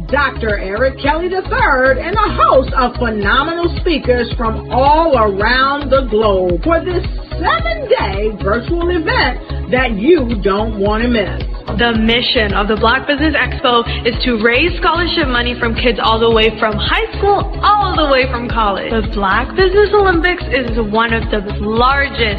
Dr. Eric Kelly III and a host of phenomenal speakers from all around the globe for this 7-day virtual event that you don't want to miss. The mission of the Black Business Expo is to raise scholarship money from kids all the way from high school all the way from college. The Black Business Olympics is one of the largest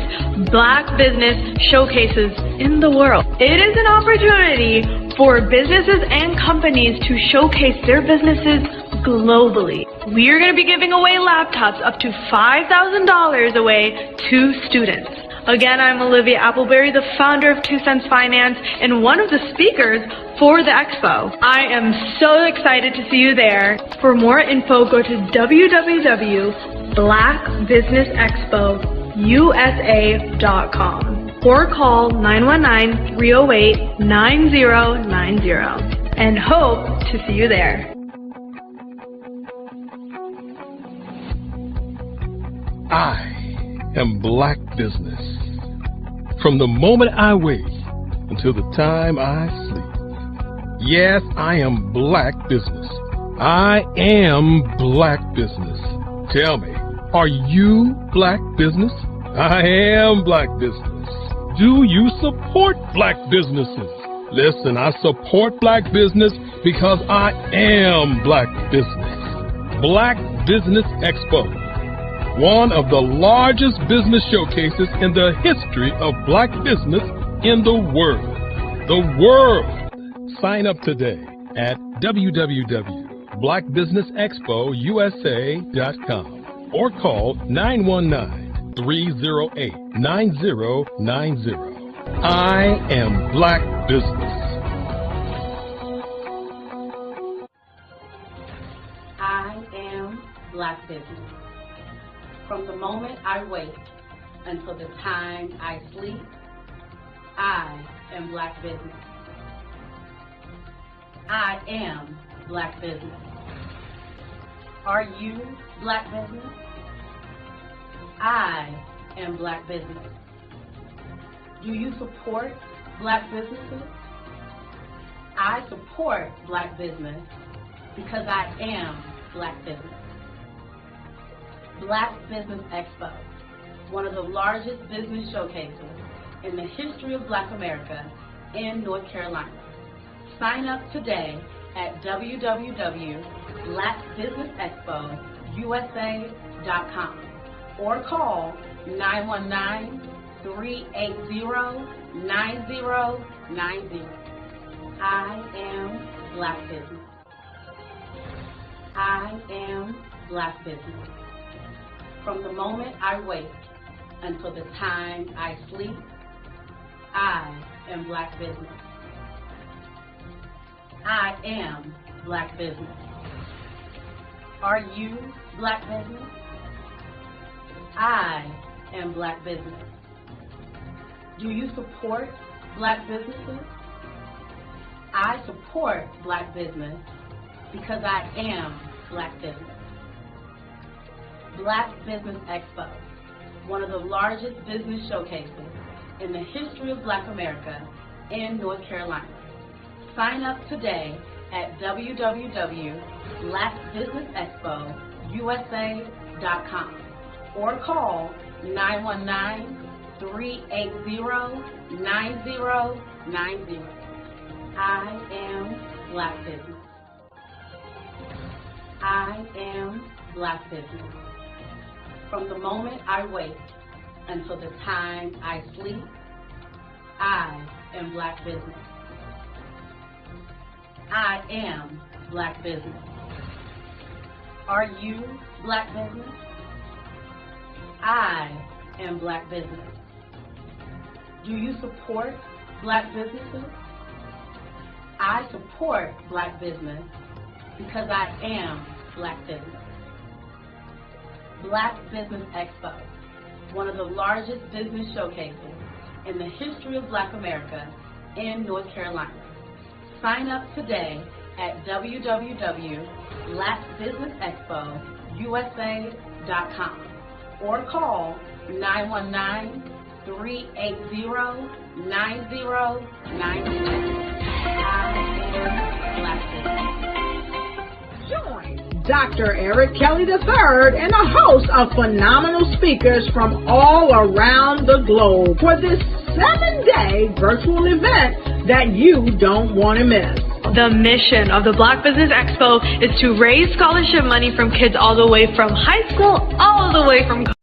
Black business showcases in the world. It is an opportunity for businesses and companies to showcase their businesses globally. We are going to be giving away laptops up to $5,000 away to students. Again, I'm Olivia Appleberry, the founder of 2 Cents Finance and one of the speakers for the expo. I am so excited to see you there. For more info, go to www.blackbusinessexpousa.com or call 919-308-9090 and hope to see you there. I am Black Business. From the moment I wake until the time I sleep. Yes, I am Black Business. I am Black Business. Tell me, are you Black Business? I am Black Business. Do you support Black businesses? Listen, I support Black business because I am Black Business. Black Business Expo, one of the largest business showcases in the history of Black business in the world. The world! Sign up today at www.blackbusinessexpousa.com or call 919-308-9090. I am Black Business. I am Black Business. From the moment I wake until the time I sleep, I am Black Business. I am Black Business. Are you Black Business? I am Black Business. Do you support Black businesses? I support Black business because I am Black Business. Black Business Expo, one of the largest business showcases in the history of Black America in North Carolina. Sign up today at www.blackbusinessexpousa.com or call 919-380-9090. I am Black Business. I am Black Business. From the moment I wake until the time I sleep, I am Black Business. I am Black Business. Are you Black Business? I am Black Business. Do you support Black businesses? I support Black business because I am Black Business. Black Business Expo, one of the largest business showcases in the history of Black America in North Carolina. Sign up today at www.blackbusinessexpousa.com or call 919-380-9090. I am Black Business. I am Black Business. From the moment I wake until the time I sleep, I am Black Business. I am Black Business. Are you Black Business? I am Black Business. Do you support Black businesses? I support Black business because I am Black Business. Black Business Expo, one of the largest business showcases in the history of Black America in North Carolina. Sign up today at www.blackbusinessexpousa.com or call 919-380-9090. I am Black Business. Dr. Eric Kelly III and a host of phenomenal speakers from all around the globe for this 7-day virtual event that you don't want to miss. The mission of the Black Business Expo is to raise scholarship money from kids all the way from high school, all the way from college.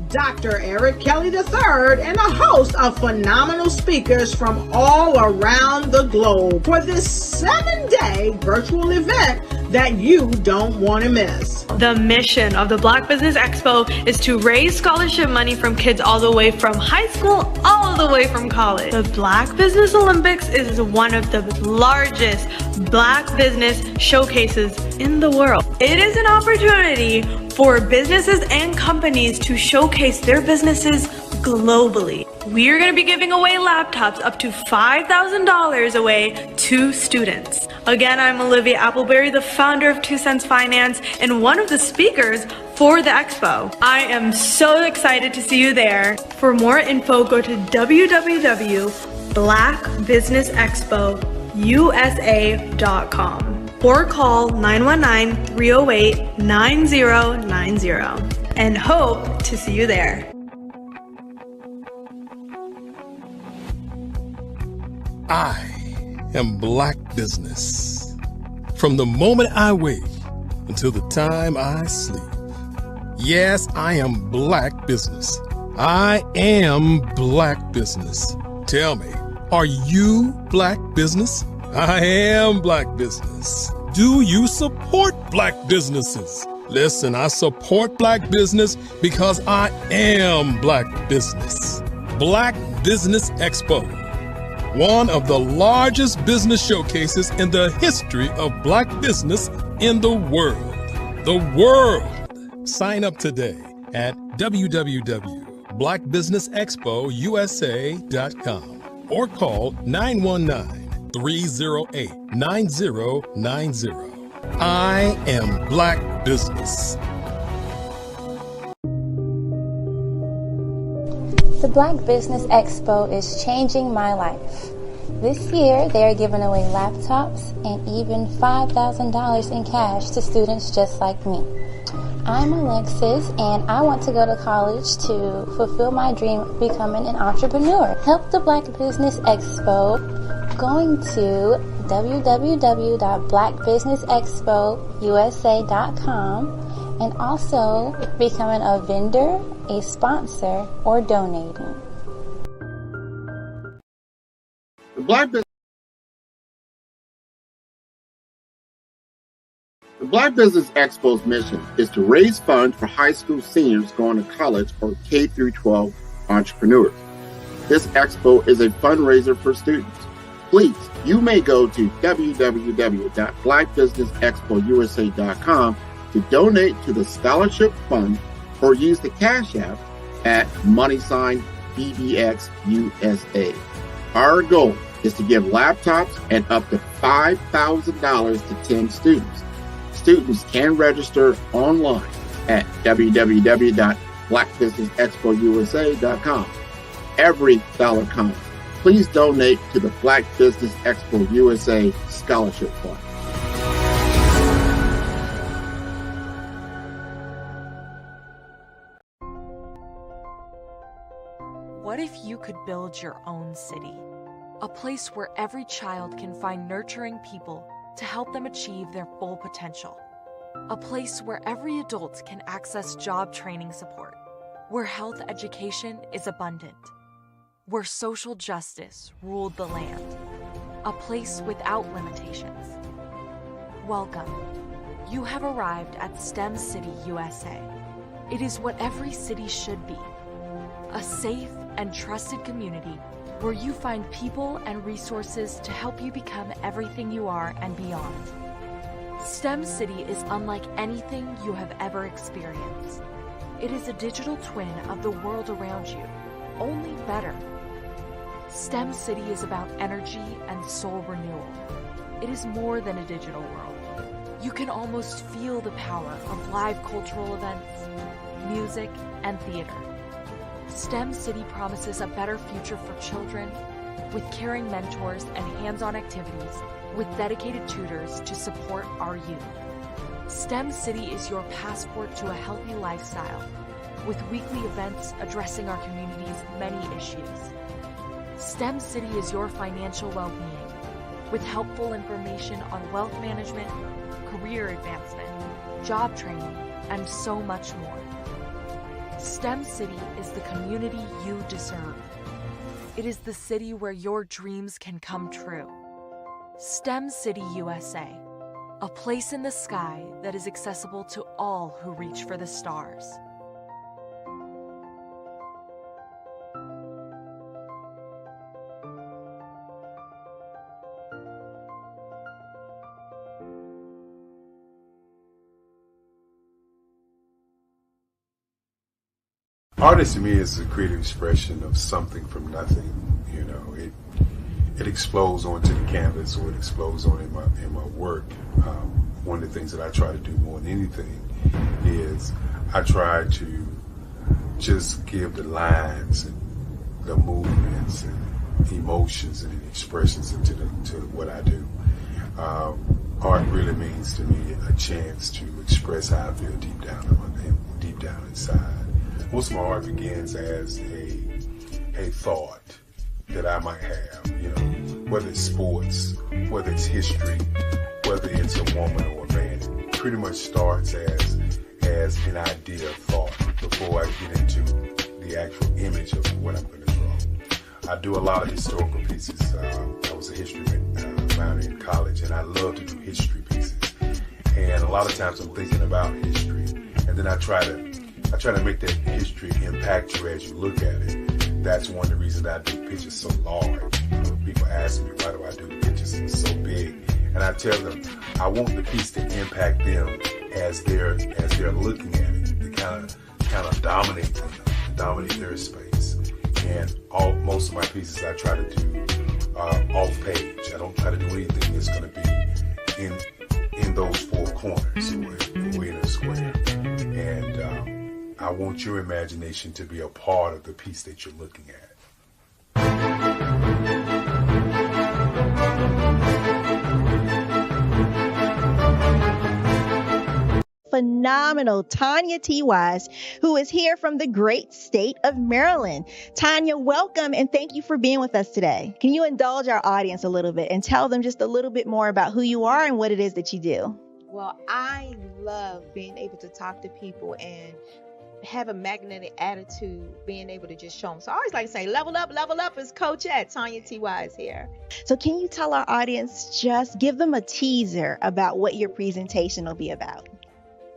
Dr. Eric Kelly III and a host of phenomenal speakers from all around the globe for this 7-day virtual event that you don't want to miss. The mission of the Black Business Expo is to raise scholarship money from kids all the way from high school, all the way from college. The Black Business Olympics is one of the largest Black business showcases in the world. It is an opportunity for businesses and companies to showcase their businesses globally. We are going to be giving away laptops up to $5,000 away to students. Again, I'm Olivia Appleberry, the founder of 2 Cents Finance and one of the speakers for the expo. I am so excited to see you there. For more info, go to www.blackbusinessexpousa.com or call 919-308-9090 and hope to see you there. I am Black Business. From the moment I wake until the time I sleep. Yes, I am Black Business. I am Black Business. Tell me, are you Black Business? I am Black Business. Do you support Black businesses? Listen, I support Black business because I am Black Business. Black Business Expo, one of the largest business showcases in the history of Black business in the world. The world! Sign up today at www.blackbusinessexpousa.com or call 919-308-9090. I am Black Business. The Black Business Expo is changing my life. This year, they are giving away laptops and even $5,000 in cash to students just like me. I'm Alexis, and I want to go to college to fulfill my dream of becoming an entrepreneur. Help the Black Business Expo going to www.blackbusinessexpousa.com and also becoming a vendor, a sponsor, or donating. The Black Business Expo's mission is to raise funds for high school seniors going to college or K-12 entrepreneurs. This expo is a fundraiser for students. Please, you may go to www.blackbusinessexpousa.com to donate to the scholarship fund or use the Cash App at $BBXUSA. Our goal is to give laptops and up to $5,000 to 10 students. Students can register online at www.blackbusinessexpousa.com. Every dollar counts. Please donate to the Black Business Expo USA Scholarship Fund. What if you could build your own city? A place where every child can find nurturing people to help them achieve their full potential. A place where every adult can access job training support. Where health education is abundant. Where social justice ruled the land. a place without limitations. Welcome. You have arrived at STEM City USA. It is what every city should be. A safe and trusted community where you find people and resources to help you become everything you are and beyond. STEM City is unlike anything you have ever experienced. It is a digital twin of the world around you, only better. STEM City is about energy and soul renewal. It is more than a digital world. You can almost feel the power of live cultural events, music, and theater. STEM City promises a better future for children with caring mentors and hands-on activities with dedicated tutors to support our youth. STEM City is your passport to a healthy lifestyle with weekly events addressing our community's many issues. STEM City is your financial well-being with helpful information on wealth management, career advancement, job training, and so much more. STEM City is the community you deserve. It is the city where your dreams can come true. STEM City USA, a place in the sky that is accessible to all who reach for the stars. Artist to me is a creative expression of something from nothing. You know, it explodes onto the canvas, or it explodes on in my work. One of the things that I try to do more than anything is I try to just give the lines and the movements and emotions and expressions into what I do. Art really means to me a chance to express how I feel deep down inside. Most of my art begins as a thought that I might have, you know, whether it's sports, whether it's history, whether it's a woman or a man. It pretty much starts as an idea of thought before I get into the actual image of what I'm going to draw. I do a lot of historical pieces. I was a history minor in college, and I love to do history pieces. And a lot of times I'm thinking about history, and then I try to make that history impact you as you look at it. That's one of the reasons I do pictures so large. People ask me, why do I do the pictures so big? And I tell them, I want the piece to impact them as they're looking at it, to kind of dominate them, dominate their space. And most of my pieces I try to do off page. I don't try to do anything that's going to be in those four corners or in a square. And I want your imagination to be a part of the piece that you're looking at. Phenomenal Tanya T. Wise, who is here from the great state of Maryland. Tanya, welcome and thank you for being with us today. Can you indulge our audience a little bit and tell them just a little bit more about who you are and what it is that you do? Well, I love being able to talk to people and have a magnetic attitude, being able to just show them. So I always like to say, level up is Coach at Tanya T. Wise here. So can you tell our audience, just give them a teaser about what your presentation will be about?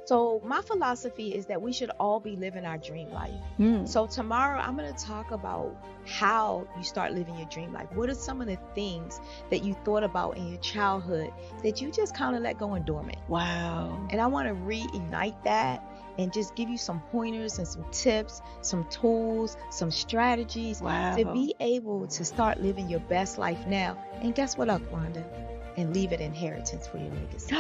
So my philosophy is that we should all be living our dream life. So tomorrow I'm going to talk about how you start living your dream life. What are some of the things that you thought about in your childhood that you just kind of let go and dormant? Wow. And I want to reignite that and just give you some pointers and some tips, some tools, some strategies to be able to start living your best life now. And guess what, Wanda? And leave an inheritance for your legacy.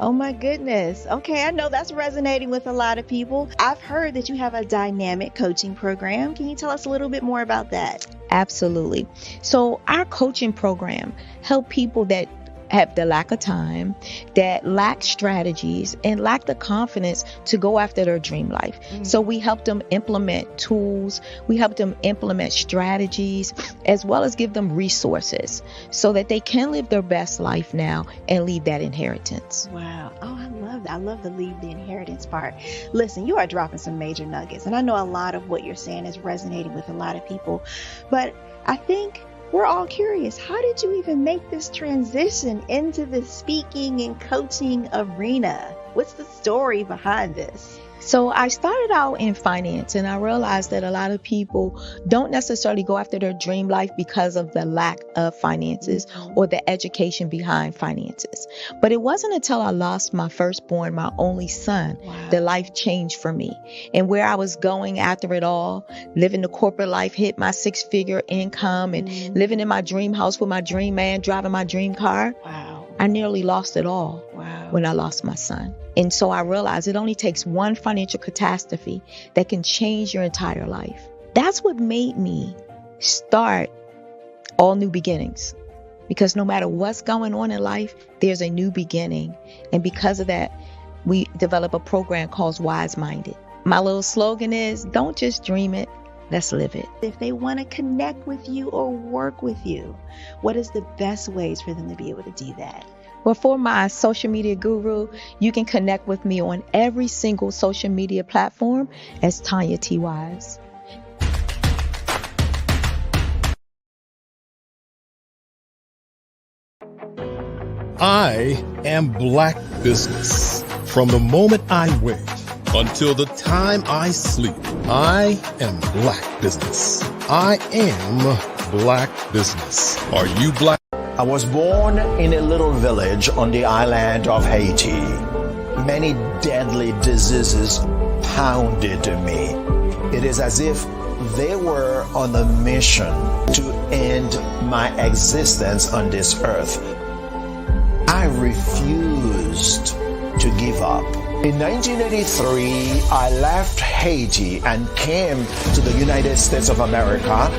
Oh my goodness. Okay, I know that's resonating with a lot of people. I've heard that you have a dynamic coaching program. Can you tell us a little bit more about that? Absolutely. So our coaching program help people that have the lack of time, that lack strategies, and lack the confidence to go after their dream life. So we help them implement tools, we help them implement strategies, as well as give them resources so that they can live their best life now and leave that inheritance. Wow. Oh, I love that. I love the leave the inheritance part. Listen, you are dropping some major nuggets, and I know a lot of what you're saying is resonating with a lot of people, but I think we're all curious, how did you even make this transition into the speaking and coaching arena? What's the story behind this? So I started out in finance, and I realized that a lot of people don't necessarily go after their dream life because of the lack of finances or the education behind finances. But it wasn't until I lost my firstborn, my only son, that life changed for me. And where I was going after it all, living the corporate life, hit my 6-figure income and living in my dream house with my dream man, driving my dream car. I nearly lost it all when I lost my son. And so I realized it only takes one financial catastrophe that can change your entire life. That's what made me start All New Beginnings. Because no matter what's going on in life, there's a new beginning. And because of that, we develop a program called Wise Minded. My little slogan is, don't just dream it, let's live it. If they want to connect with you or work with you, what is the best ways for them to be able to do that? Well, for my social media guru, you can connect with me on every single social media platform as Tanya T. Wise. I am Black Business. From the moment I wake until the time I sleep, I am Black Business. I am Black Business. Are you Black? I was born in a little village on the island of Haiti. Many deadly diseases pounded me. It is as if they were on a mission to end my existence on this earth. I refused to give up. In 1983, I left Haiti and came to the United States of America.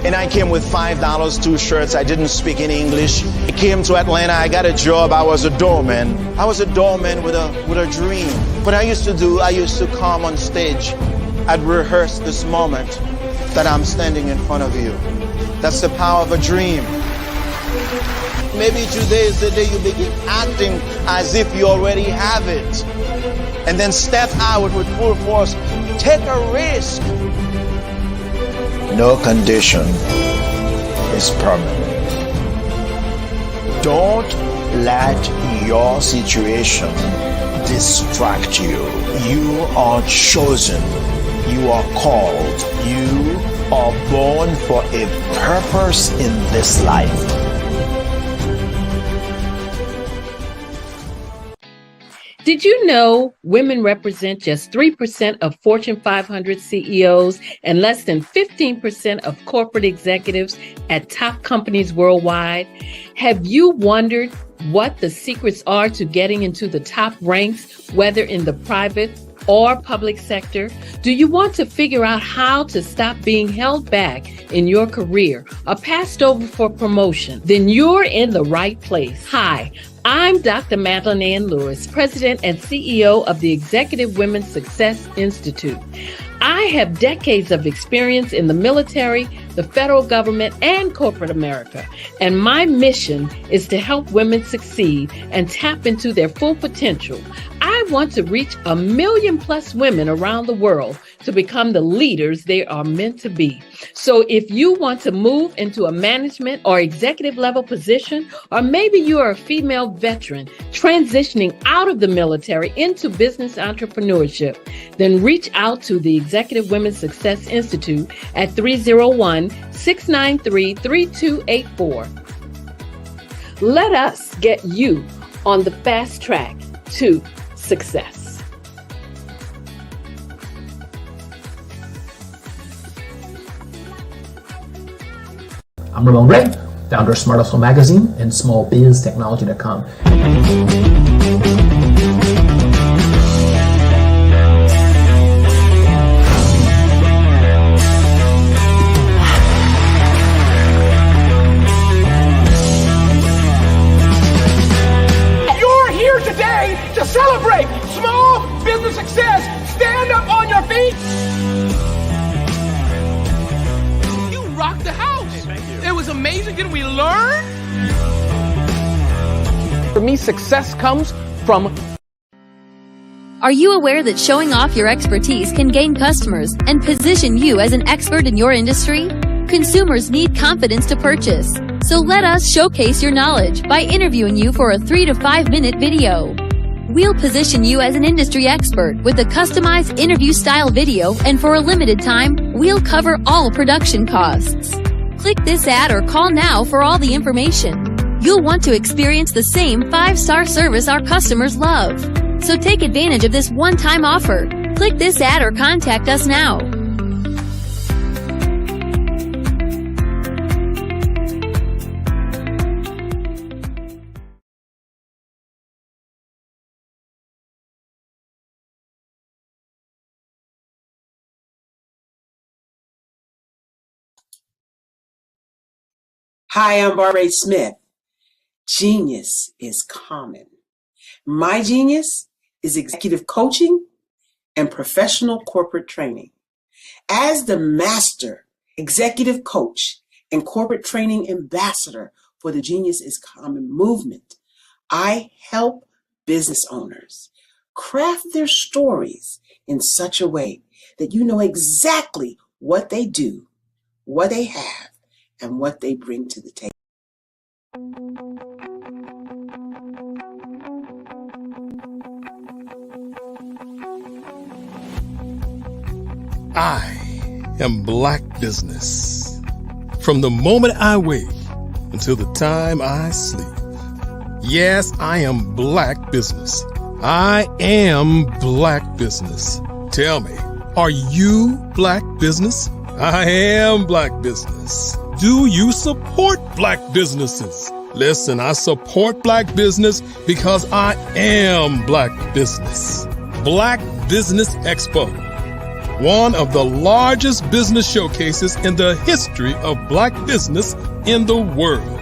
And I came with $5, 2 shirts. I didn't speak in English. I came to Atlanta. I got a job. I was a doorman. I was a doorman with a dream. What I used to come on stage. I'd rehearse this moment that I'm standing in front of you. That's the power of a dream. Maybe today is the day you begin acting as if you already have it. And then step out with full force. Take a risk. No condition is permanent. Don't let your situation distract you. You are chosen. You are called. You are born for a purpose in this life. Did you know women represent just 3% of Fortune 500 CEOs and less than 15% of corporate executives at top companies worldwide? Have you wondered what the secrets are to getting into the top ranks, whether in the private or public sector? Do you want to figure out how to stop being held back in your career or passed over for promotion? Then you're in the right place. Hi, I'm Dr. Madeline Ann Lewis, President and CEO of the Executive Women's Success Institute. I have decades of experience in the military, the federal government, and corporate America. And my mission is to help women succeed and tap into their full potential. I want to reach 1 million plus women around the world to become the leaders they are meant to be. So if you want to move into a management or executive level position, or maybe you are a female veteran transitioning out of the military into business entrepreneurship, then reach out to the Executive Women's Success Institute at 301-693-3284. Let us get you on the fast track to success. I'm Ramon Ray, founder of Smart Hustle Magazine and smallbiztechnology.com. You're here today to celebrate small business success. Stand up on your feet. You rocked the house. It was amazing. Didn't we learn? For me, success comes from... Are you aware that showing off your expertise can gain customers and position you as an expert in your industry? consumers need confidence to purchase. So let us showcase your knowledge by interviewing you for a 3 to 5 minute video. We'll position you as an industry expert with a customized interview-style video, and for a limited time, we'll cover all production costs. Click this ad or call now for all the information. You'll want to experience the same 5-star service our customers love. So take advantage of this one-time offer. Click this ad or contact us now. Hi, I'm Barbara Smith. Genius is common. My genius is executive coaching and professional corporate training. As the master executive coach and corporate training ambassador for the Genius is Common movement, I help business owners craft their stories in such a way that you know exactly what they do, what they have, and what they bring to the table. I am Black Business. From the moment I wake until the time I sleep. Yes, I am Black Business. I am Black Business. Tell me, are you Black Business? I am Black Business. Do you support Black businesses? Listen, I support Black business because I am Black Business. Black Business Expo, one of the largest business showcases in the history of Black business in the world.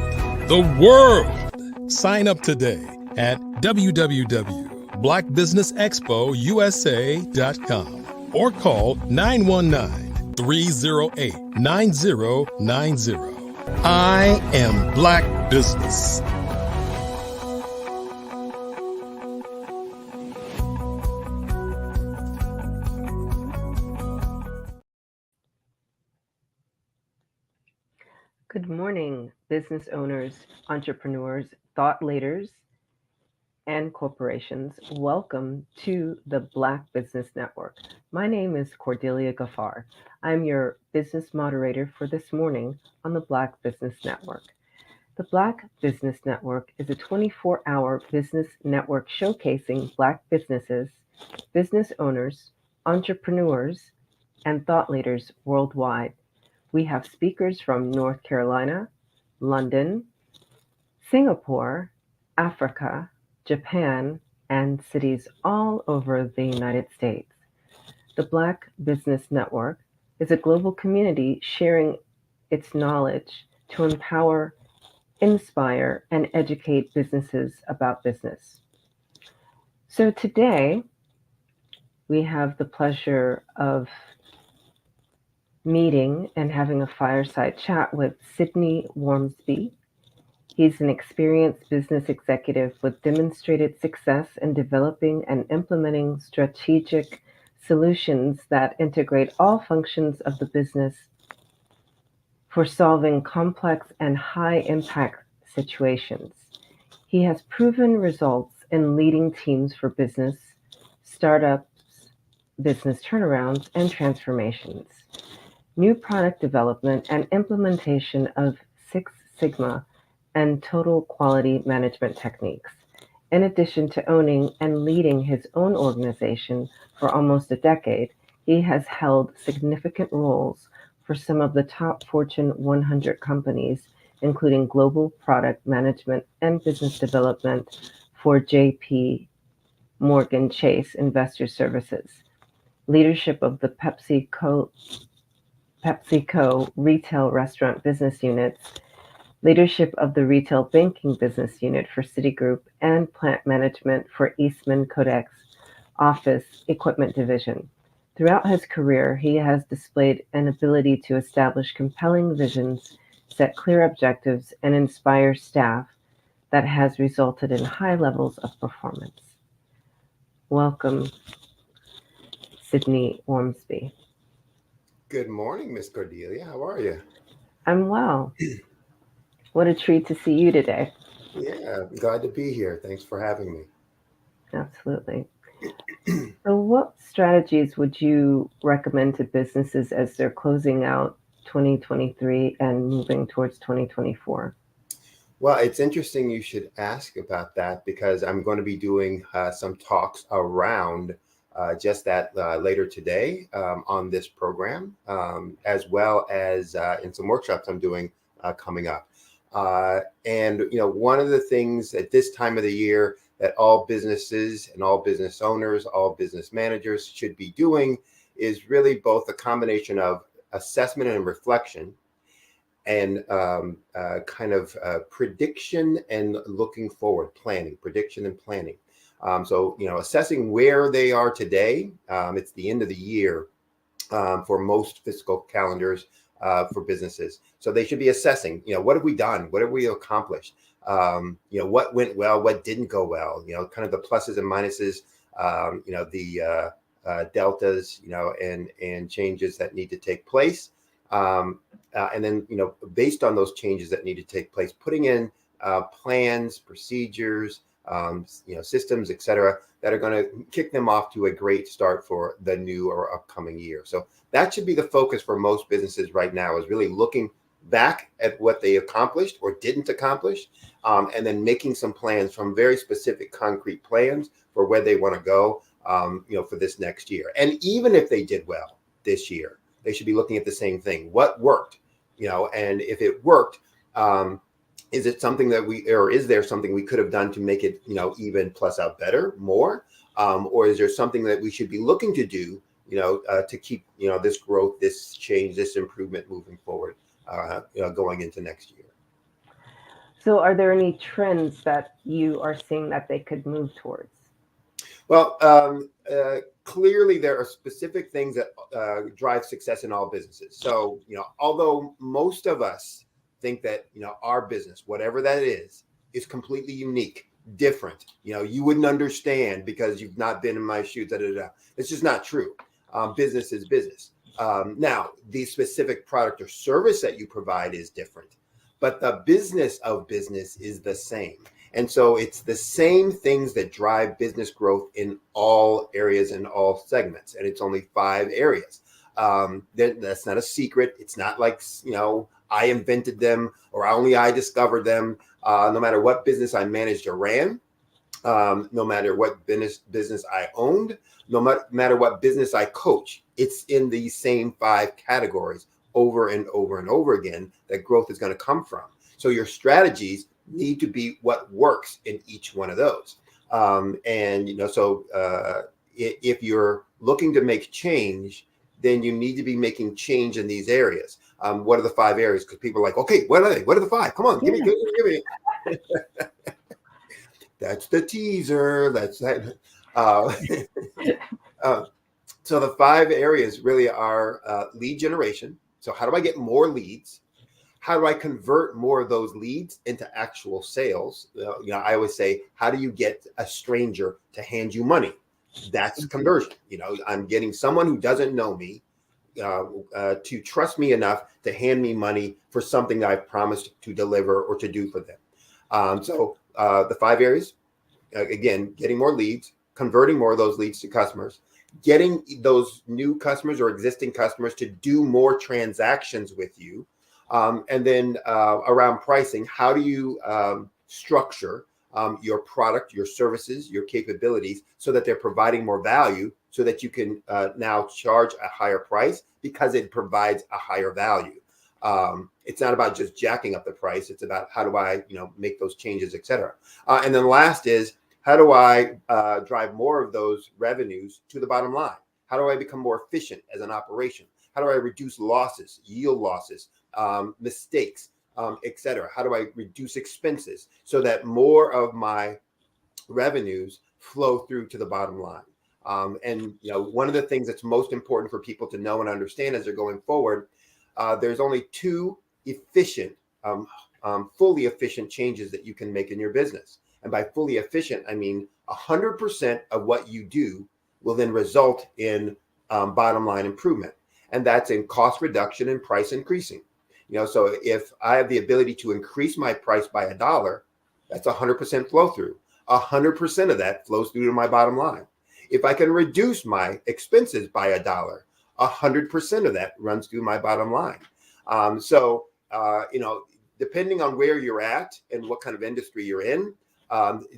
The world! Sign up today at www.blackbusinessexpousa.com or call 919-308-9090. I am Black Business. Good morning, business owners, entrepreneurs, thought leaders, and corporations. Welcome to the Black Business Network. My name is Cordelia Gaffar. I'm your business moderator for this morning on the Black Business Network. The Black Business Network is a 24-hour business network showcasing Black businesses, business owners, entrepreneurs, and thought leaders worldwide. We have speakers from North Carolina, London, Singapore, Africa, Japan, and cities all over the United States. The Black Business Network is a global community sharing its knowledge to empower, inspire, and educate businesses about business. So today, we have the pleasure of meeting and having a fireside chat with Sydney Wormsby. He's an experienced business executive with demonstrated success in developing and implementing strategic solutions that integrate all functions of the business for solving complex and high-impact situations. He has proven results in leading teams for business, startups, business turnarounds, and transformations, new product development, and implementation of Six Sigma and total quality management techniques. In addition to owning and leading his own organization for almost a decade, he has held significant roles for some of the top Fortune 100 companies, including global product management and business development for JP Morgan Chase Investor Services, leadership of the PepsiCo retail restaurant business units, leadership of the retail banking business unit for Citigroup, and plant management for Eastman Kodak's office equipment division. Throughout his career, he has displayed an ability to establish compelling visions, set clear objectives, and inspire staff that has resulted in high levels of performance. Welcome, Sydney Wormsby. Good morning, Miss Cordelia. How are you? I'm well. What a treat to see you today. Yeah, glad to be here. Thanks for having me. Absolutely. So, what strategies would you recommend to businesses as they're closing out 2023 and moving towards 2024? Well, it's interesting you should ask about that because I'm going to be doing some talks around just that later today on this program, as well as in some workshops I'm doing coming up. And one of the things at this time of the year that all businesses and all business owners, all business managers should be doing is really both a combination of assessment and reflection and kind of prediction and looking forward, planning, prediction and planning. So, assessing where they are today, it's the end of the year for most fiscal calendars for businesses. So they should be assessing, what have we done? What have we accomplished? What went well, what didn't go well, kind of the pluses and minuses, the deltas, and changes that need to take place. And then, based on those changes that need to take place, putting in plans, procedures, systems, et cetera, that are going to kick them off to a great start for the new or upcoming year. So that should be the focus for most businesses right now, is really looking back at what they accomplished or didn't accomplish, and then making some plans, from very specific concrete plans for where they want to go, for this next year. And even if they did well this year, they should be looking at the same thing. What worked? And if it worked, is it something that is there something we could have done to make it, even plus out better, more? Or is there something that we should be looking to do, to keep, this growth, this change, this improvement moving forward, going into next year? So, are there any trends that you are seeing that they could move towards? Well, clearly there are specific things that drive success in all businesses. So, although most of us think that, our business, whatever that is completely unique, different, you wouldn't understand because you've not been in my shoes, It's just not true. Business is business. Now, the specific product or service that you provide is different, but the business of business is the same. And so it's the same things that drive business growth in all areas and all segments. And it's only 5 areas. That's not a secret. It's not like, I invented them or only I discovered them. No matter what business I managed or ran, no matter what business I owned, no matter what business I coach, it's in these same 5 categories over and over and over again that growth is going to come from. So your strategies need to be what works in each one of those. If you're looking to make change, then you need to be making change in these areas. What are the 5 areas? Because people are like, okay, what are they? What are the 5? Come on, give me. That's the teaser. That's that. So the 5 areas really are lead generation. So how do I get more leads? How do I convert more of those leads into actual sales? I always say, how do you get a stranger to hand you money? That's conversion. I'm getting someone who doesn't know me to trust me enough to hand me money for something that I've promised to deliver or to do for them. So the 5 areas, again, getting more leads, converting more of those leads to customers, getting those new customers or existing customers to do more transactions with you. And then around pricing, how do you structure your product, your services, your capabilities so that they're providing more value so that you can now charge a higher price because it provides a higher value. It's not about just jacking up the price. It's about how do I, make those changes, et cetera. And then last is, how do I drive more of those revenues to the bottom line? How do I become more efficient as an operation? How do I reduce losses, yield losses, mistakes, et cetera? How do I reduce expenses so that more of my revenues flow through to the bottom line? And one of the things that's most important for people to know and understand as they're going forward, there's only 2 efficient, fully efficient changes that you can make in your business. And by fully efficient, I mean 100% of what you do will then result in bottom line improvement. And that's in cost reduction and price increasing. So if I have the ability to increase my price by $1, that's 100% flow through. 100% of that flows through to my bottom line. If I can reduce my expenses by $1, 100% of that runs through my bottom line. Depending on where you're at and what kind of industry you're in,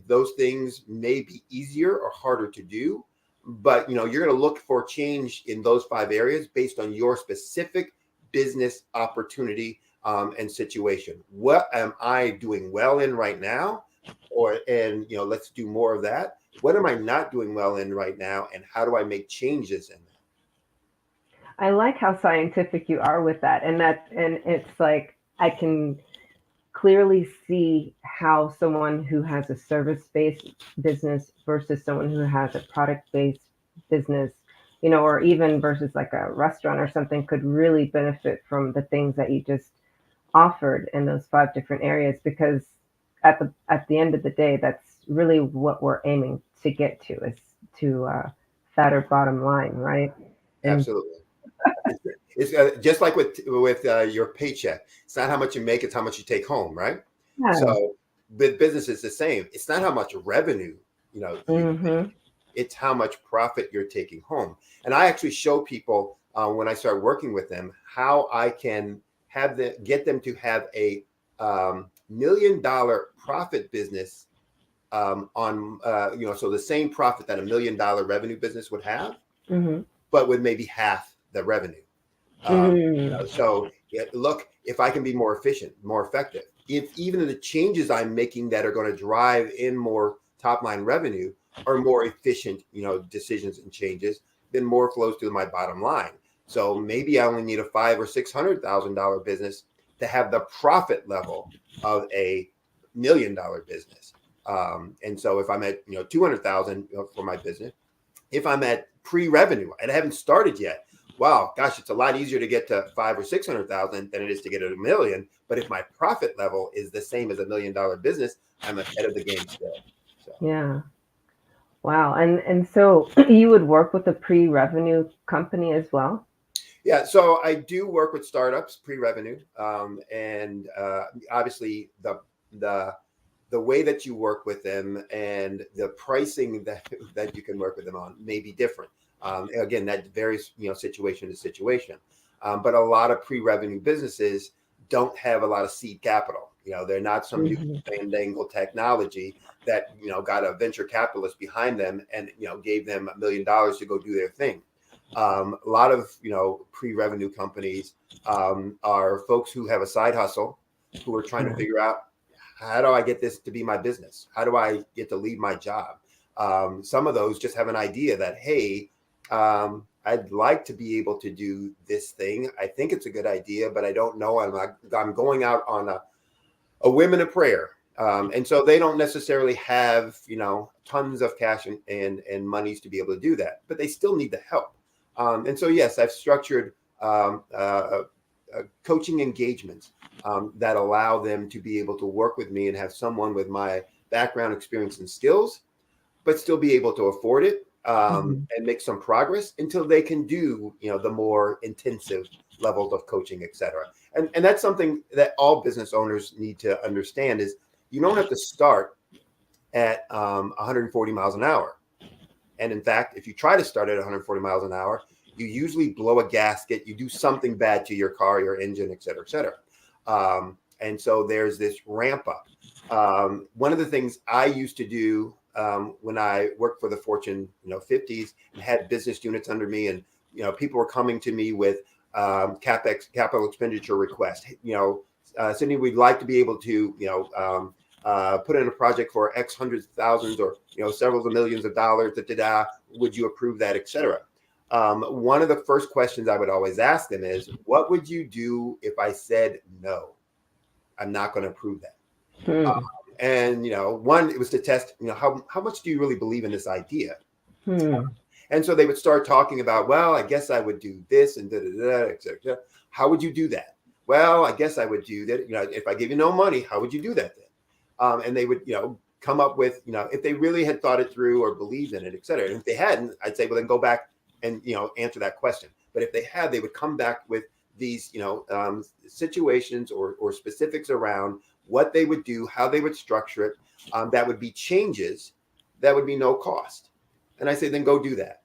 those things may be easier or harder to do. But, you're going to look for change in those 5 areas based on your specific business opportunity and situation. What am I doing well in right now? Let's do more of that. What am I not doing well in right now? And how do I make changes in that? I like how scientific you are with that. And it's like, I can clearly see how someone who has a service-based business versus someone who has a product-based business, or even versus like a restaurant or something, could really benefit from the things that you just offered in those 5 different areas, because at the end of the day, that's really what we're aiming to get to, is to fatter bottom line, right? Absolutely. It's just like with your paycheck. It's not how much you make, it's how much you take home, right? Yeah. So with business, it's the same. It's not how much revenue, you make, it's how much profit you're taking home. And I actually show people when I start working with them how I can get them to have a $1 million profit business so the same profit that $1 million revenue business would have, but with maybe half the revenue. Look, if I can be more efficient, more effective, if even the changes I'm making that are going to drive in more top line revenue are more efficient, decisions and changes, then more flows to my bottom line. So maybe I only need a $500,000 or $600,000 business to have the profit level of a $1 million business. And so if I'm at, 200,000 for my business, if I'm at pre-revenue and I haven't started yet, wow, gosh, it's a lot easier to get to 500,000 or 600,000 than it is to get at $1 million. But if my profit level is the same as $1 million business, I'm ahead of the game still. So. Yeah. Wow. And so you would work with a pre-revenue company as well? Yeah. So I do work with startups pre-revenue. And obviously the way that you work with them and the pricing that you can work with them on may be different. Again, that varies, situation to situation. But a lot of pre-revenue businesses don't have a lot of seed capital. They're not some new fandangle technology that, got a venture capitalist behind them and, gave them $1 million to go do their thing. A lot of, pre-revenue companies are folks who have a side hustle, who are trying to figure out, how do I get this to be my business? How do I get to leave my job? Some of those just have an idea that, hey, I'd like to be able to do this thing. I think it's a good idea, but I don't know. I'm going out on a whim and a prayer. And so they don't necessarily have, tons of cash and monies to be able to do that, but they still need the help. And so, yes, I've structured coaching engagements that allow them to be able to work with me and have someone with my background, experience, and skills, but still be able to afford it and make some progress until they can do, the more intensive levels of coaching, et cetera. And that's something that all business owners need to understand is you don't have to start at 140 miles an hour. And in fact, if you try to start at 140 miles an hour, you usually blow a gasket, you do something bad to your car, your engine, et cetera, et cetera. And so there's this ramp up. One of the things I used to do when I worked for the Fortune 50s and had business units under me, and people were coming to me with capital expenditure requests. Sydney, we'd like to be able to put in a project for X hundreds of thousands or several of millions of dollars. Would you approve that, et cetera? One of the first questions I would always ask them is, what would you do if I said no? I'm not going to approve that. And one, it was to test, how much do you really believe in this idea? And so they would start talking about, well, I guess I would do this and et cetera. How would you do that? Well, I guess I would do that. If I give you no money, how would you do that then? And they would, come up with, if they really had thought it through or believed in it, et cetera. And if they hadn't, I'd say, well, then go back and, answer that question. But if they had, they would come back with these, situations or specifics around what they would do, how they would structure it. That would be changes that would be no cost. And I say, then go do that.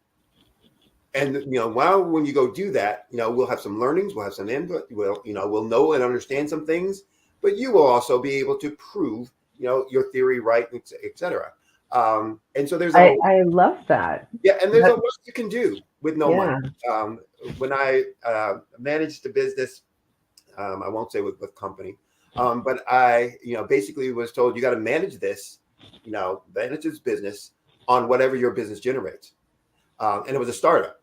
And, when you go do that, we'll have some learnings, we'll have some input, we'll know and understand some things, but you will also be able to prove, your theory right, et cetera. And so I love that. Yeah, and there's a lot you can do with no money. Yeah. When I managed a business, I won't say with company, but I, basically was told you got to manage this, manage this business on whatever your business generates. And it was a startup,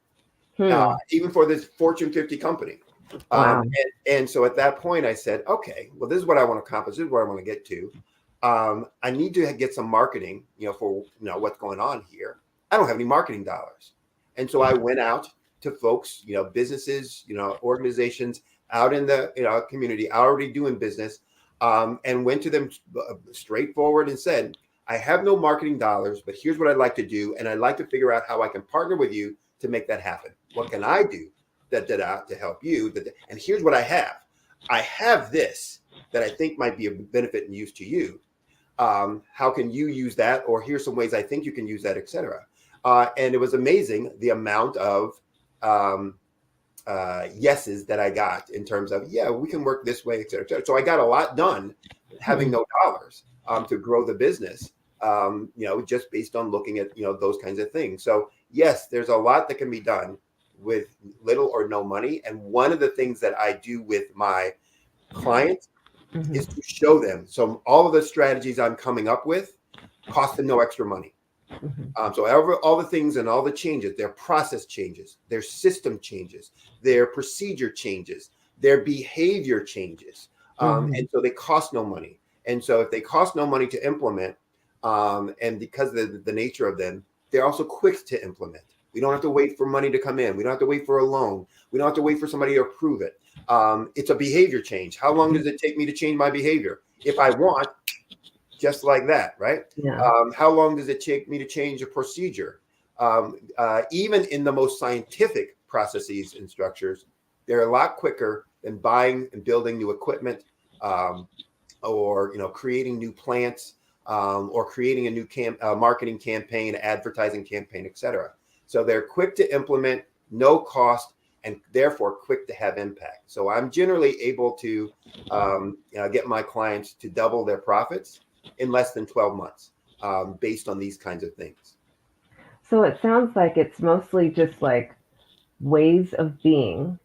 even for this Fortune 50 company. Wow. And so at that point, I said, okay, well, this is what I want to accomplish. This is what I want to get to. I need to get some marketing, for what's going on here. I don't have any marketing dollars, and so I went out to folks, businesses, organizations out in the community already doing business, and went to them straightforward and said, I have no marketing dollars, but here's what I'd like to do, and I'd like to figure out how I can partner with you to make that happen. What can I do to help you? And here's what I have. I have this that I think might be of benefit and use to you. How can you use that? Or here's some ways I think you can use that, et cetera. And it was amazing the amount of yeses that I got in terms of, yeah, we can work this way, et cetera, et cetera. So I got a lot done having no dollars to grow the business, just based on looking at, those kinds of things. So yes, there's a lot that can be done with little or no money. And one of the things that I do with my clients is to show them. So all of the strategies I'm coming up with cost them no extra money. So all the things and all the changes, their process changes, their system changes, their procedure changes, their behavior changes. And so they cost no money. And so if they cost no money to implement, and because of the nature of them, they're also quick to implement. We don't have to wait for money to come in. We don't have to wait for a loan. We don't have to wait for somebody to approve it. It's a behavior change. How long does it take me to change my behavior? If I want, just like that, right? Yeah. How long does it take me to change a procedure? Even in the most scientific processes and structures, they're a lot quicker than buying and building new equipment, or creating new plants, or creating a new marketing campaign, advertising campaign, et cetera. So they're quick to implement, no cost, and therefore quick to have impact. So I'm generally able to get my clients to double their profits in less than 12 months, based on these kinds of things. So it sounds like it's mostly just like ways of being,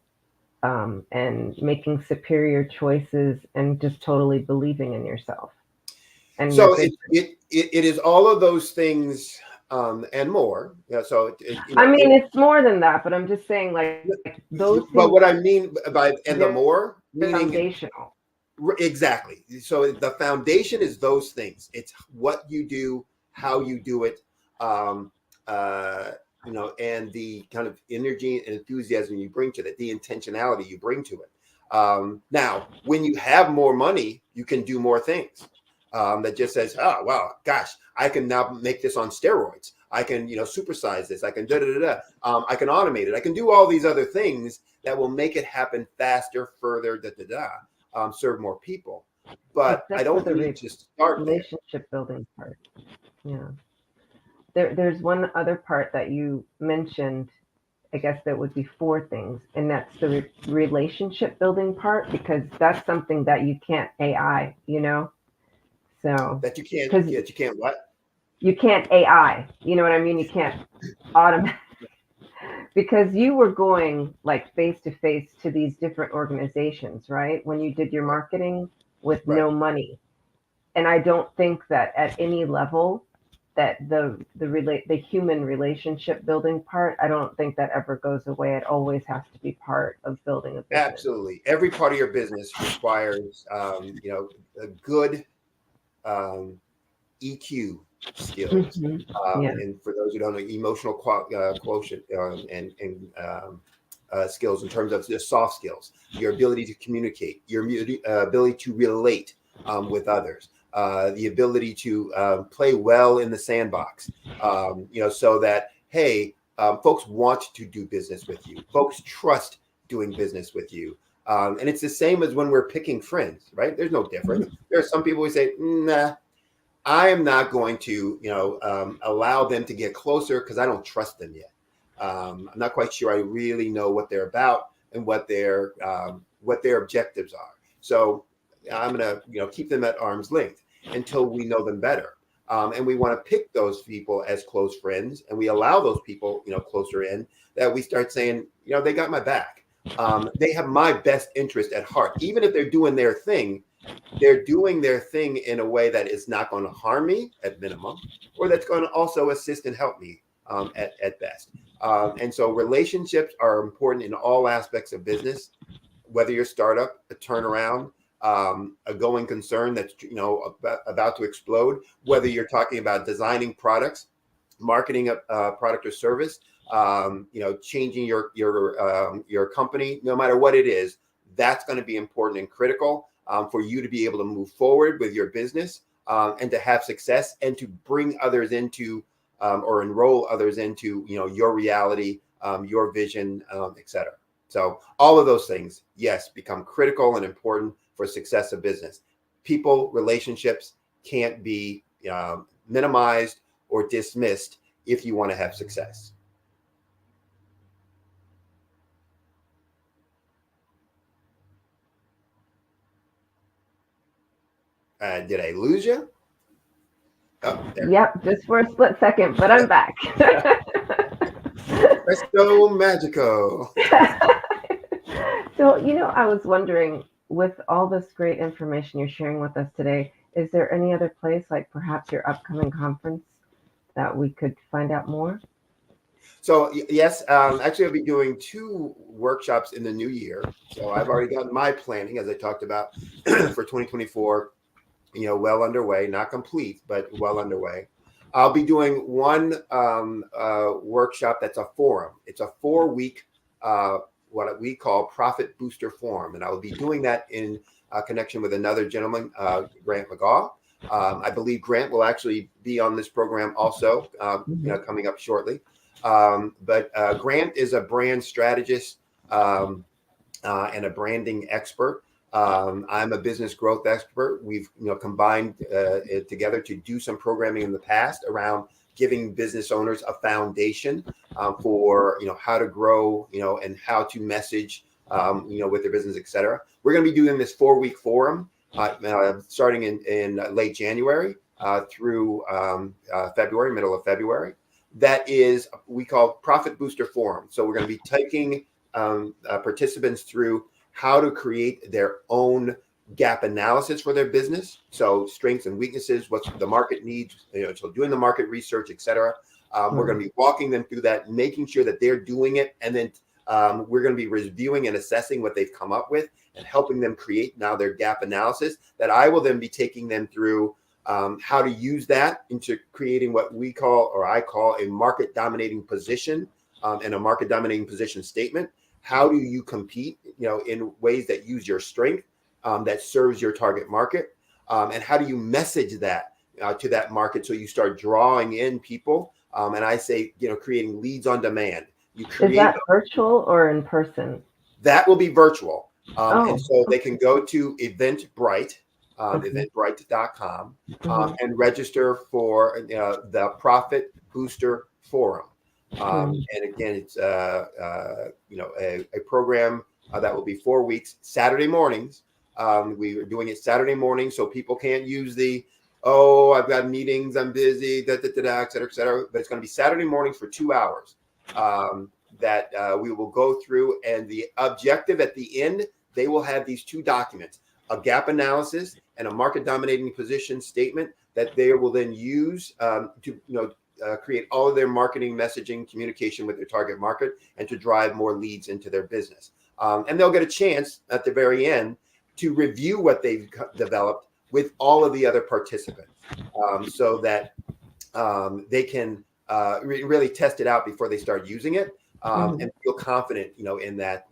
and making superior choices and just totally believing in yourself. And so it is all of those things, and more. So it's more than that, but I'm just saying like those. But what I mean by the more meaning foundational. Exactly. So the foundation is those things. It's what you do, how you do it, and the kind of energy and enthusiasm you bring to it, the intentionality you bring to it. Now, when you have more money, you can do more things. That just says, oh, wow, gosh, I can now make this on steroids. I can, supersize this. I can I can automate it. I can do all these other things that will make it happen faster, further, serve more people. But I don't need to start relationship building part. Yeah. There's one other part that you mentioned. I guess that would be 4 things, and that's the relationship building part, because that's something that you can't AI, So that you can't what? You can't AI, you know what I mean? You can't automate, because you were going like face to face to these different organizations, right? When you did your marketing with no money. And I don't think that at any level that the human relationship building part, I don't think that ever goes away. It always has to be part of building a business. Absolutely. Every part of your business requires, a good EQ skills. And for those who don't know, emotional quotient and skills in terms of the soft skills, your ability to communicate, your ability to relate with others, the ability to play well in the sandbox, so that, hey, folks want to do business with you. Folks trust doing business with you. And it's the same as when we're picking friends, right? There's no difference. There are some people who say, nah, I am not going to, allow them to get closer because I don't trust them yet. I'm not quite sure I really know what they're about and what their objectives are. So I'm going to, keep them at arm's length until we know them better. And we want to pick those people as close friends, and we allow those people, closer in, that we start saying, they got my back. They have my best interest at heart. Even if they're doing their thing in a way that is not going to harm me at minimum, or that's going to also assist and help me at best. And so relationships are important in all aspects of business, whether you're a startup, a turnaround, a going concern that's about to explode, whether you're talking about designing products, marketing a product or service, changing your company, no matter what it is, that's going to be important and critical for you to be able to move forward with your business and to have success and to bring others into or enroll others into your reality, your vision, etc. So all of those things, yes, become critical and important for success of business. People, relationships can't be minimized or dismissed if you want to have success. Did I lose you? Oh, yep, just for a split second, but I'm back. Presto magico. So, I was wondering, with all this great information you're sharing with us today, is there any other place, like perhaps your upcoming conference, that we could find out more? So yes, actually I'll be doing 2 workshops in the new year. So I've already gotten my planning, as I talked about, for 2024, well underway, not complete, but well underway. I'll be doing one workshop that's a forum. It's a 4-week, what we call Profit Booster Forum. And I will be doing that in connection with another gentleman, Grant McGaw. I believe Grant will actually be on this program also, coming up shortly. But Grant is a brand strategist and a branding expert. I'm a business growth expert. We've combined it together to do some programming in the past around giving business owners a foundation for how to grow, and how to message, with their business, etc. We're going to be doing this 4-week forum starting in late January through February, middle of February. That is, we call Profit Booster Forum. So we're going to be taking participants through how to create their own gap analysis for their business. So strengths and weaknesses, what the market needs, so doing the market research, etc. We're going to be walking them through that, making sure that they're doing it. And then we're going to be reviewing and assessing what they've come up with and helping them create now their gap analysis that I will then be taking them through how to use that into creating what we call, or I call, a market dominating position and a market dominating position statement. How do you compete, in ways that use your strength, that serves your target market? And how do you message that to that market so you start drawing in people? And I say, creating leads on demand. Is that virtual or in person? That will be virtual. And so they can go to Eventbrite, eventbrite.com, and register for the Profit Booster Forum. And again, it's a program that will be 4 weeks, Saturday mornings. We are doing it Saturday morning, so people can't use I've got meetings, I'm busy, et cetera, et cetera. But it's going to be Saturday mornings for 2 hours that we will go through. And the objective at the end, they will have these 2 documents, a gap analysis and a market dominating position statement that they will then use to create all of their marketing, messaging, communication with their target market, and to drive more leads into their business. And they'll get a chance at the very end to review what they've developed with all of the other participants, so that they can really test it out before they start using it, and feel confident, in that,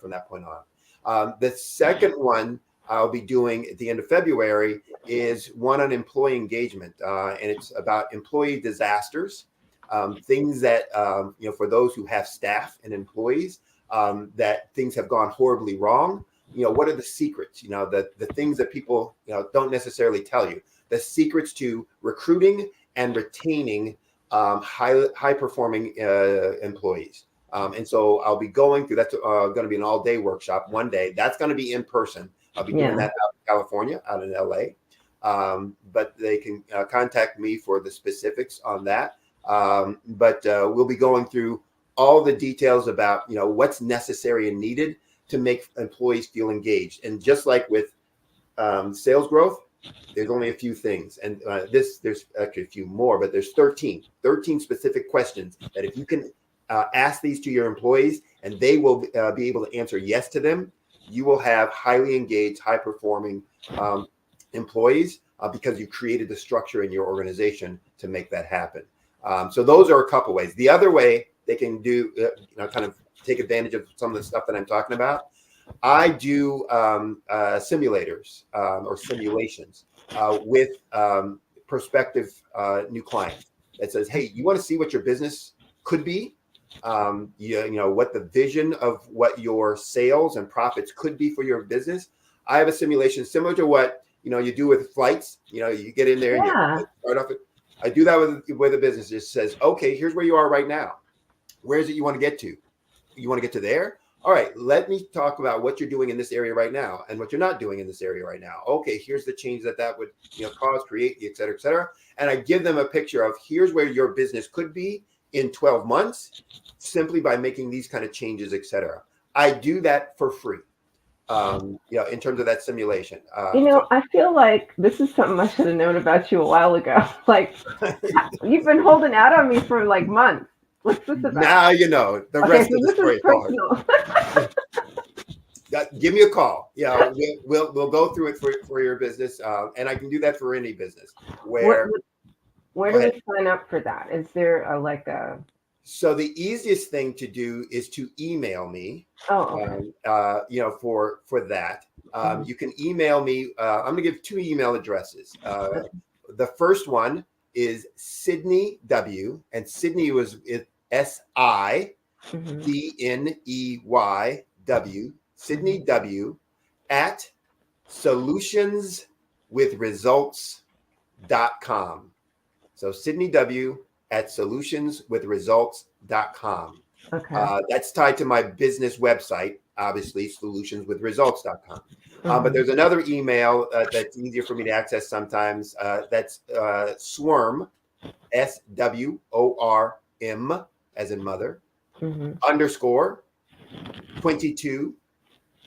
from that point on. The second one I'll be doing at the end of February is one on employee engagement, and it's about employee disasters, things that for those who have staff and employees, that things have gone horribly wrong, what are the secrets? The things that people don't necessarily tell you. The secrets to recruiting and retaining high performing employees. And so I'll be going through. That's going to be an all day workshop one day. That's going to be in person. I'll be doing that out in California, out in LA. But they can contact me for the specifics on that. But we'll be going through all the details about what's necessary and needed to make employees feel engaged. And just like with sales growth, there's only a few things, and there's actually a few more, but there's 13 specific questions that if you can ask these to your employees and they will be able to answer yes to them, you will have highly engaged, high performing employees because you created the structure in your organization to make that happen. So those are a couple ways. The other way they can do, kind of take advantage of some of the stuff that I'm talking about. I do simulators or simulations with prospective new clients that says, hey, you want to see what your business could be? What the vision of what your sales and profits could be for your business. I have a simulation similar to what you do with flights. You get in there and you start off. I do that with a business. It says, okay, here's where you are right now. Where is it you want to get to? You want to get to there? All right, let me talk about what you're doing in this area right now and what you're not doing in this area right now. Okay, here's the change that would cause, create, et cetera, et cetera. And I give them a picture of here's where your business could be in 12 months simply by making these kind of changes, et cetera. I do that for free, in terms of that simulation. I feel like this is something I should have known about you a while ago. Like, you've been holding out on me for like months. What's this about? Now you know the rest of the story. Give me a call. We'll go through it for your business, and I can do that for any business. Where do we sign up for that? Is there a So the easiest thing to do is to email me. Oh, okay. For that, you can email me. I'm going to give 2 email addresses. The first one is Sydney W, and Sydney was SIDNEYW, Sydney W at solutionswithresults.com. So Sydney W at solutionswithresults.com. Okay. That's tied to my business website, obviously, solutionswithresults.com. But there's another email that's easier for me to access sometimes. That's SWORM, SWORM, as in mother, _22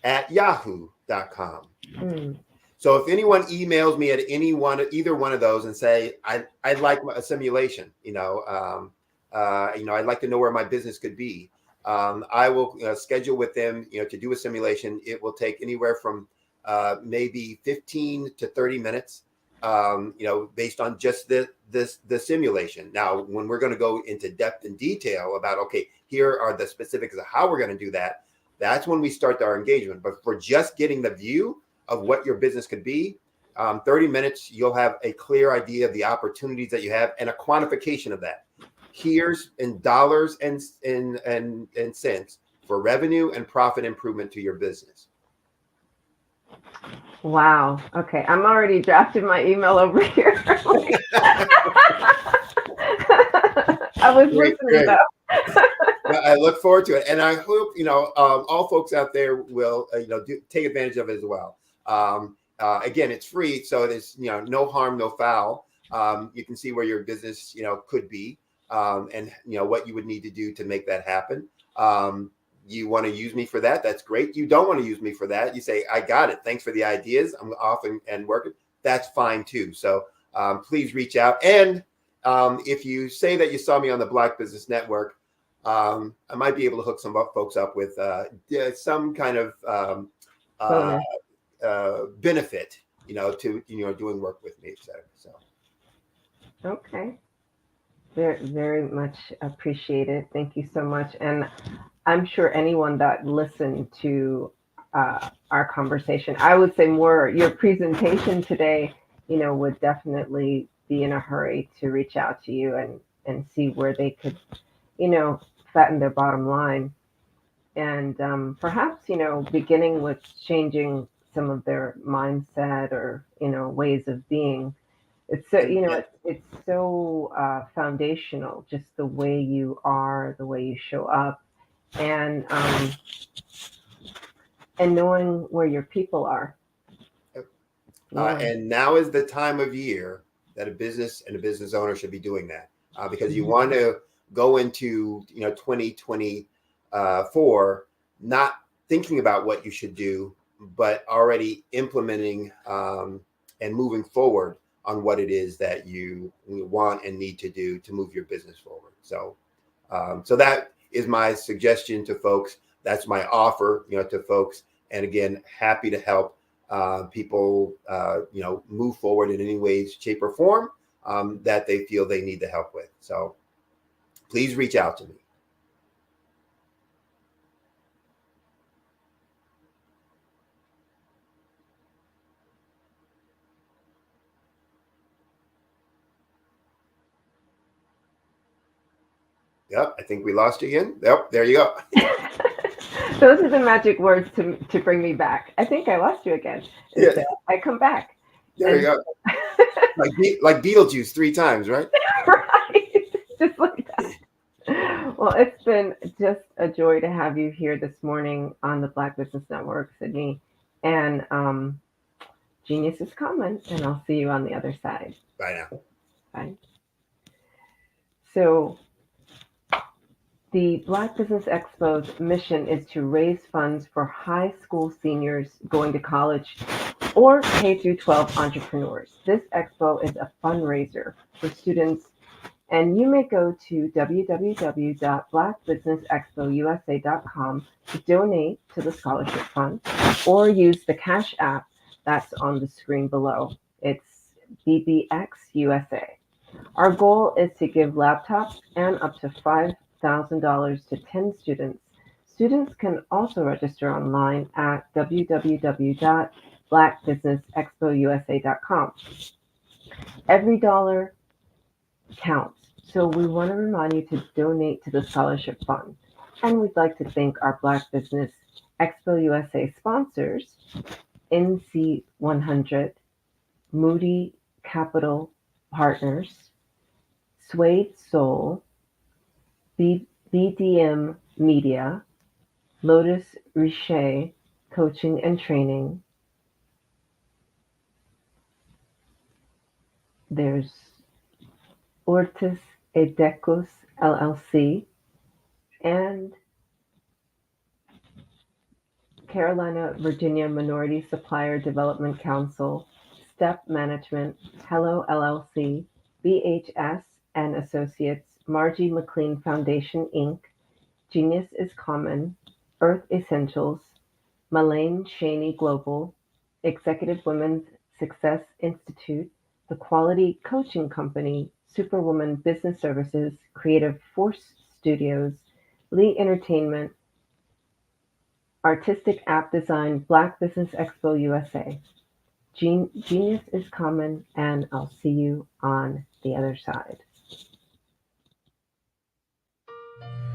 at yahoo.com. So if anyone emails me at either one of those and say, I'd like a simulation, I'd like to know where my business could be, I will schedule with them, to do a simulation. It will take anywhere from maybe 15 to 30 minutes, based on just the simulation. Now, when we're going to go into depth and detail about, okay, here are the specifics of how we're going to do that, that's when we start our engagement. But for just getting the view of what your business could be, 30 minutes, you'll have a clear idea of the opportunities that you have and a quantification of that. Here's in dollars and cents for revenue and profit improvement to your business. Wow. Okay. I'm already drafting my email over here. I was listening though. I look forward to it. And I hope, all folks out there will, take advantage of it as well. Again, it's free. So there's, no harm, no foul. You can see where your business, could be, and, what you would need to do to make that happen. You want to use me for that? That's great. You don't want to use me for that. You say, I got it. Thanks for the ideas. I'm off and working. That's fine too. So please reach out. And if you say that you saw me on the Black Business Network, I might be able to hook some folks up with some kind of benefit, to, doing work with me, et cetera. So. Okay. Very, very much appreciated. Thank you so much. And I'm sure anyone that listened to our conversation, I would say more your presentation today, would definitely be in a hurry to reach out to you and see where they could, fatten their bottom line. and perhaps, beginning with changing some of their mindset or, ways of being. It's so, it's so foundational, just the way you are, the way you show up, and knowing where your people are. And now is the time of year that a business and a business owner should be doing that, because you want to go into 2024 not thinking about what you should do, but already implementing and moving forward on what it is that you want and need to do to move your business forward. So that is my suggestion to folks. That's my offer, to folks. And again, happy to help people, move forward in any way, shape, or form that they feel they need the help with. So please reach out to me. Yep, I think we lost you again. Yep, there you go. Those are the magic words to bring me back. I think I lost you again. Yeah. I come back. There you go. like Beetlejuice 3 times, right? Right. Just like that. Well, it's been just a joy to have you here this morning on the Black Business Network, Sydney. And genius is coming, and I'll see you on the other side. Bye now. Bye. So, the Black Business Expo's mission is to raise funds for high school seniors going to college or K-12 entrepreneurs. This expo is a fundraiser for students, and you may go to www.blackbusinessexpousa.com to donate to the scholarship fund, or use the Cash App that's on the screen below. It's BBX USA. Our goal is to give laptops and up to $5,000 to 10 students. Students can also register online at www.blackbusinessexpousa.com. Every dollar counts, so we want to remind you to donate to the scholarship fund. And we'd like to thank our Black Business Expo USA sponsors, NC100, Moody Capital Partners, Suede Soul, BDM Media, Lotus Riche Coaching and Training. There's Ortiz Edecos LLC and Carolina Virginia Minority Supplier Development Council, Step Management, Hello LLC, BHS and Associates, Margie McLean Foundation, Inc., Genius is Common, Earth Essentials, Malane Cheney Global, Executive Women's Success Institute, The Quality Coaching Company, Superwoman Business Services, Creative Force Studios, Lee Entertainment, Artistic App Design, Black Business Expo USA. Genius is Common, and I'll see you on the other side.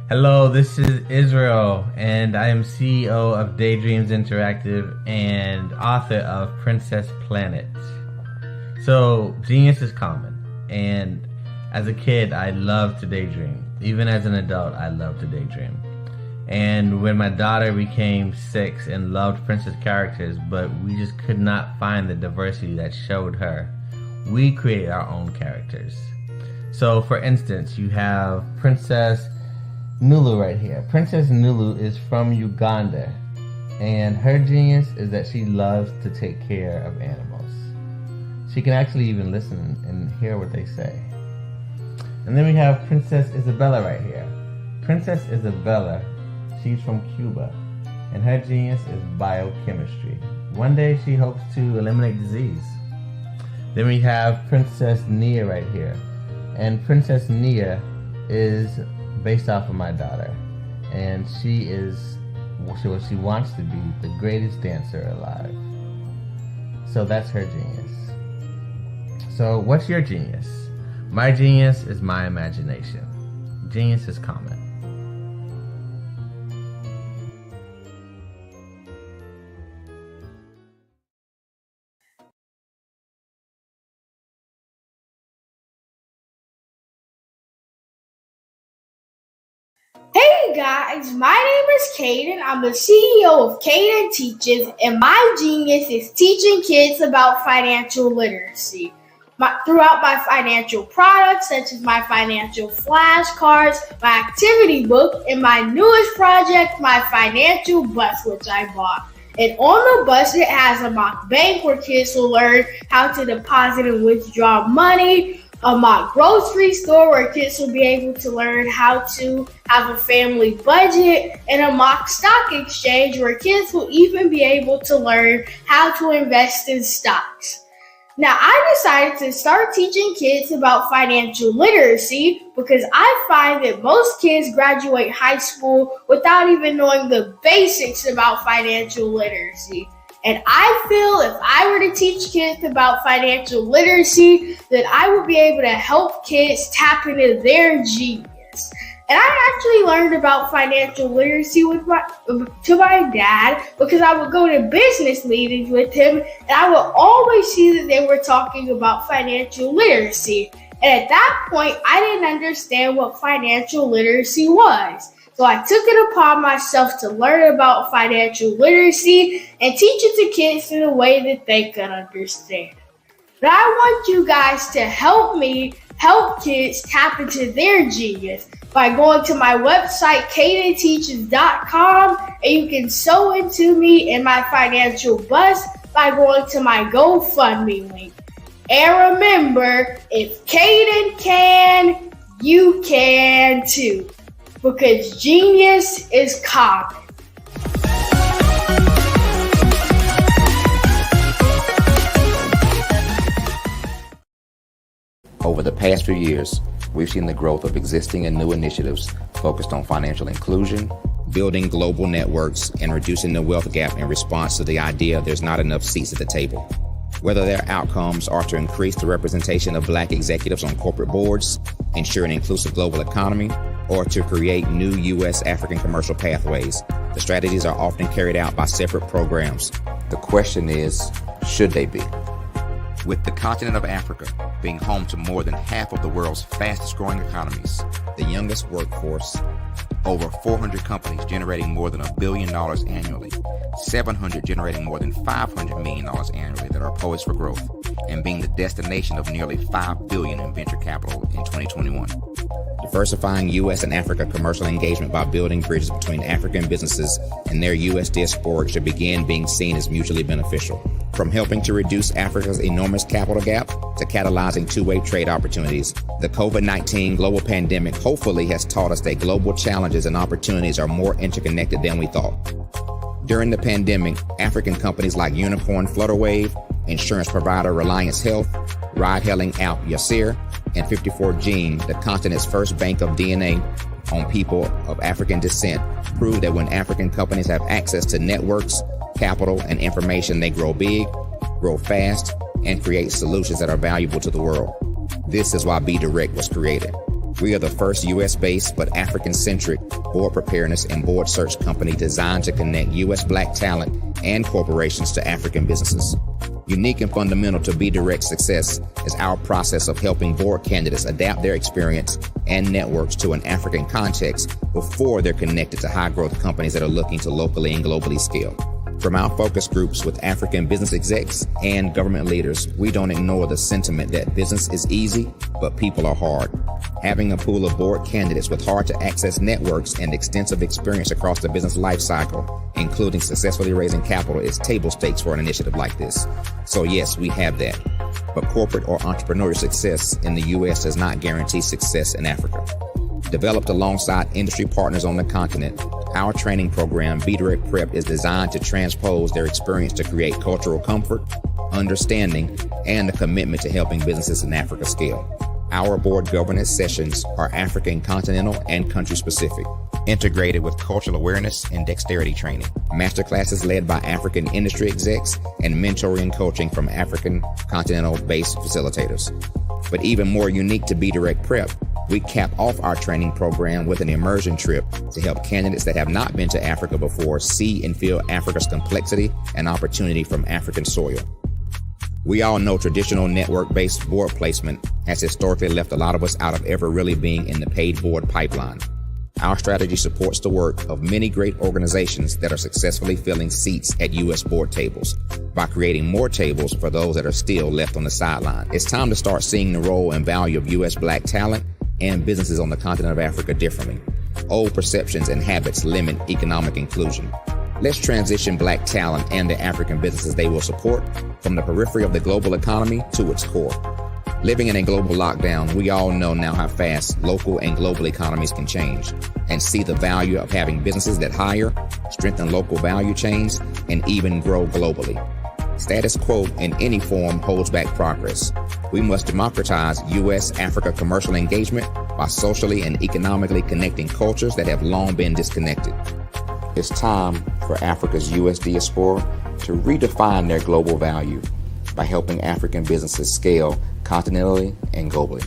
Hello, this is Israel, and I am CEO of Daydreams Interactive and author of Princess Planet. So, genius is common, and as a kid, I loved to daydream. Even as an adult, I loved to daydream. And when my daughter became 6 and loved princess characters, but we just could not find the diversity that showed her, we created our own characters. So, for instance, you have Princess Nulu right here. Princess Nulu is from Uganda, and her genius is that she loves to take care of animals. She can actually even listen and hear what they say. And then we have Princess Isabella right here. Princess Isabella, she's from Cuba, and her genius is biochemistry. One day she hopes to eliminate disease. Then we have Princess Nia right here, and Princess Nia is based off of my daughter, and she wants to be the greatest dancer alive. So that's her genius. So what's your genius? My genius is my imagination. Genius is common. Hey guys, my name is Caden. I'm the CEO of Caden Teaches, and my genius is teaching kids about financial literacy. Throughout my financial products, such as my financial flashcards, my activity book, and my newest project, my financial bus, which I bought. And on the bus, it has a mock bank where kids will learn how to deposit and withdraw money, a mock grocery store where kids will be able to learn how to have a family budget, and a mock stock exchange where kids will even be able to learn how to invest in stocks. Now, I decided to start teaching kids about financial literacy because I find that most kids graduate high school without even knowing the basics about financial literacy. And I feel if I were to teach kids about financial literacy, that I would be able to help kids tap into their genius. And I actually learned about financial literacy to my dad because I would go to business meetings with him, and I would always see that they were talking about financial literacy. And at that point, I didn't understand what financial literacy was. So I took it upon myself to learn about financial literacy and teach it to kids in a way that they could understand. But I want you guys to help me help kids tap into their genius by going to my website, cadenteaches.com, and you can sew into me in my financial bus by going to my GoFundMe link. And remember, if Caden can, you can too, because genius is common. Over the past few years, we've seen the growth of existing and new initiatives focused on financial inclusion, building global networks, and reducing the wealth gap in response to the idea there's not enough seats at the table. Whether their outcomes are to increase the representation of Black executives on corporate boards, ensure an inclusive global economy, or to create new U.S. African commercial pathways, the strategies are often carried out by separate programs. The question is, should they be? With the continent of Africa being home to more than half of the world's fastest growing economies, the youngest workforce, over 400 companies generating more than $1 billion annually, 700 generating more than $500 million annually that are poised for growth, and being the destination of nearly $5 billion in venture capital in 2021. Diversifying U.S. and Africa commercial engagement by building bridges between African businesses and their U.S. diaspora should begin being seen as mutually beneficial. From helping to reduce Africa's enormous capital gap to catalyzing two-way trade opportunities, the COVID-19 global pandemic hopefully has taught us that global challenges and opportunities are more interconnected than we thought. During the pandemic, African companies like Unicorn Flutterwave, insurance provider Reliance Health, ride-hailing app Yasir, and 54Gene, the continent's first bank of DNA on people of African descent, proved that when African companies have access to networks, capital, and information, they grow big, grow fast, and create solutions that are valuable to the world. This is why Be Direct was created. We are the first U.S.-based but African-centric board preparedness and board search company designed to connect U.S. Black talent and corporations to African businesses. Unique and fundamental to Be Direct's success is our process of helping board candidates adapt their experience and networks to an African context before they're connected to high-growth companies that are looking to locally and globally scale. From our focus groups with African business execs and government leaders, we don't ignore the sentiment that business is easy, but people are hard. Having a pool of board candidates with hard-to-access networks and extensive experience across the business life cycle, including successfully raising capital, is table stakes for an initiative like this. So yes, we have that. But corporate or entrepreneurial success in the U.S. does not guarantee success in Africa. Developed alongside industry partners on the continent, our training program, Be Direct Prep, is designed to transpose their experience to create cultural comfort, understanding, and a commitment to helping businesses in Africa scale. Our board governance sessions are African continental and country specific, integrated with cultural awareness and dexterity training, masterclasses led by African industry execs, and mentoring and coaching from African continental-based facilitators. But even more unique to Be Direct Prep, we cap off our training program with an immersion trip to help candidates that have not been to Africa before see and feel Africa's complexity and opportunity from African soil. We all know traditional network-based board placement has historically left a lot of us out of ever really being in the paid board pipeline. our strategy supports the work of many great organizations that are successfully filling seats at U.S. board tables by creating more tables for those that are still left on the sideline. It's time to start seeing the role and value of U.S. Black talent and businesses on the continent of Africa differently. Old perceptions and habits limit economic inclusion. Let's transition Black talent and the African businesses they will support from the periphery of the global economy to its core. Living in a global lockdown, we all know now how fast local and global economies can change, and see the value of having businesses that hire, strengthen local value chains, and even grow globally. Status quo in any form holds back progress. We must democratize U.S.-Africa commercial engagement by socially and economically connecting cultures that have long been disconnected. It's time for Africa's U.S. diaspora to redefine their global value by helping African businesses scale continentally and globally.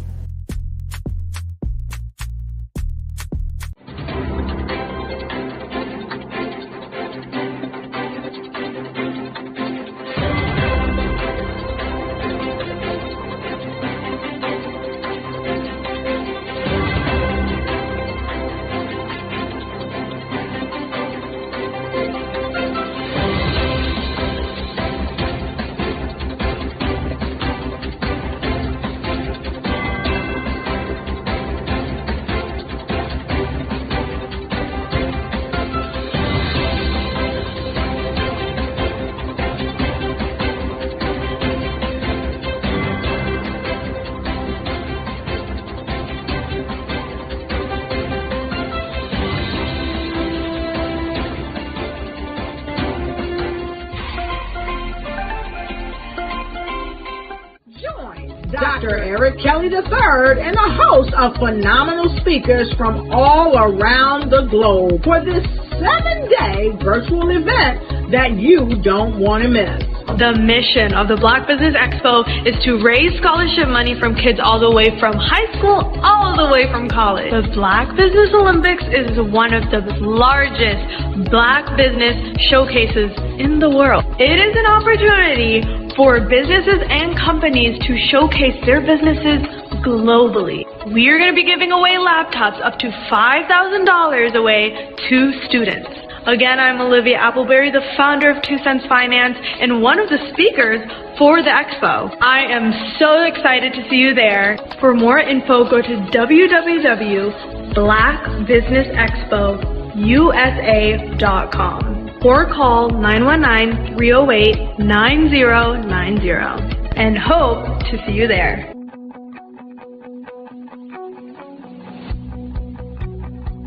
Dr. Eric Kelly III and a host of phenomenal speakers from all around the globe for this 7-day virtual event that you don't want to miss. The mission of the Black Business Expo is to raise scholarship money from kids all the way from high school, all the way from college. The Black Business Olympics is one of the largest Black business showcases in the world. It is an opportunity for businesses and companies to showcase their businesses globally. We are going to be giving away laptops up to $5,000 away to students. Again, I'm Olivia Appleberry, the founder of 2 Cents Finance and one of the speakers for the expo. I am so excited to see you there. For more info, go to www.blackbusinessexpousa.com or call 919-308-9090 and hope to see you there.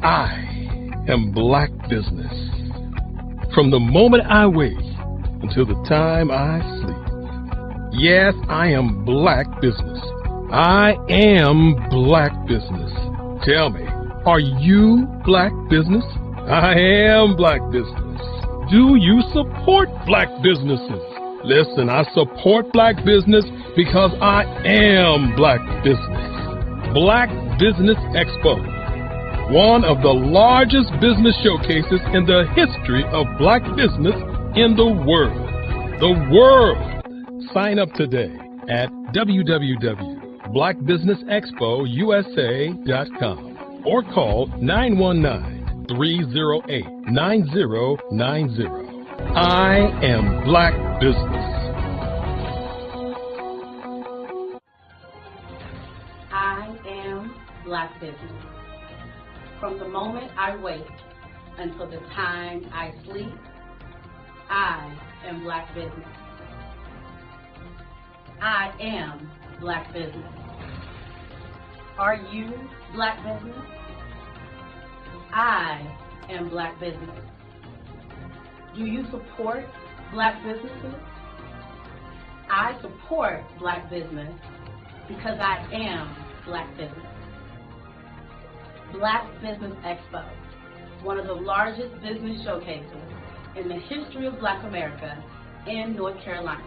I am Black Business. From the moment I wake until the time I sleep. Yes, I am Black Business. I am Black Business. Tell me, are you Black Business? I am Black Business. Do you support Black businesses? Listen, I support Black business because I am Black Business. Black Business Expo, one of the largest business showcases in the history of Black business in the world. The world! Sign up today at www.blackbusinessexpousa.com or call 919-308-9090. I am Black Business. I am Black Business. From the moment I wake until the time I sleep, I am Black Business. I am Black Business. Are you Black Business? I am Black Business. Do you support Black businesses? I support Black business because I am Black Business. Black Business Expo, one of the largest business showcases in the history of Black America in North Carolina.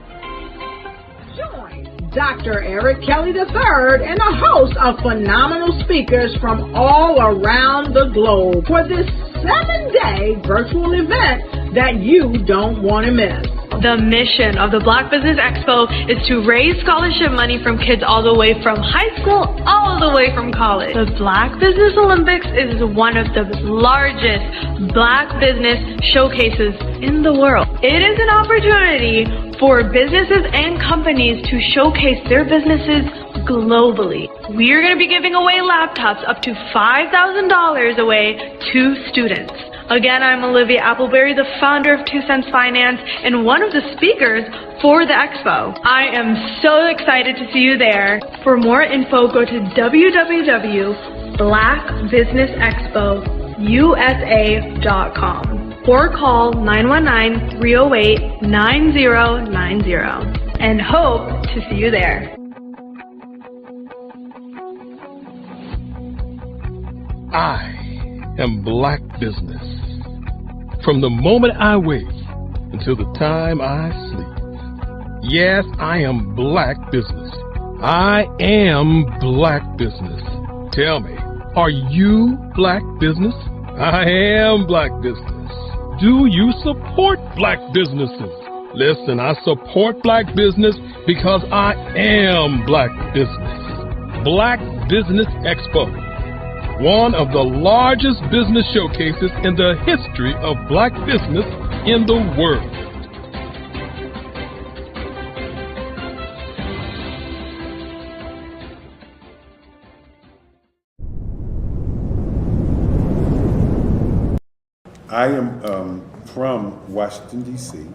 Join Dr. Eric Kelly III and a host of phenomenal speakers from all around the globe for this 7-day virtual event that you don't want to miss. The mission of the Black Business Expo is to raise scholarship money from kids all the way from high school, all the way from college. The Black Business Olympics is one of the largest Black business showcases in the world. It is an opportunity for businesses and companies to showcase their businesses globally. We are going to be giving away laptops up to $5,000 away to students. Again, I'm Olivia Appleberry, the founder of 2 Cents Finance and one of the speakers for the expo. I am so excited to see you there. For more info, go to www.blackbusinessexpousa.com or call 919-308-9090 and hope to see you there. I am Black Business. From the moment I wake until the time I sleep. Yes, I am Black Business. I am Black Business. Tell me, are you Black Business? I am Black Business. Do you support Black businesses? Listen, I support Black business because I am Black Business. Black Business Expo, one of the largest business showcases in the history of Black business in the world. I am from Washington, D.C.,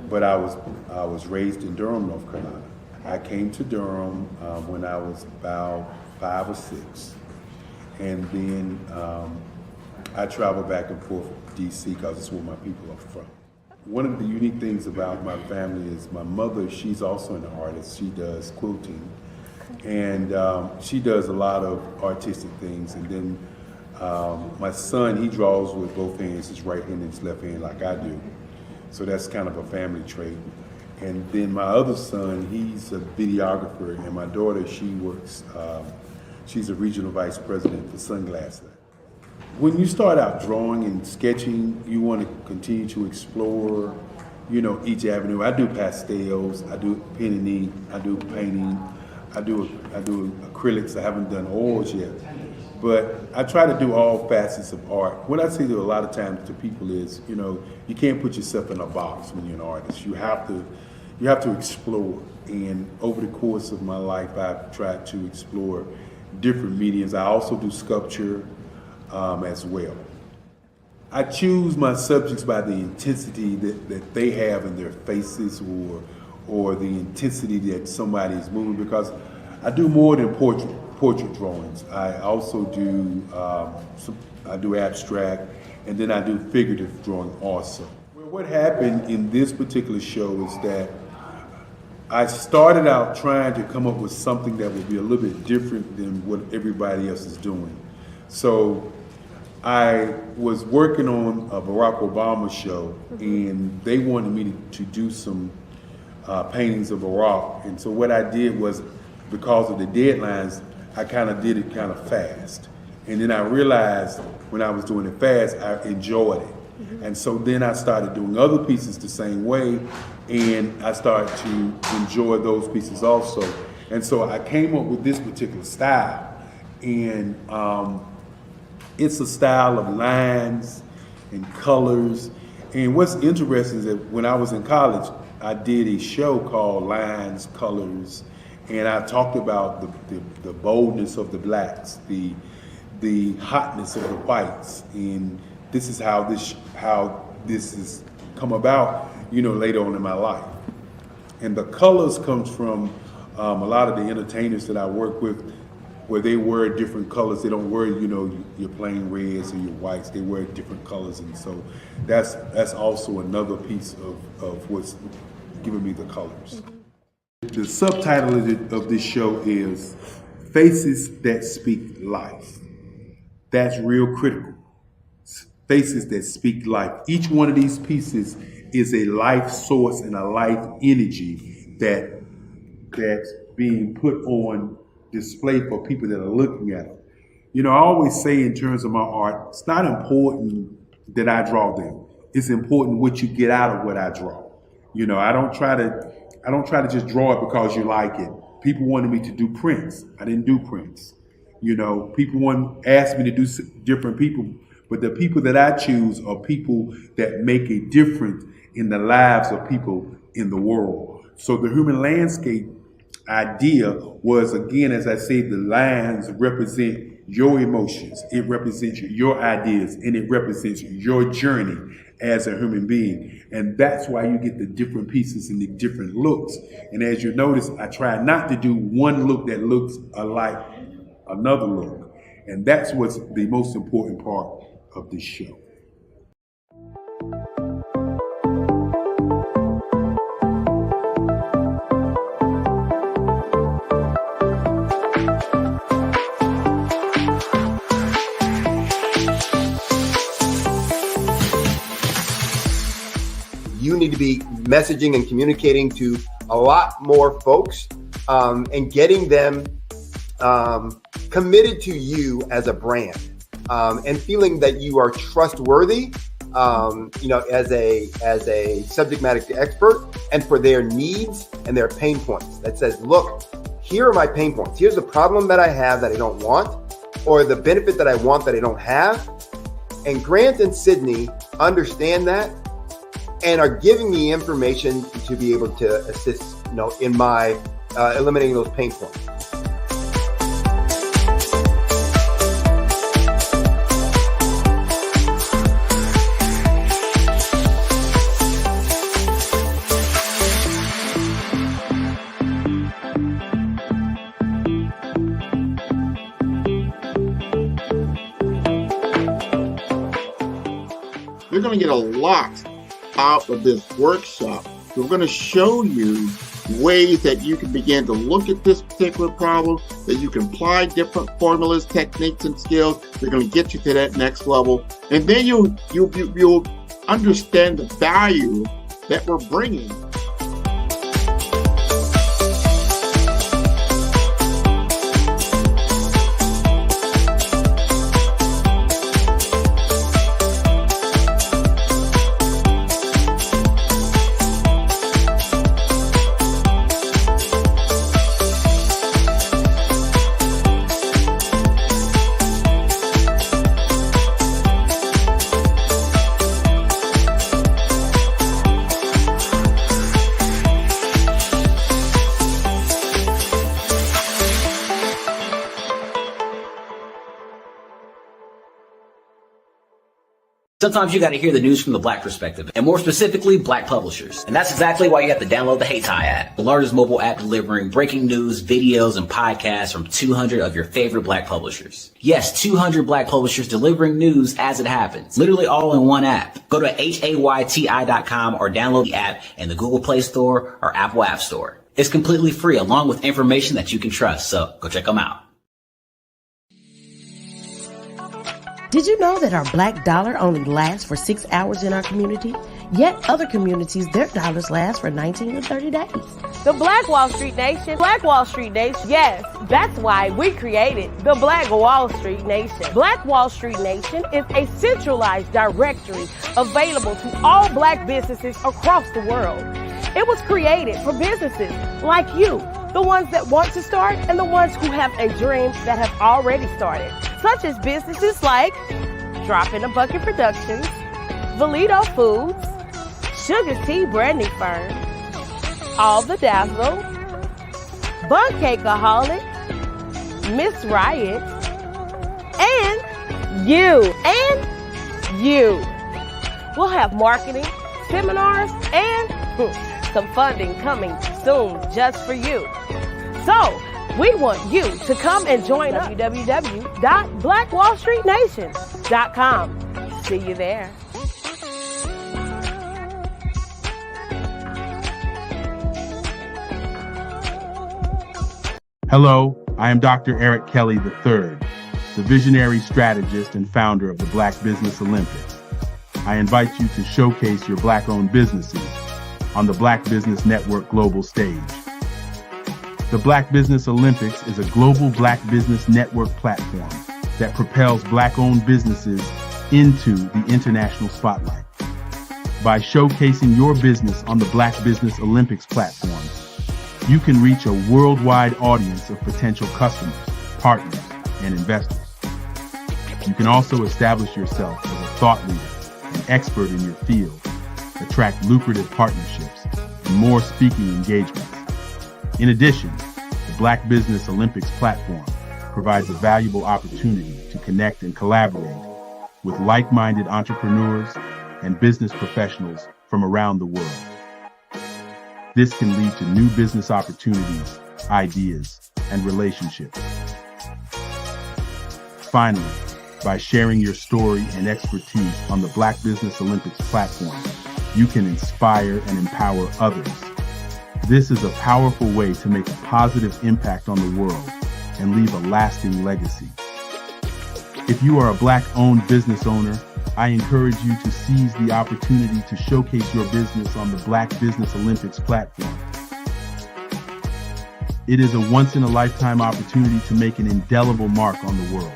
but I was raised in Durham, North Carolina. I came to Durham when I was about 5 or 6. And then I travel back and forth to D.C. because it's where my people are from. One of the unique things about my family is my mother, she's also an artist. She does quilting. And she does a lot of artistic things. And then my son, he draws with both hands, his right hand and his left hand like I do. So that's kind of a family trait. And then my other son, he's a videographer. And my daughter, she works, she's a regional vice president for Sunglasses. When you start out drawing and sketching, you want to continue to explore, you know, each avenue. I do pastels, I do pen and ink, I do painting, I do acrylics. I haven't done oils yet, but I try to do all facets of art. What I say to a lot of times to people is, you know, you can't put yourself in a box when you're an artist. You have to explore. And over the course of my life, I've tried to explore different mediums. I also do sculpture as well. I choose my subjects by the intensity that they have in their faces or the intensity that somebody is moving, because I do more than portrait drawings. I also do I do abstract, and then I do figurative drawing also. Well, what happened in this particular show is that I started out trying to come up with something that would be a little bit different than what everybody else is doing. So I was working on a Barack Obama show, and they wanted me to do some paintings of Barack. And so what I did was, because of the deadlines, I kind of did it kind of fast. And then I realized when I was doing it fast, I enjoyed it. And so then I started doing other pieces the same way, and I started to enjoy those pieces also. And so I came up with this particular style, and it's a style of lines and colors. And what's interesting is that when I was in college, I did a show called Lines, Colors, and I talked about the boldness of the blacks, the hotness of the whites, and this is how this has come about, you know, later on in my life. And the colors comes from a lot of the entertainers that I work with, where they wear different colors. They don't wear, you know, your plain reds or your whites. They wear different colors, and so that's also another piece of what's giving me the colors. The subtitle of this show is Faces That Speak Life. That's real critical. Faces that speak life. Each one of these pieces is a life source and a life energy that's being put on display for people that are looking at them. You know, I always say in terms of my art, it's not important that I draw them. It's important what you get out of what I draw. You know, I don't try to just draw it because you like it. People wanted me to do prints. I didn't do prints. You know, people asked me to do different people, but the people that I choose are people that make a difference in the lives of people in the world. So the human landscape idea was, again, as I say, the lines represent your emotions, it represents your ideas, and it represents your journey as a human being. And that's why you get the different pieces and the different looks. And as you notice, I try not to do one look that looks alike another look. And that's what's the most important part of this show. You need to be messaging and communicating to a lot more folks and getting them committed to you as a brand and feeling that you are trustworthy, as a subject matter expert, and for their needs and their pain points. That says, look, here are my pain points. Here's the problem that I have that I don't want, or the benefit that I want that I don't have. And Grant and Sydney understand that and are giving me information to be able to assist, in my eliminating those pain points. You're going to get a lot out of this workshop. We're going to show you ways that you can begin to look at this particular problem, that you can apply different formulas, techniques, and skills. They're going to get you to that next level. And then you'll understand the value that we're bringing. Sometimes you got to hear the news from the Black perspective, and more specifically, Black publishers. And that's exactly why you have to download the Heitai app, the largest mobile app delivering breaking news, videos, and podcasts from 200 of your favorite Black publishers. Yes, 200 Black publishers delivering news as it happens, literally all in one app. Go to HAYTI.com or download the app in the Google Play Store or Apple App Store. It's completely free, along with information that you can trust, so go check them out. Did you know that our Black dollar only lasts for 6 hours in our community? Yet other communities, their dollars last for 19 to 30 days. The Black Wall Street Nation. Black Wall Street Nation. Yes, that's why we created the Black Wall Street Nation. Black Wall Street Nation is a centralized directory available to all Black businesses across the world. It was created for businesses like you, the ones that want to start and the ones who have a dream that have already started, such as businesses like Drop in a Bucket Productions, Valito Foods, Sugar Tea Branding Firm, All the Dazzle, Bun Cakeaholic, Miss Riot, and you. We'll have marketing, seminars, and some funding coming soon just for you. So, we want you to come and join us at www.blackwallstreetnation.com. See you there. Hello, I am Dr. Eric Kelly III, the visionary strategist and founder of the Black Business Olympics. I invite you to showcase your Black-owned businesses on the Black Business Network global stage. The Black Business Olympics is a global Black Business Network platform that propels Black-owned businesses into the international spotlight. By showcasing your business on the Black Business Olympics platform, you can reach a worldwide audience of potential customers, partners, and investors. You can also establish yourself as a thought leader, an expert in your field, attract lucrative partnerships, and more speaking engagements. In addition, the Black Business Olympics platform provides a valuable opportunity to connect and collaborate with like-minded entrepreneurs and business professionals from around the world. This can lead to new business opportunities, ideas, and relationships. Finally, by sharing your story and expertise on the Black Business Olympics platform, you can inspire and empower others. This is a powerful way to make a positive impact on the world and leave a lasting legacy. If you are a Black-owned business owner, I encourage you to seize the opportunity to showcase your business on the Black Business Olympics platform. It is a once-in-a-lifetime opportunity to make an indelible mark on the world.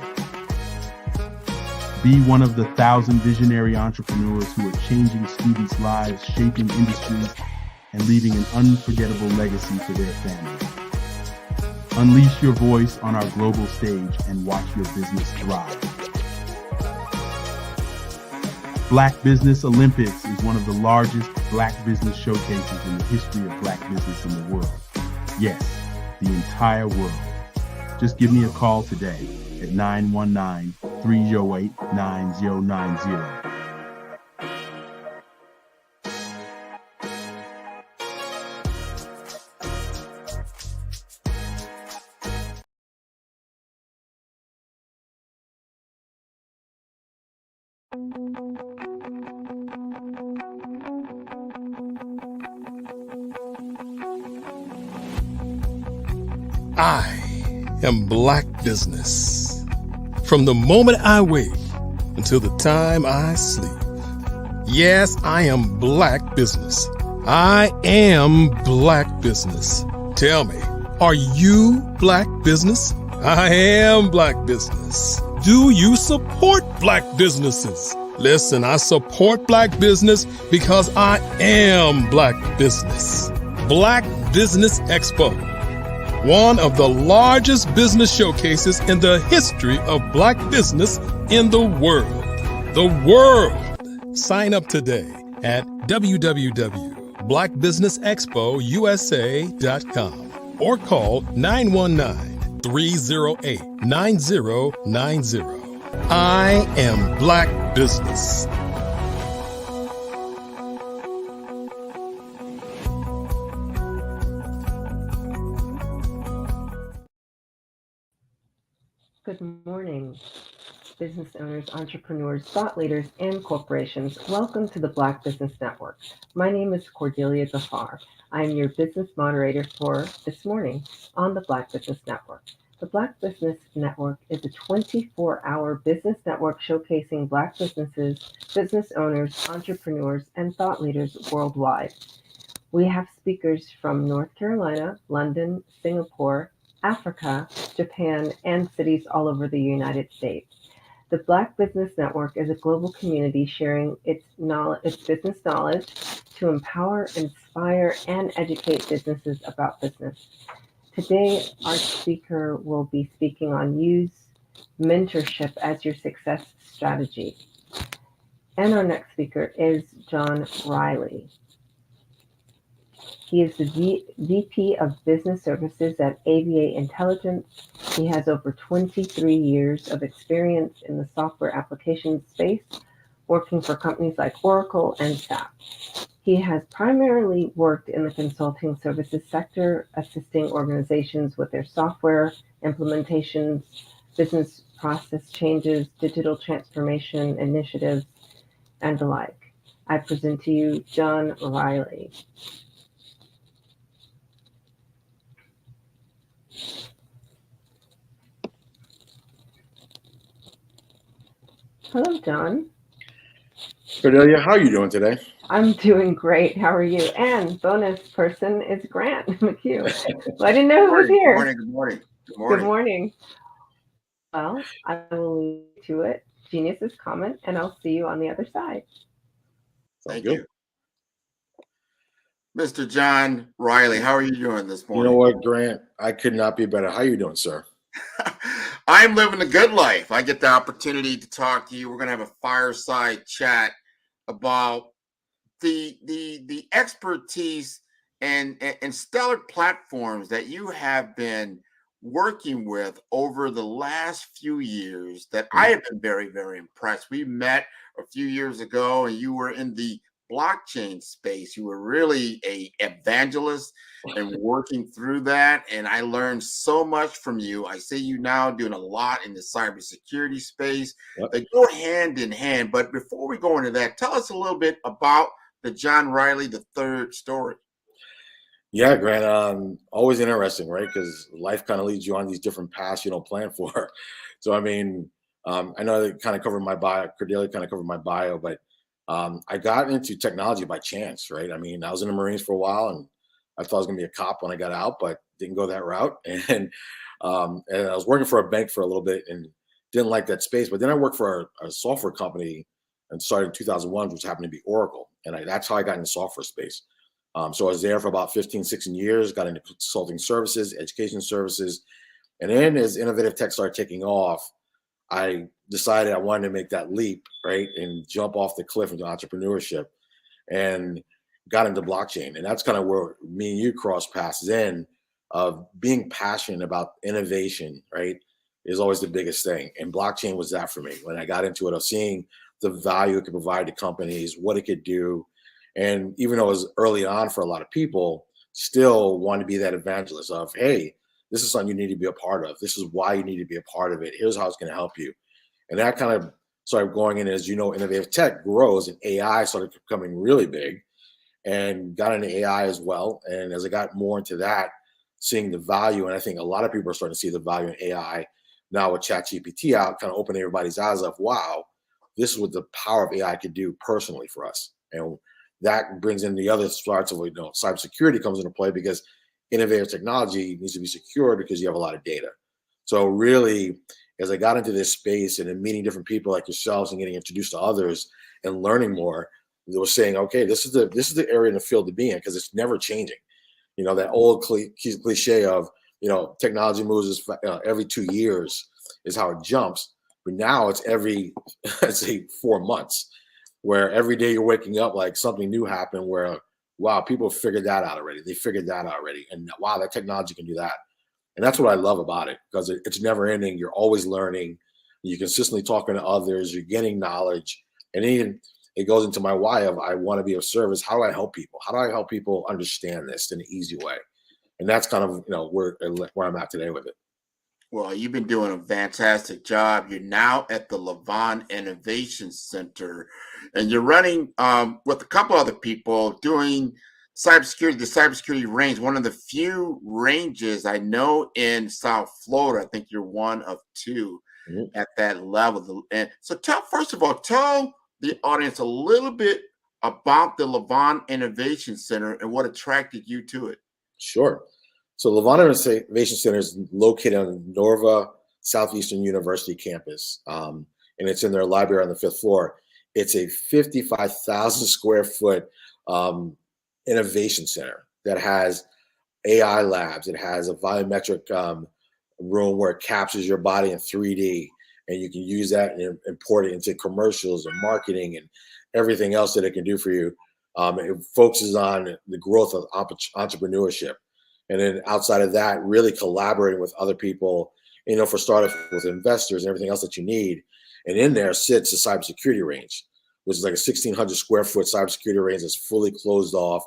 Be one of the 1,000 visionary entrepreneurs who are changing students' lives, shaping industries, and leaving an unforgettable legacy for their families. Unleash your voice on our global stage and watch your business thrive. Black Business Olympics is one of the largest Black business showcases in the history of Black business in the world. Yes, the entire world. Just give me a call today at 919-308-9090. I am Black Business. From the moment I wake until the time I sleep. Yes, I am Black Business. I am Black Business. Tell me, are you Black Business? I am Black Business. Do you support Black businesses? Listen, I support Black business because I am Black Business. Black Business Expo, one of the largest business showcases in the history of Black business in the world. The world! Sign up today at www.blackbusinessexpousa.com or call 919-308-9090. I am Black Business. Good morning, business owners, entrepreneurs, thought leaders, and corporations. Welcome to the Black Business Network. My name is Cordelia Gafar. I am your business moderator for this morning on the Black Business Network. The Black Business Network is a 24-hour business network showcasing Black businesses, business owners, entrepreneurs, and thought leaders worldwide. We have speakers from North Carolina, London, Singapore, Africa, Japan, and cities all over the United States. The Black Business Network is a global community sharing its business knowledge to empower, inspire, and educate businesses about business. Today, our speaker will be speaking on use mentorship as your success strategy. And our next speaker is John Riley. He is the VP of Business Services at AVA Intelligence. He has over 23 years of experience in the software application space, working for companies like Oracle and SAP. He has primarily worked in the consulting services sector, assisting organizations with their software implementations, business process changes, digital transformation initiatives, and the like. I present to you John Riley. Hello, John. Cordelia, how are you doing today? I'm doing great. How are you? And bonus person is Grant McHugh. Well, I didn't know who was here. Good morning. Good morning. Well, I will leave you to it. Genius's comment, and I'll see you on the other side. Thank you. Mr. John Riley. How are you doing this morning? You know what, Grant? I could not be better. How you doing, sir? I'm living the good life. I get the opportunity to talk to you. We're going to have a fireside chat about the expertise and stellar platforms that you have been working with over the last few years that I have been very, very impressed. We met a few years ago and you were in the blockchain space. You were really a evangelist and working through that. And I learned so much from you. I see you now doing a lot in the cybersecurity space. They go hand in hand. But before we go into that, tell us a little bit about the John Riley III story. Yeah, Grant, always interesting, right? Because life kind of leads you on these different paths you don't plan for. So, I mean, I know they kind of covered my bio, Cordelia kind of covered my bio, but I got into technology by chance, right? I mean, I was in the Marines for a while and I thought I was going to be a cop when I got out, but didn't go that route. And I was working for a bank for a little bit and didn't like that space. But then I worked for a software company and started in 2001, which happened to be Oracle. And that's how I got in the software space. So I was there for about 15, 16 years, got into consulting services, education services. And then as innovative tech started taking off, I decided I wanted to make that leap, right? And jump off the cliff into entrepreneurship and got into blockchain. And that's kind of where me and you cross paths then of being passionate about innovation, right? Is always the biggest thing. And blockchain was that for me. When I got into it, I was seeing the value it could provide to companies, what it could do. And even though it was early on for a lot of people, still want to be that evangelist of, hey, this is something you need to be a part of. This is why you need to be a part of it. Here's how it's going to help you. And that kind of started going in as, you know, innovative tech grows and AI started becoming really big and got into AI as well. And as I got more into that, seeing the value, and I think a lot of people are starting to see the value in AI now with ChatGPT out, kind of opening everybody's eyes up. Wow, this is what the power of AI could do personally for us. And that brings in the other parts of, you know, cybersecurity comes into play because innovative technology needs to be secure because you have a lot of data. So really, as I got into this space and then meeting different people like yourselves and getting introduced to others and learning more, they were saying, okay, this is the area in the field to be in because it's never changing. You know, that old cliche of, you know, technology moves every 2 years is how it jumps. But now it's every, let's say, 4 months, where every day you're waking up like something new happened where, wow, people figured that out already. They figured that out already. And wow, that technology can do that. And that's what I love about it because it's never ending. You're always learning. You're consistently talking to others. You're getting knowledge. And even it goes into my why of I want to be of service. How do I help people? How do I help people understand this in an easy way? And that's kind of, you know, where I'm at today with it. Well, you've been doing a fantastic job. You're now at the Levant Innovation Center, and you're running with a couple other people doing cybersecurity, the cybersecurity range, one of the few ranges I know in South Florida. I think you're one of two at that level. And so first of all, tell the audience a little bit about the Levant Innovation Center and what attracted you to it. Sure. So Levant Innovation Center is located on Norva Southeastern University campus, and it's in their library on the 5th floor. It's a 55,000 square foot innovation center that has AI labs. It has a volumetric room where it captures your body in 3D, and you can use that and import it into commercials and marketing and everything else that it can do for you. It focuses on the growth of entrepreneurship. And then outside of that, really collaborating with other people, you know, for startups with investors and everything else that you need. And in there sits a cybersecurity range, which is like a 1,600 square foot cybersecurity range that's fully closed off.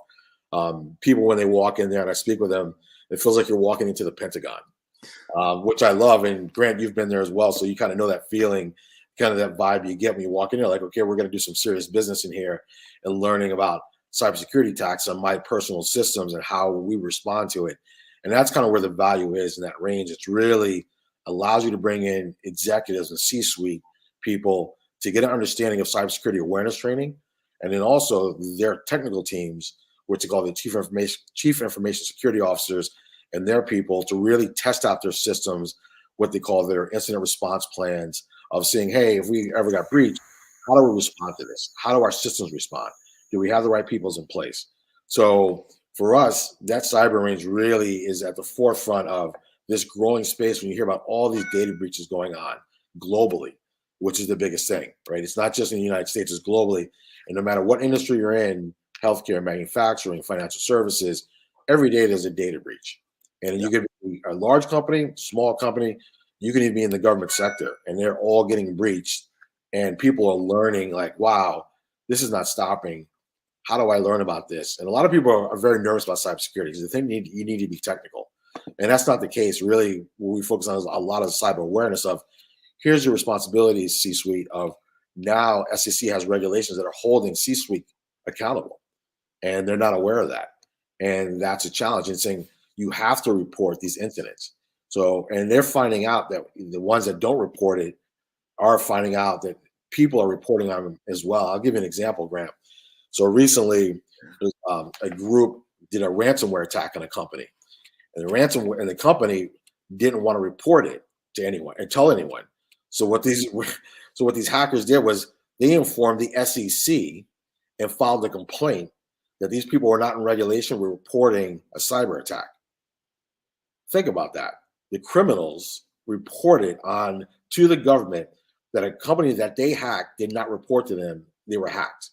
People, when they walk in there and I speak with them, it feels like you're walking into the Pentagon, which I love. And Grant, you've been there as well. So you kind of know that feeling, kind of that vibe you get when you walk in there, like, okay, we're going to do some serious business in here and learning about cybersecurity attacks on my personal systems and how we respond to it. And that's kind of where the value is in that range. It's really allows you to bring in executives and C-suite people to get an understanding of cybersecurity awareness training. And then also their technical teams, which are called the chief information security officers and their people, to really test out their systems, what they call their incident response plans of saying, hey, if we ever got breached, how do we respond to this? How do our systems respond? Do we have the right peoples in place? So for us, that cyber range really is at the forefront of this growing space when you hear about all these data breaches going on globally, which is the biggest thing, right? It's not just in the United States, it's globally. And no matter what industry you're in, healthcare, manufacturing, financial services, every day there's a data breach. And you could be a large company, small company, you can even be in the government sector, and they're all getting breached. And people are learning like, wow, this is not stopping. How do I learn about this? And a lot of people are very nervous about cybersecurity because they think you need to be technical. And that's not the case. Really, what we focus on is a lot of cyber awareness of here's your responsibilities, C-suite, of now SEC has regulations that are holding C-suite accountable. And they're not aware of that. And that's a challenge in saying you have to report these incidents. So, and they're finding out that the ones that don't report it are finding out that people are reporting on them as well. I'll give you an example, Grant. So recently, a group did a ransomware attack on a company, and the company didn't want to report it to anyone and tell anyone. So what these hackers did was they informed the SEC and filed a complaint that these people were not in regulation, were reporting a cyber attack. Think about that. The criminals reported on to the government that a company that they hacked did not report to them they were hacked.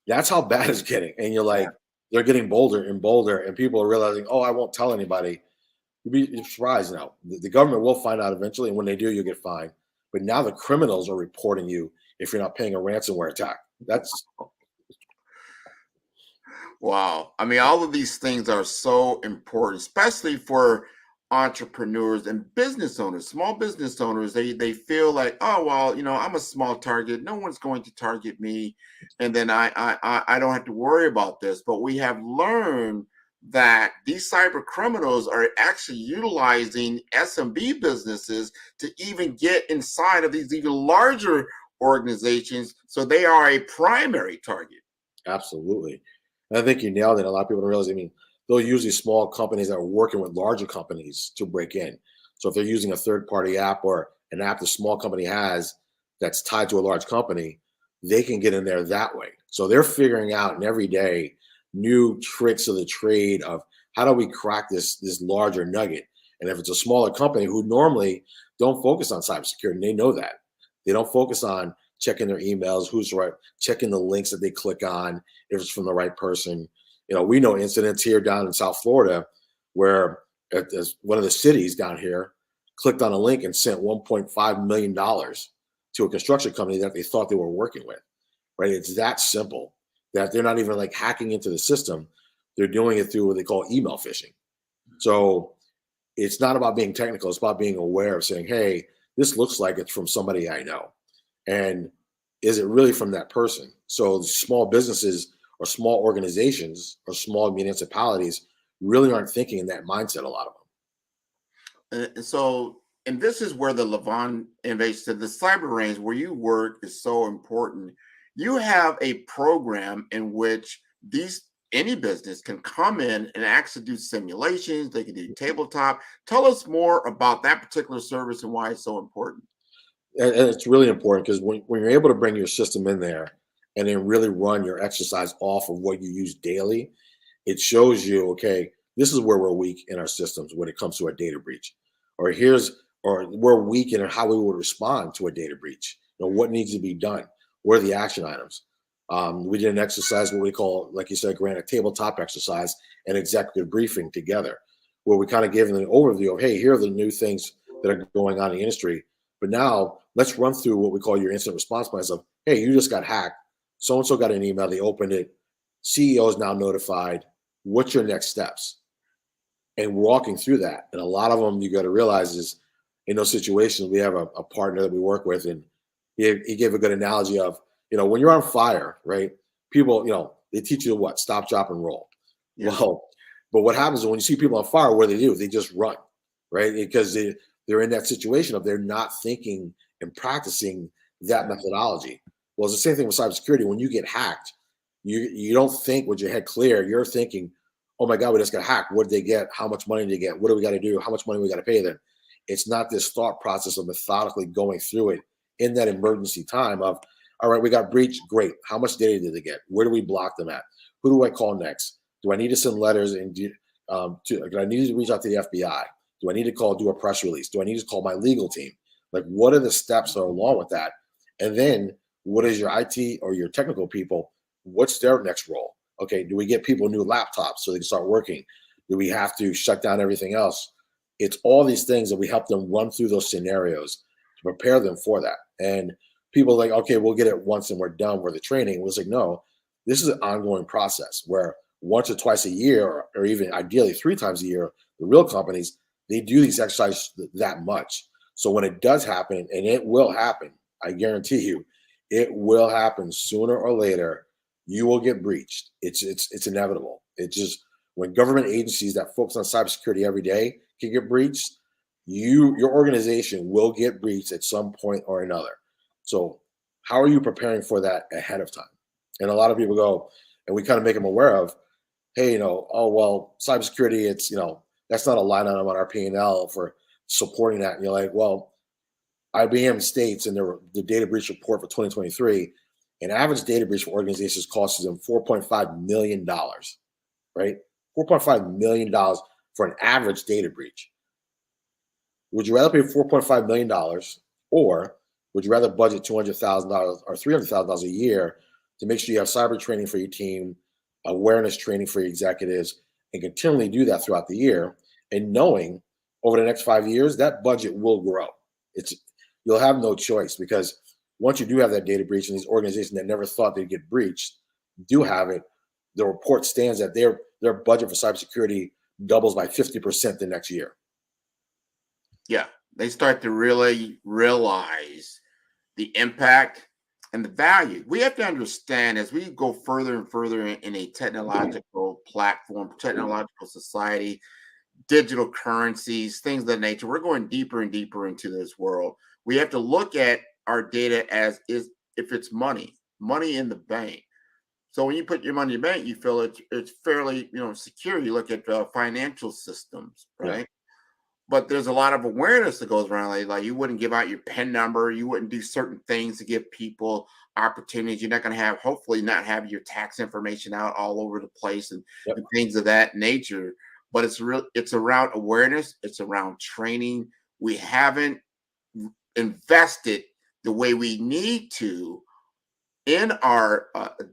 That's how bad it's getting. And you're like, they're getting bolder and bolder, and people are realizing, oh, I won't tell anybody. You'd be surprised now. The government will find out eventually, and when they do, you'll get fined. But now the criminals are reporting you if you're not paying a ransomware attack. That's wow. I mean, all of these things are so important, especially for entrepreneurs and business owners, small business owners. They feel like, oh, well, I'm a small target. No one's going to target me. And then I don't have to worry about this. But we have learned that these cyber criminals are actually utilizing SMB businesses to even get inside of these even larger organizations. So they are a primary target. absolutely. And I think you nailed it. A lot of people don't realize, I mean, they'll use these small companies that are working with larger companies to break in. So if they're using a third-party app or an app the small company has that's tied to a large company, they can get in there that way. So they're figuring out and every day new tricks of the trade of how do we crack this larger nugget. And if it's a smaller company who normally don't focus on cybersecurity, and they know that. They don't focus on checking their emails, who's right, checking the links that they click on, if it's from the right person. We know incidents here down in South Florida where one of the cities down here clicked on a link and sent $1.5 million to a construction company that they thought they were working with, right? It's that simple that they're not even like hacking into the system. They're doing it through what they call email phishing. So it's not about being technical. It's about being aware of saying, hey, this looks like it's from somebody I know. And is it really from that person? So small businesses or small organizations or small municipalities really aren't thinking in that mindset, a lot of them. And this is where the Levon Innovation said the cyber range where you work is so important. You have a program in which any business can come in and actually do simulations. They can do tabletop. Tell us more about that particular service and why it's so important. And it's really important because when you're able to bring your system in there and then really run your exercise off of what you use daily, it shows you, okay, this is where we're weak in our systems when it comes to a data breach, or we're weak in how we would respond to a data breach. What needs to be done? What are the action items? We did an exercise, what we call, like you said, Grant, a tabletop exercise and executive briefing together, where we kind of gave them an overview of, hey, here are the new things that are going on in the industry. But now let's run through what we call your incident response plans of, hey, you just got hacked. So-and-so got an email, they opened it. CEO is now notified. What's your next steps? And walking through that. And a lot of them you got to realize is in those situations, we have a partner that we work with, and he gave a good analogy of, when you're on fire, right? People, they teach you what? Stop, drop, and roll. Yeah. Well, but what happens is when you see people on fire, what do? They just run, right? Because they're in that situation of they're not thinking and practicing that methodology. Well, it's the same thing with cybersecurity. When you get hacked, you don't think with your head clear. You're thinking, oh my God, we just got hacked. What did they get? How much money did they get? What do we got to do? How much money we got to pay them? It's not this thought process of methodically going through it in that emergency time of, all right, we got breached. Great. How much data did they get? Where do we block them at? Who do I call next? Do I need to send letters and do I need to reach out to the FBI? Do I need to do a press release? Do I need to call my legal team? Like, what are the steps that are along with that? And then what is your IT or your technical people? What's their next role? Okay, do we get people new laptops so they can start working? Do we have to shut down everything else? It's all these things that we help them run through those scenarios to prepare them for that. And people are like, okay, we'll get it once and we're done with the training. We're like, no, this is an ongoing process where once or twice a year, or even ideally 3 times a year, the real companies, they do these exercises that much. So when it does happen, and it will happen, I guarantee you, it will happen sooner or later, you will get breached. It's inevitable. It just, when government agencies that focus on cybersecurity every day can get breached, your organization will get breached at some point or another. So how are you preparing for that ahead of time? And a lot of people go, and we kind of make them aware of, hey, oh, well, cybersecurity, it's, that's not a line item on our P&L for supporting that. And you're like, well, IBM states in the data breach report for 2023, an average data breach for organizations costs them $4.5 million, right? $4.5 million for an average data breach. Would you rather pay $4.5 million, or would you rather budget $200,000 or $300,000 a year to make sure you have cyber training for your team, awareness training for your executives, and continually do that throughout the year, and knowing over the next 5 years that budget will grow? You'll have no choice, because once you do have that data breach, and these organizations that never thought they'd get breached do have it, the report stands that their budget for cybersecurity doubles by 50% the next year. Yeah, they start to really realize the impact and the value. We have to understand, as we go further and further in a technological platform, technological society, digital currencies, things of that nature, we're going deeper and deeper into this world. We have to look at our data as if it's money in the bank. So when you put your money in the bank, you feel it's fairly secure. You look at financial systems, right? Yeah. But there's a lot of awareness that goes around. Like you wouldn't give out your PIN number. You wouldn't do certain things to give people opportunities. You're not going to hopefully not have your tax information out all over the place and things of that nature. But it's around awareness. It's around training. We haven't invested the way we need to in our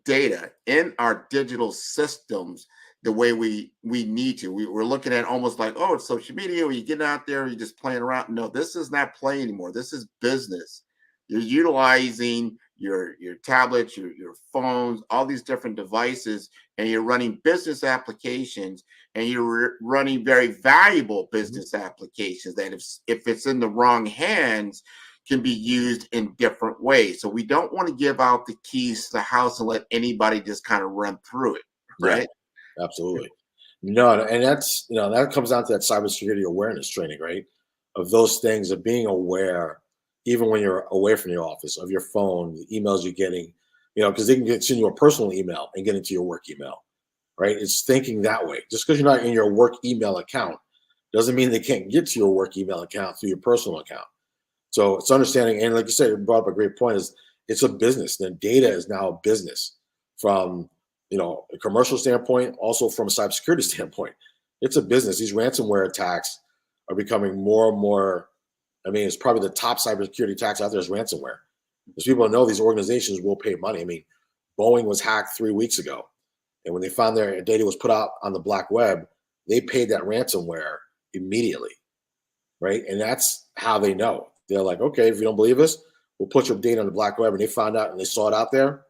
data, in our digital systems, the way we need to. We're looking at almost like, oh, it's social media, where you get out there, you're just playing around. No, this is not play anymore. This is business. You're utilizing your tablets, your phones, all these different devices, and you're running business applications, and you're running very valuable business applications that if it's in the wrong hands, can be used in different ways. So we don't want to give out the keys to the house and let anybody just kind of run through it, right? Yeah, absolutely. No, and that's, that comes down to that cybersecurity awareness training, right? Of those things, of being aware, even when you're away from your office, of your phone, the emails you're getting, because they can send you a personal email and get into your work email, right? It's thinking that way. Just because you're not in your work email account doesn't mean they can't get to your work email account through your personal account. So it's understanding, and like you said, you brought up a great point, is it's a business. The data is now a business from, a commercial standpoint, also from a cybersecurity standpoint. It's a business. These ransomware attacks are becoming more and more, it's probably the top cybersecurity attacks out there is ransomware. Because people know these organizations will pay money. Boeing was hacked 3 weeks ago. And when they found their data was put out on the black web, they paid that ransomware immediately, right? And that's how they know. They're like, okay, if you don't believe us, we'll put your data on the black web. And they found out and they saw it out there,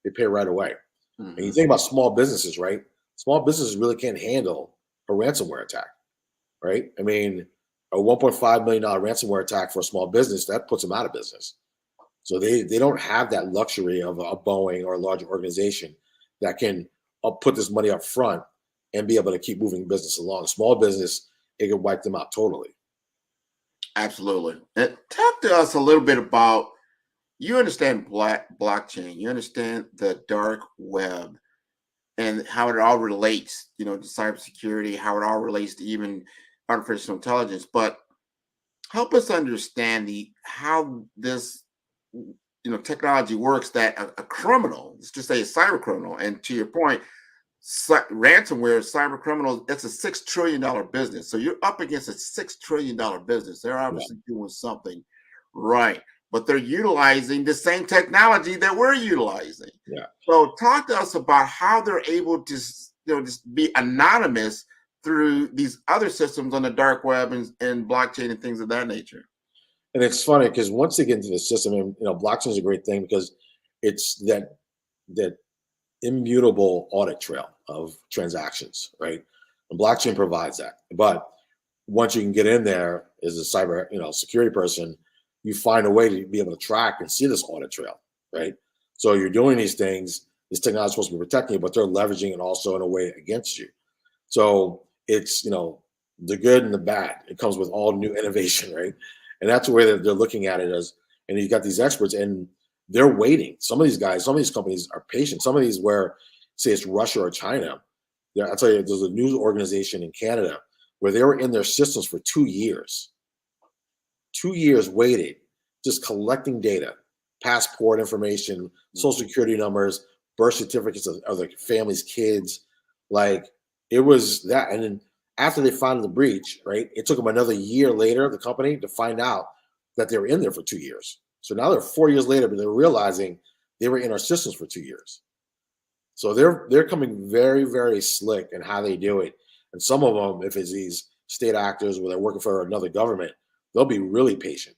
they pay right away. Mm-hmm. And you think about small businesses, right? Small businesses really can't handle a ransomware attack, right? A $1.5 million ransomware attack for a small business, that puts them out of business. So they don't have that luxury of a Boeing or a larger organization that can put this money up front and be able to keep moving business along. A small business, it could wipe them out totally. Absolutely. And talk to us a little bit about, you understand blockchain, you understand the dark web and how it all relates, to cybersecurity, how it all relates to even artificial intelligence, but help us understand how this, technology works, that a criminal, let's just say a cyber criminal, and to your point, ransomware, cyber criminals, it's a $6 trillion business. So you're up against a $6 trillion business. They're obviously doing something right, but they're utilizing the same technology that we're utilizing. Yeah. So talk to us about how they're able to, just be anonymous through these other systems on the dark web and blockchain and things of that nature. And it's funny because once they get into the system, and blockchain is a great thing because it's that immutable audit trail of transactions, right? And blockchain provides that. But once you can get in there as a cyber, security person, you find a way to be able to track and see this audit trail, right? So you're doing these things. This technology is supposed to be protecting you, but they're leveraging it also in a way against you. So it's the good and the bad. It comes with all new innovation, right? And that's the way that they're looking at it as. And you've got these experts, and they're waiting. Some of these guys, some of these companies are patient. Some of these where, say it's Russia or China, I'll tell you, there's a news organization in Canada where they were in their systems for 2 years. 2 years waiting, just collecting data, passport information, social security numbers, birth certificates of the family's kids. Like, it was that. And then after they found the breach, right, it took them another year later, the company, to find out that they were in there for 2 years. So now they're 4 years later, but they're realizing they were in our systems for 2 years. So they're coming very, very slick in how they do it. And some of them, if it's these state actors where they're working for another government, they'll be really patient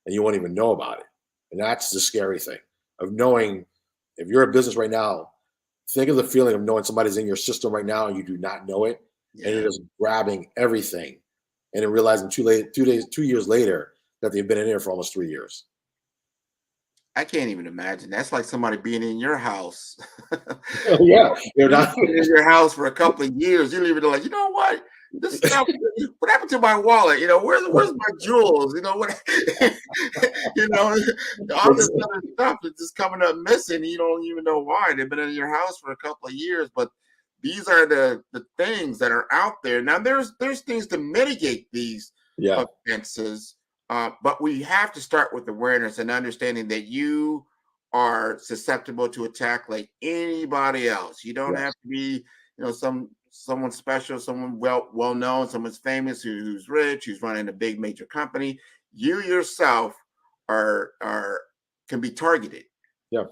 and you won't even know about it. And that's the scary thing of knowing, if you're a business right now, think of the feeling of knowing somebody's in your system right now and you do not know it. Yeah. And you're just grabbing everything and then realizing 2 years later that they've been in there for almost 3 years. I can't even imagine. That's like somebody being in your house. Yeah, you're not in your house for a couple of years. You leave it like, you know what? This stuff. What happened to my wallet? Where's my jewels? What? All this other stuff is just coming up missing. You don't even know why. They've been in your house for a couple of years, but these are the things that are out there. Now, there's things to mitigate these offenses. But we have to start with awareness and understanding that you are susceptible to attack like anybody else. You don't have to be, someone special, someone well known, someone's famous, who's rich, who's running a big major company. You yourself can be targeted. Yeah.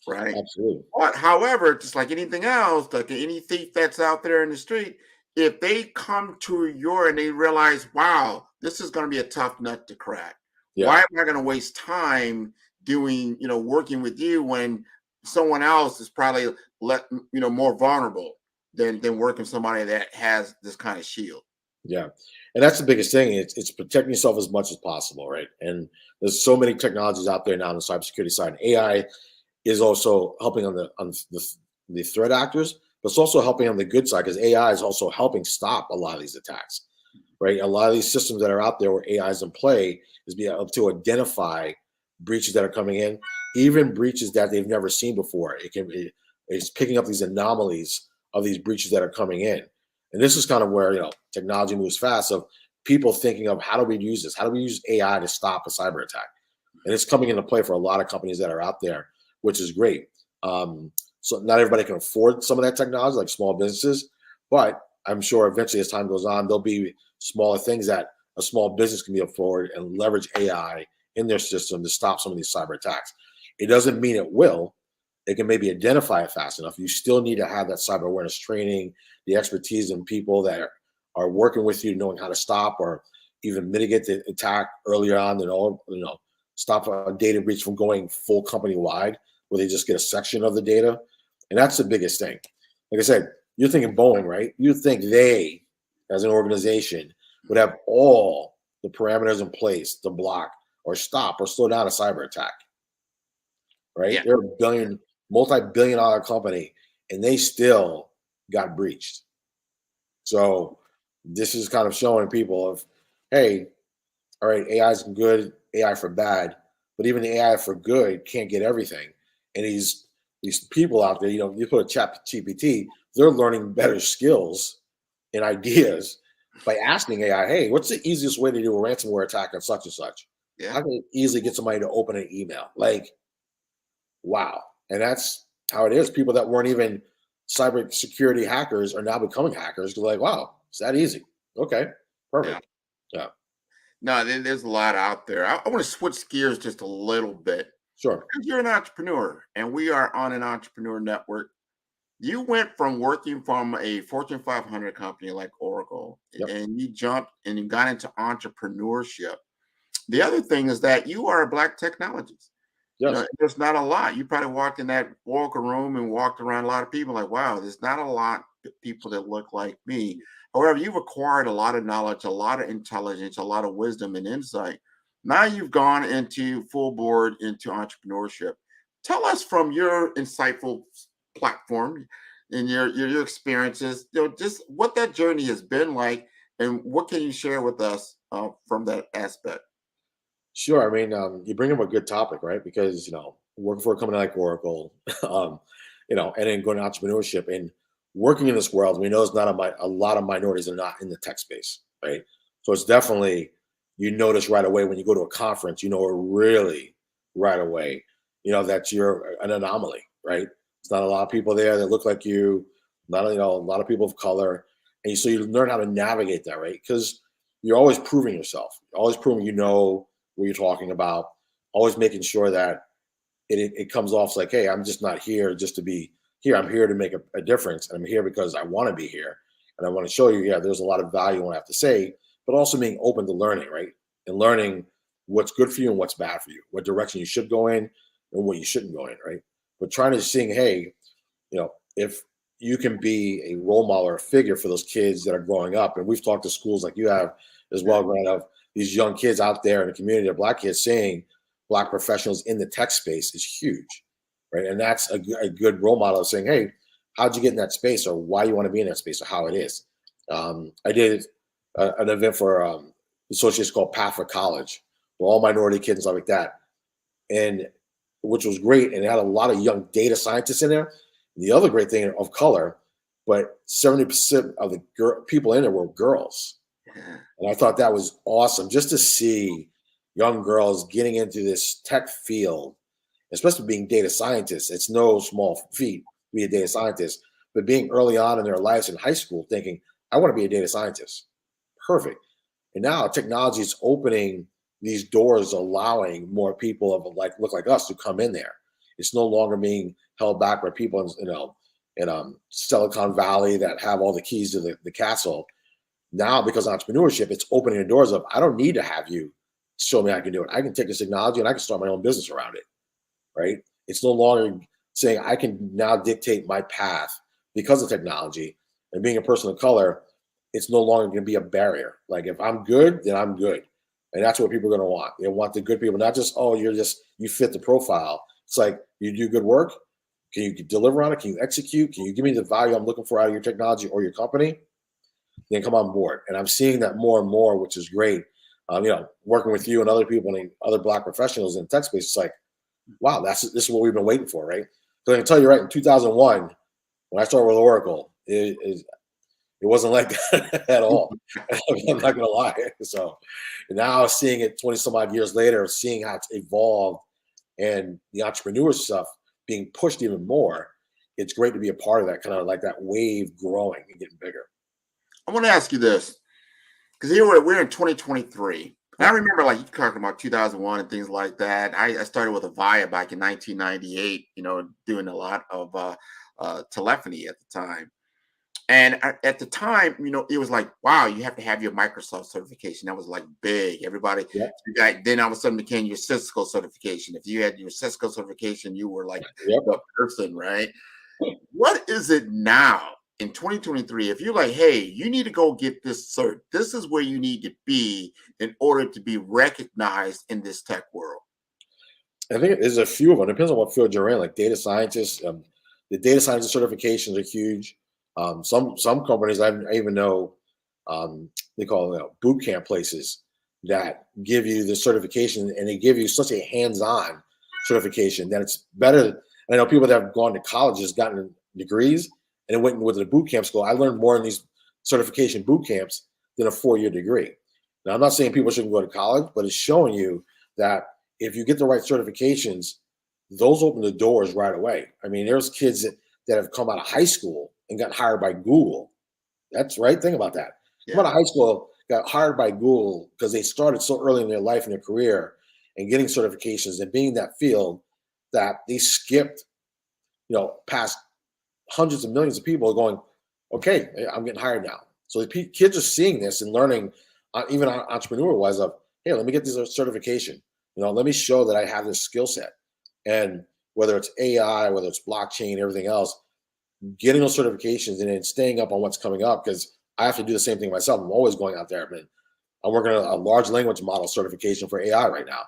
Right. Absolutely. But however, just like anything else, like any thief that's out there in the street, if they come to and they realize, wow, this is going to be a tough nut to crack. Yeah. Why am I going to waste time working with you when someone else is probably more vulnerable than working with somebody that has this kind of shield? Yeah. And that's the biggest thing. It's protecting yourself as much as possible, right? And there's so many technologies out there now on the cybersecurity side. AI is also helping on the threat actors, but it's also helping on the good side because AI is also helping stop a lot of these attacks, right? A lot of these systems that are out there where AI is in play is being able to identify breaches that are coming in, even breaches that they've never seen before. It's picking up these anomalies of these breaches that are coming in. And this is kind of where, technology moves fast of people thinking of how do we use this? How do we use AI to stop a cyber attack? And it's coming into play for a lot of companies that are out there, which is great. So not everybody can afford some of that technology, like small businesses, but I'm sure eventually as time goes on, there'll be smaller things that a small business can be afford and leverage AI in their system to stop some of these cyber attacks. It doesn't mean it will. It can maybe identify it fast enough. You still need to have that cyber awareness training, the expertise in people that are working with you, knowing how to stop or even mitigate the attack earlier on and stop a data breach from going full company wide where they just get a section of the data. And that's the biggest thing. Like I said, you're thinking Boeing, right? You think they, as an organization, would have all the parameters in place to block or stop or slow down a cyber attack, right? Yeah. They're a multi-billion-dollar company, and they still got breached. So this is kind of showing people of, hey, all right, AI is good, AI for bad, but even the AI for good can't get everything. And these people out there, you put a chat GPT, they're learning better skills and ideas by asking AI, hey, what's the easiest way to do a ransomware attack on such and such? Yeah. How can I easily get somebody to open an email? Like, wow. And that's how it is. People that weren't even cybersecurity hackers are now becoming hackers. They're like, wow, it's that easy. Okay, perfect. Yeah. No, there's a lot out there. I want to switch gears just a little bit. Sure. Because you're an entrepreneur, and we are on an entrepreneur network. You went from working from a Fortune 500 company like Oracle, and you jumped and you got into entrepreneurship. The other thing is that you are a Black technologist. Yes. There's not a lot. You probably walked in that Oracle room and walked around a lot of people like, wow, there's not a lot of people that look like me. However, you've acquired a lot of knowledge, a lot of intelligence, a lot of wisdom and insight. Now you've gone into full board into entrepreneurship. Tell us from your insightful platform and your experiences, just what that journey has been like, and what can you share with us from that aspect? Sure. I mean, you bring up a good topic, right? Because, working for a company like Oracle, and then going to entrepreneurship and working in this world, we know there's not a lot of minorities are not in the tech space, right? So it's definitely, you notice right away when you go to a conference, really right away, that you're an anomaly, right? It's not a lot of people there that look like you, not a lot of people of color. And so you learn how to navigate that, right? Because you're always proving yourself, always proving what you're talking about, always making sure that it comes off like, hey, I'm just not here just to be here. I'm here to make a difference. And I'm here because I want to be here. And I want to show you, there's a lot of value in what I have to say, but also being open to learning, right? And learning what's good for you and what's bad for you, what direction you should go in and what you shouldn't go in, right? But trying to see, hey, if you can be a role model or a figure for those kids that are growing up. And we've talked to schools like you have as well, Grant, of these young kids out there in the community of Black kids seeing Black professionals in the tech space is huge, right? And that's a good role model of saying, hey, how'd you get in that space, or why you want to be in that space, or how it is. I did an event for the association called Path for College, for all minority kids and stuff like that, and which was great. And it had a lot of young data scientists in there. And the other great thing of color, but 70% of the people in there were girls. And I thought that was awesome just to see young girls getting into this tech field, especially being data scientists. It's no small feat to be a data scientist, but being early on in their lives in high school thinking, I want to be a data scientist. Perfect. And now technology is opening these doors, allowing more people of look like us to come in there. It's no longer being held back by people in Silicon Valley that have all the keys to the castle. Now, because of entrepreneurship, it's opening the doors of, I don't need to have you show me I can do it. I can take this technology and I can start my own business around it, right? It's no longer saying I can now dictate my path because of technology. And being a person of color, it's no longer going to be a barrier. Like, if I'm good, then I'm good. And that's what people are going to want. They want the good people, not just, oh, you fit the profile. It's like, you do good work. Can you deliver on it? Can you execute? Can you give me the value I'm looking for out of your technology or your company? Then come on board. And I'm seeing that more and more, which is great. Working with you and other people and other Black professionals in the tech space, it's like, wow, this is what we've been waiting for, right? So I can tell you, right, in 2001, when I started with Oracle, it wasn't like that at all. I'm not gonna lie. So now seeing it 20 some odd years later, seeing how it's evolved and the entrepreneur stuff being pushed even more, it's great to be a part of that, kind of like that wave growing and getting bigger. I want to ask you this, because here we're in 2023. And I remember, like, you talking about 2001 and things like that. I started with Avaya back in 1998, doing a lot of telephony at the time. And at the time, it was like, wow, you have to have your Microsoft certification. That was like big. Everybody, then all of a sudden became your Cisco certification. If you had your Cisco certification, you were like the person, right? What is it now in 2023? If you're like, hey, you need to go get this cert, this is where you need to be in order to be recognized in this tech world. I think there's a few of them. It depends on what field you're in, like data scientists. The data scientist certifications are huge. Some companies I even know, they call them boot camp places that give you the certification, and they give you such a hands-on certification that it's better. I know people that have gone to colleges, gotten degrees, and then went with the boot camp school. I learned more in these certification boot camps than a 4-year degree. Now, I'm not saying people shouldn't go to college, but it's showing you that if you get the right certifications, those open the doors right away. I mean, there's kids that have come out of high school and got hired by Google. That's right. Think about that. Come out of high school, got hired by Google because they started so early in their life and their career and getting certifications and being in that field that they skipped, past hundreds of millions of people going, okay, I'm getting hired now. So the kids are seeing this and learning, even entrepreneur-wise, of, hey, let me get this certification. Let me show that I have this skill set. And whether it's AI, whether it's blockchain, everything else, getting those certifications and then staying up on what's coming up, because I have to do the same thing myself. I'm always going out there. I'm working on a large language model certification for AI right now,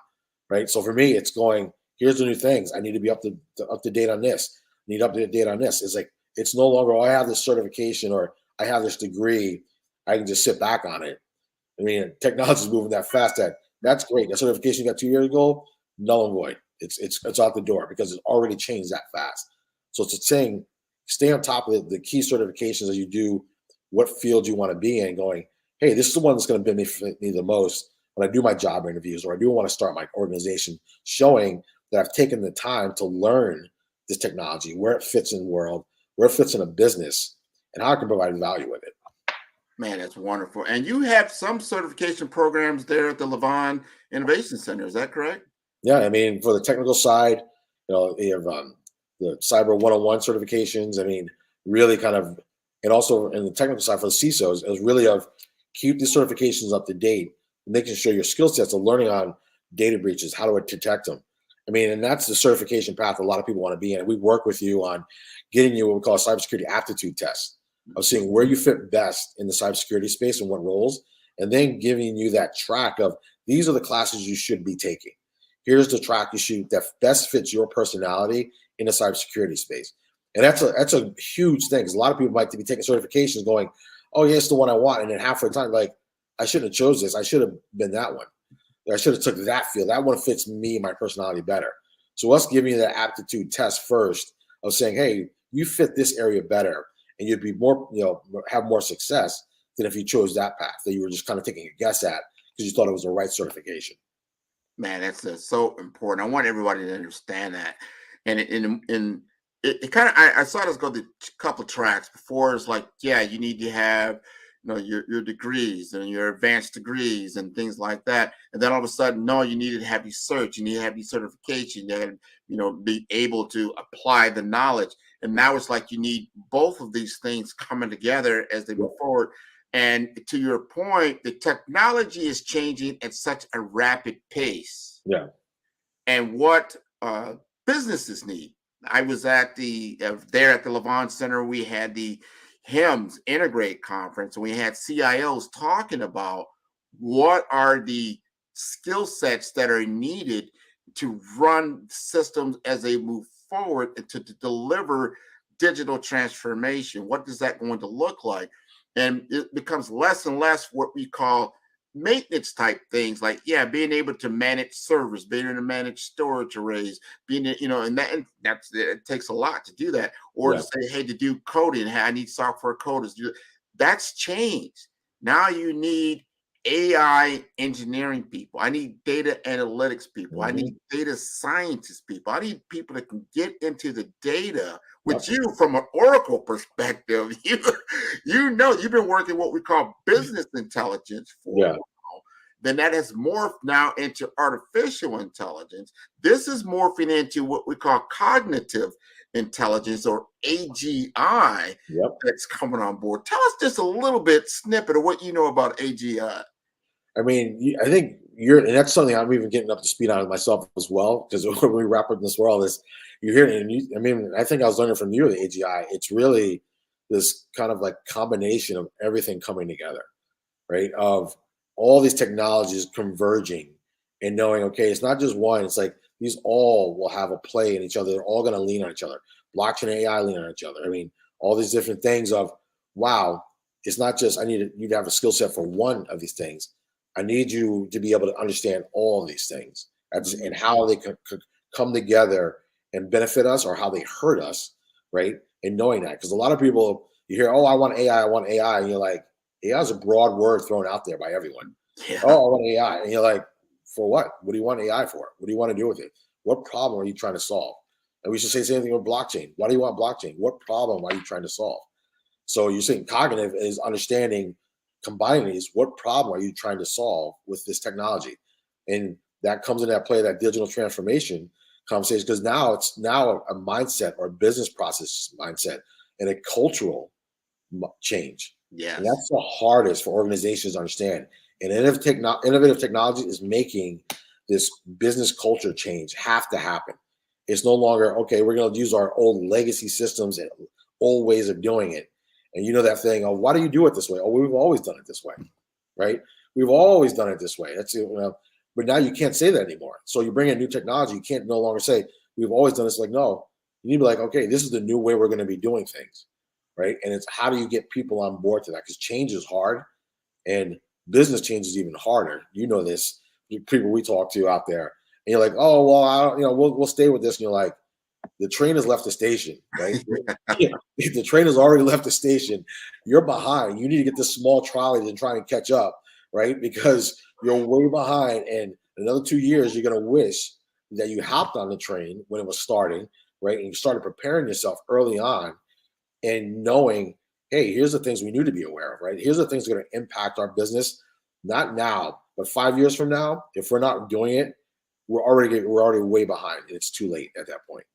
right? So for me, it's going, here's the new things. I need to be up to date on this. I need up to date on this. It's like, it's no longer, I have this certification or I have this degree. I can just sit back on it. I mean, technology is moving that fast. That's great. The certification you got 2 years ago, null and void. It's out the door because it's already changed that fast. So it's saying, stay on top of the key certifications as you do what field you want to be in, going, hey, this is the one that's going to benefit me the most when I do my job interviews, or I do want to start my organization, showing that I've taken the time to learn this technology, where it fits in the world, where it fits in a business, and how I can provide value with it. Man, that's wonderful. And you have some certification programs there at the Levon Innovation Center. Is that correct? Yeah, I mean, for the technical side, you have the Cyber 101 certifications. I mean, really kind of, and also in the technical side for the CISOs, is really of keep the certifications up to date, making sure your skill sets are learning on data breaches, how to detect them. I mean, and that's the certification path a lot of people want to be in. We work with you on getting you what we call a cybersecurity aptitude test, of seeing where you fit best in the cybersecurity space and what roles, and then giving you that track of, these are the classes you should be taking. Here's the track you should that best fits your personality in the cybersecurity space. And that's a huge thing, because a lot of people might be taking certifications going, oh, yeah, it's the one I want. And then half the time, like, I shouldn't have chose this. I should have been that one. I should have took that field. That one fits me, my personality better. So us giving you that aptitude test first of saying, hey, you fit this area better, and you'd be more, have more success than if you chose that path that you were just kind of taking a guess at because you thought it was the right certification. Man, that's so important. I want everybody to understand that. And it kind of, I saw this go through a couple of tracks before. It's like, yeah, you need to have, your degrees and your advanced degrees and things like that. And then all of a sudden, no, you need to have your cert, you need to have your certification, you got to, be able to apply the knowledge. And now it's like you need both of these things coming together as they move forward. And to your point, the technology is changing at such a rapid pace. Yeah. And what businesses need. I was at there at the Levon Center. We had the HIMSS Integrate Conference, and we had CIOs talking about what are the skill sets that are needed to run systems as they move forward and to deliver digital transformation. What is that going to look like? And it becomes less and less what we call maintenance type things, like, being able to manage servers, being able to manage storage arrays, being, and it takes a lot to do that. Or to say, hey, to do coding, hey, I need software coders. That's changed. Now you need AI engineering people. I need data analytics people. I need data scientists people. I need people that can get into the data with you from an Oracle perspective. You've been working what we call business intelligence for a while. Then that has morphed now into artificial intelligence. This is morphing into what we call cognitive intelligence, or AGI, that's coming on board. Tell us just a little bit snippet of what you know about AGI. I mean, I think and that's something I'm even getting up to speed on myself as well, because when we wrap up in this world, is you hear it, and I think I was learning from you, the AGI. It's really this kind of like combination of everything coming together, right? Of all these technologies converging and knowing, okay, it's not just one. It's like these all will have a play in each other. They're all going to lean on each other. Blockchain and AI lean on each other. I mean, all these different things of, wow, it's not just I need you to have a skill set for one of these things. I need you to be able to understand all of these things and how they could come together and benefit us, or how they hurt us, right? And knowing that, because a lot of people, you hear, oh, I want AI, and you're like, AI is a broad word thrown out there by everyone. Oh, I want AI, and you're like, for what? What do you want AI for? What do you want to do with it? What problem are you trying to solve? And we should say the same thing with blockchain. Why do you want blockchain? What problem are you trying to solve? So you're saying cognitive is understanding, combining these. What problem are you trying to solve with this technology? And that comes in that play, that digital transformation conversation, because now it's a mindset or a business process mindset and a cultural change. Yes. And that's the hardest for organizations to understand. And innovative technology is making this business culture change have to happen. It's no longer, okay, we're going to use our old legacy systems and old ways of doing it. And you know that thing, oh, why do you do it this way? Oh, we've always done it this way, right? We've always done it this way. That's, but now you can't say that anymore. So you bring in new technology, you can't no longer say, we've always done this. Like, no, you need to be like, okay, this is the new way we're going to be doing things, right? And it's how do you get people on board to that? Because change is hard and business change is even harder. You know this, people we talk to out there. And you're like, oh, well, I don't, we'll stay with this. And you're like, the train has left the station, right? The train has already left the station. You're behind. You need to get this small trolley to try and catch up, right? Because you're way behind. And in another 2 years, you're going to wish that you hopped on the train when it was starting, right? And you started preparing yourself early on and knowing, hey, here's the things we need to be aware of, right? Here's the things that are going to impact our business, not now, but 5 years from now. If we're not doing it, we're already way behind. It's too late at that point.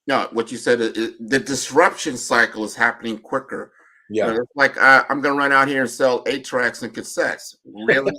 No, what you said, the disruption cycle is happening quicker. Yeah. It's like I'm going to run out here and sell 8-tracks and cassettes. Really?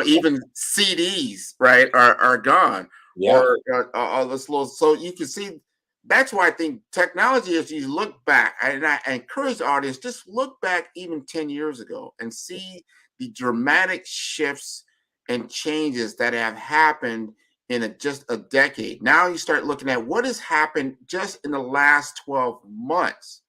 Even CDs, right, are gone. Yeah. Or all this little. So you can see that's why I think technology, if you look back, and I encourage the audience, just look back even 10 years ago and see the dramatic shifts and changes that have happened in just a decade. Now you start looking at what has happened just in the last 12 months.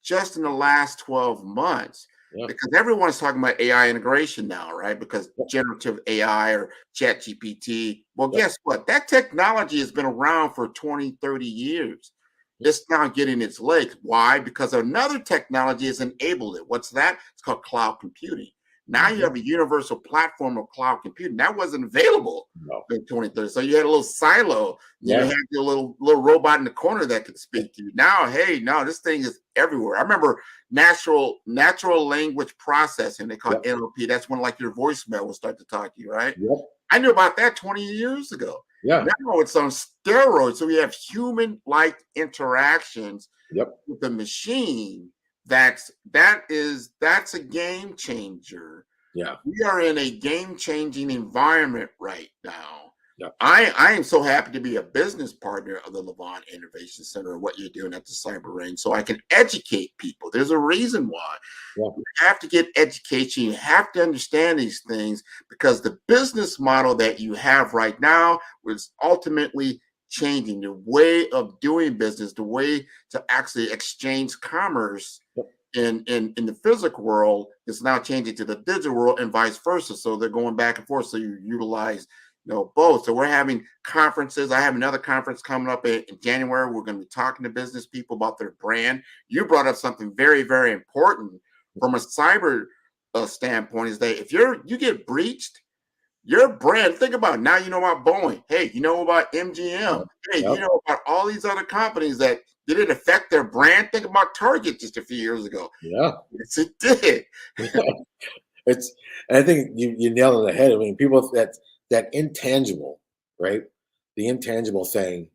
Just in the last 12 months. Yeah. Because everyone's talking about AI integration now, right? Because generative AI or ChatGPT. Well, guess what? That technology has been around for 20, 30 years. It's now getting its legs. Why? Because another technology has enabled it. What's that? It's called cloud computing. Now you have a universal platform of cloud computing. That wasn't available in 2030. So you had a little silo. You had your little robot in the corner that could speak to you. Now, hey, no, this thing is everywhere. I remember natural language processing. They call it NLP. That's when like your voicemail will start to talk to you, right? Yep. I knew about that 20 years ago. Yeah. Now it's on steroids. So we have human-like interactions with the machine. That's a game changer. Yeah. We are in a game-changing environment right now. Yeah. I am so happy to be a business partner of the Levant Innovation Center and what you're doing at the Cyber Range, so I can educate people. There's a reason why. You have to get education. You have to understand these things because the business model that you have right now is ultimately changing the way of doing business, the way to actually exchange commerce in the physical world is now changing to the digital world and vice versa. So they're going back and forth. So you utilize both. So we're having conferences. I have another conference coming up in January. We're going to be talking to business people about their brand. You brought up something very, very important from a cyber standpoint is that if you get breached, your brand, think about it. Now you know about Boeing. Hey, you know about MGM. Hey, you know about all these other companies that did it affect their brand? Think about Target just a few years ago. Yeah. Yes, it did. I think you nailed it on the head. I mean, people that intangible, right? The intangible thing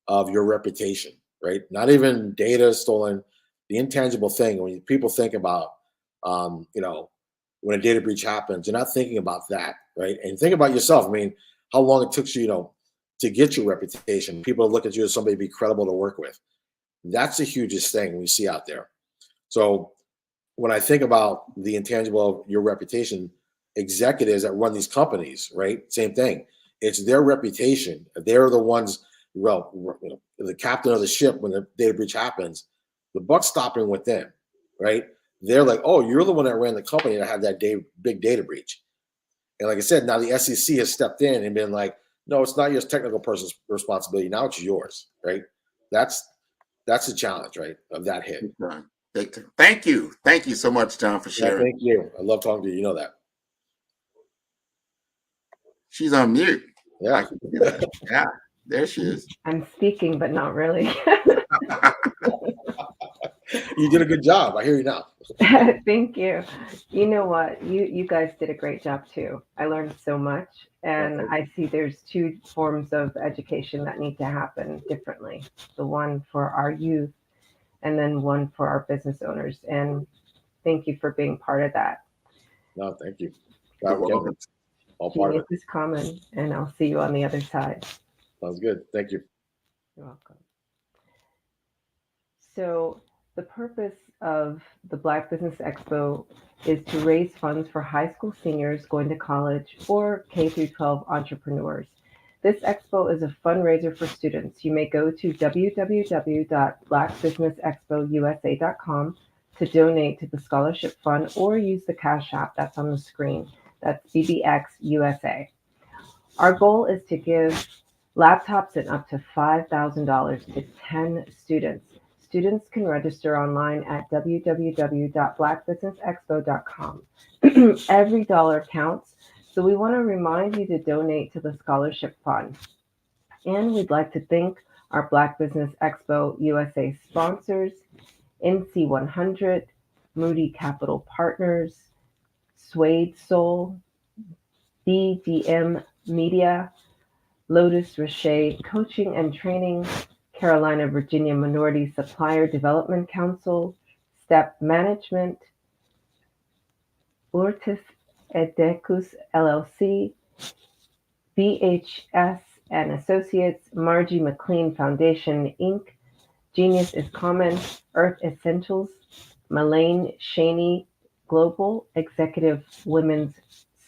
of your reputation, right? Not even data stolen, the intangible thing. When people think about, when a data breach happens, you're not thinking about that, right? And think about yourself. I mean, how long it took you, to get your reputation. People look at you as somebody to be credible to work with. That's the hugest thing we see out there. So when I think about the intangible of your reputation, executives that run these companies, right? Same thing. It's their reputation. They're the ones, the captain of the ship when the data breach happens, the buck's stopping with them, right? They're like, oh, you're the one that ran the company that had that big data breach. And like I said, now the SEC has stepped in and been like, no, it's not your technical person's responsibility. Now it's yours, right? That's the challenge, right, of that hit. Thank you. Thank you so much, John, for sharing. Thank you. I love talking to you. You know that. She's on mute. Yeah. Yeah. There she is. I'm speaking, but not really. You did a good job. I hear you now. Thank you. You know what? You guys did a great job too. I learned so much, and I see there's two forms of education that need to happen differently. The one for our youth, and then one for our business owners. And thank you for being part of that. No, thank you. All part of Genius it. is common, and I'll see you on the other side. Sounds good. Thank you. You're welcome. So the purpose of the Black Business Expo is to raise funds for high school seniors going to college or K-12 entrepreneurs. This expo is a fundraiser for students. You may go to www.blackbusinessexpousa.com to donate to the scholarship fund or use the Cash App that's on the screen. That's BBX USA. Our goal is to give laptops and up to $5,000 to 10 students. Students can register online at www.blackbusinessexpo.com. Every dollar counts, so we want to remind you to donate to the scholarship fund. And we'd like to thank our Black Business Expo USA sponsors, NC100, Moody Capital Partners, Suede Soul, BDM Media, Lotus Rocher Coaching and Training, Carolina Virginia Minority Supplier Development Council, Step Management, Urtis Edecus LLC, BHS and Associates, Margie McLean Foundation, Inc., Genius is Common, Earth Essentials, Malane Shaney Global Executive Women's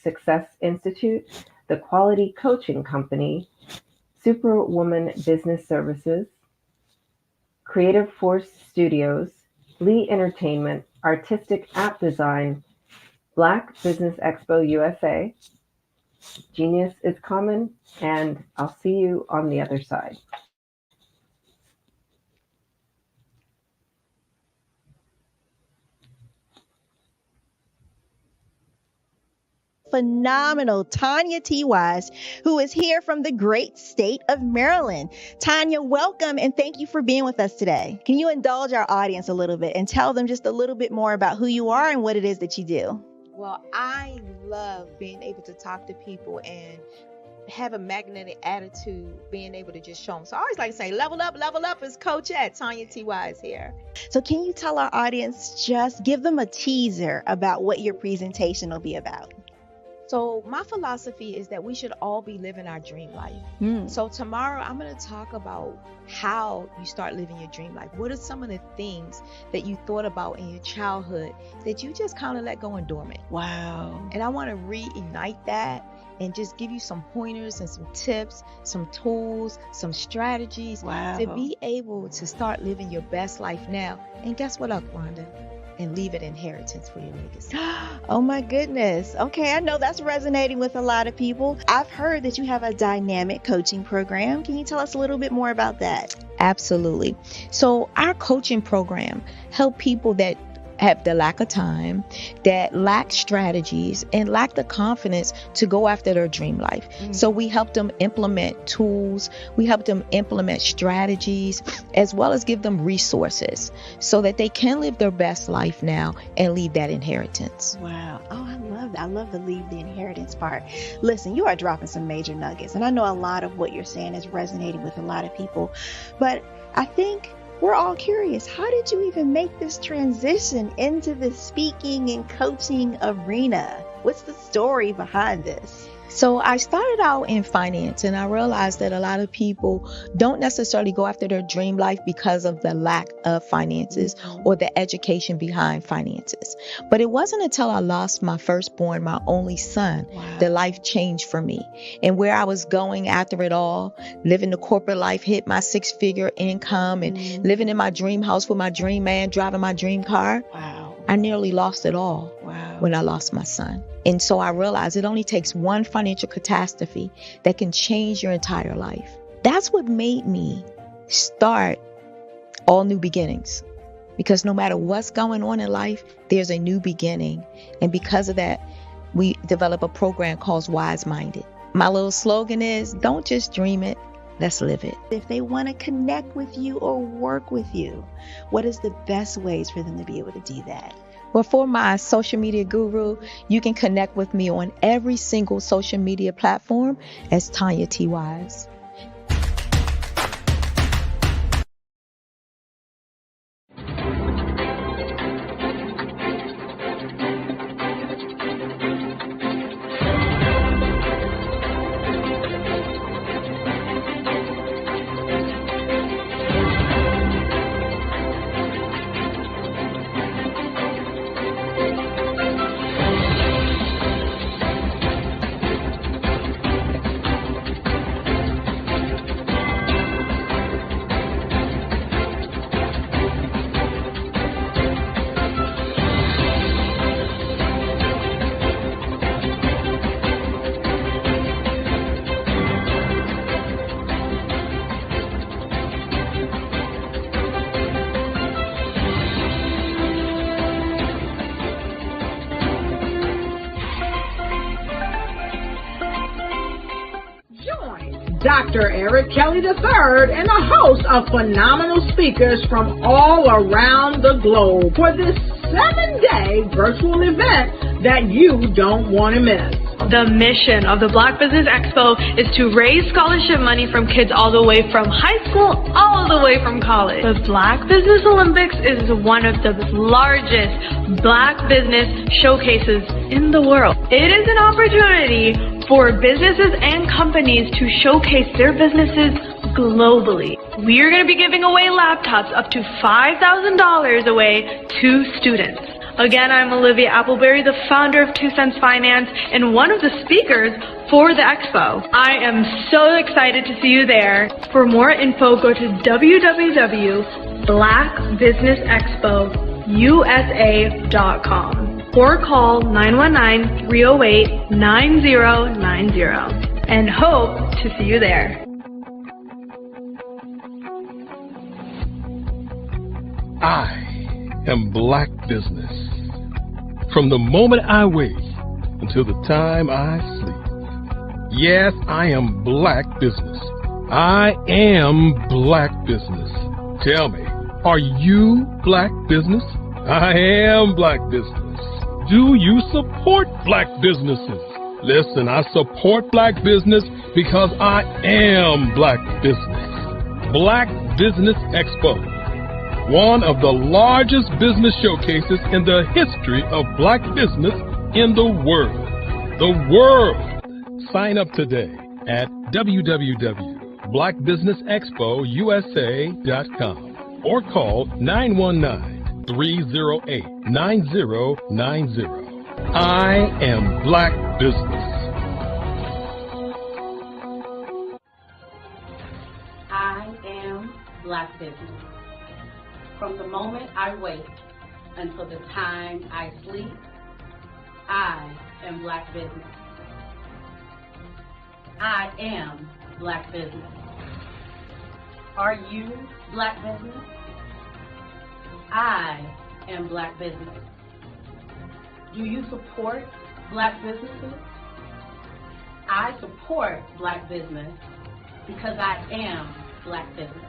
Success Institute, The Quality Coaching Company, Superwoman Business Services, Creative Force Studios, Lee Entertainment, Artistic App Design, Black Business Expo USA, Genius is Common, and I'll see you on the other side. Phenomenal Tanya T. Wise, who is here from the great state of Maryland. Tanya, welcome and thank you for being with us today. Can you indulge our audience a little bit and tell them just a little bit more about who you are and what it is that you do? Well, I love being able to talk to people and have a magnetic attitude, being able to just show them. So I always like to say, level up is Coach at Tanya T. Wise here. So can you tell our audience, just give them a teaser about what your presentation will be about? So my philosophy is that we should all be living our dream life. So tomorrow I'm going to talk about how you start living your dream life. What are some of the things that you thought about in your childhood that you just kind of let go and dormant? Wow. And I want to reignite that and just give you some pointers and some tips, some tools, some strategies to be able to start living your best life now. And guess what, Rhonda? And leave an inheritance for your legacy. Oh my goodness. Okay, I know that's resonating with a lot of people. I've heard that you have a dynamic coaching program. Can you tell us a little bit more about that? Absolutely. So our coaching program help people that have the lack of time, that lack strategies, and lack the confidence to go after their dream life. So we help them implement tools, we help them implement strategies, as well as give them resources so that they can live their best life now and leave that inheritance. Wow. Oh, I love that. I love the leave the inheritance part. Listen, you are dropping some major nuggets, and I know a lot of what you're saying is resonating with a lot of people, but I think we're all curious. How did you even make this transition into the speaking and coaching arena? What's the story behind this? So I started out in finance, and I realized that a lot of people don't necessarily go after their dream life because of the lack of finances or the education behind finances. But it wasn't until I lost my firstborn, my only son, that life changed for me. And where I was going after it all, living the corporate life, hit my 6-figure income and living in my dream house with my dream man, driving my dream car. I nearly lost it all when I lost my son. And so I realized it only takes one financial catastrophe that can change your entire life. That's what made me start All New Beginnings. Because no matter what's going on in life, there's a new beginning. And because of that, we develop a program called Wise Minded. My little slogan is, don't just dream it, Let's live it. If they want to connect with you or work with you, what is the best ways for them to be able to do that? Well, for my social media guru, you can connect with me on every single social media platform as Tanya T. Wise. Dr. Eric Kelly III and a host of phenomenal speakers from all around the globe for this 7-day virtual event that you don't want to miss. The mission of the Black Business Expo is to raise scholarship money from kids all the way from high school, all the way from college. The Black Business Olympics is one of the largest Black business showcases in the world. It is an opportunity for businesses and companies to showcase their businesses globally. We are going to be giving away laptops up to $5,000 away to students. Again, I'm Olivia Appleberry, the founder of 2 Cents Finance and one of the speakers for the expo. I am so excited to see you there. For more info, go to www.blackbusinessexpousa.com or call 919-308-9090 and hope to see you there. I am Black Business. From the moment I wake until the time I sleep. Yes, I am Black Business. I am Black Business. Tell me, are you Black Business? I am Black Business. Do you support Black businesses? Listen, I support Black business because I am Black Business. Black Business Expo, one of the largest business showcases in the history of Black business in the world. The world! Sign up today at www.blackbusinessexpousa.com or call 919-308-9090. I am Black Business. I am Black Business. From the moment I wake until the time I sleep, I am Black Business. I am Black Business. Are you Black Business? I am Black Business. Do you support Black businesses? I support Black business because I am Black Business.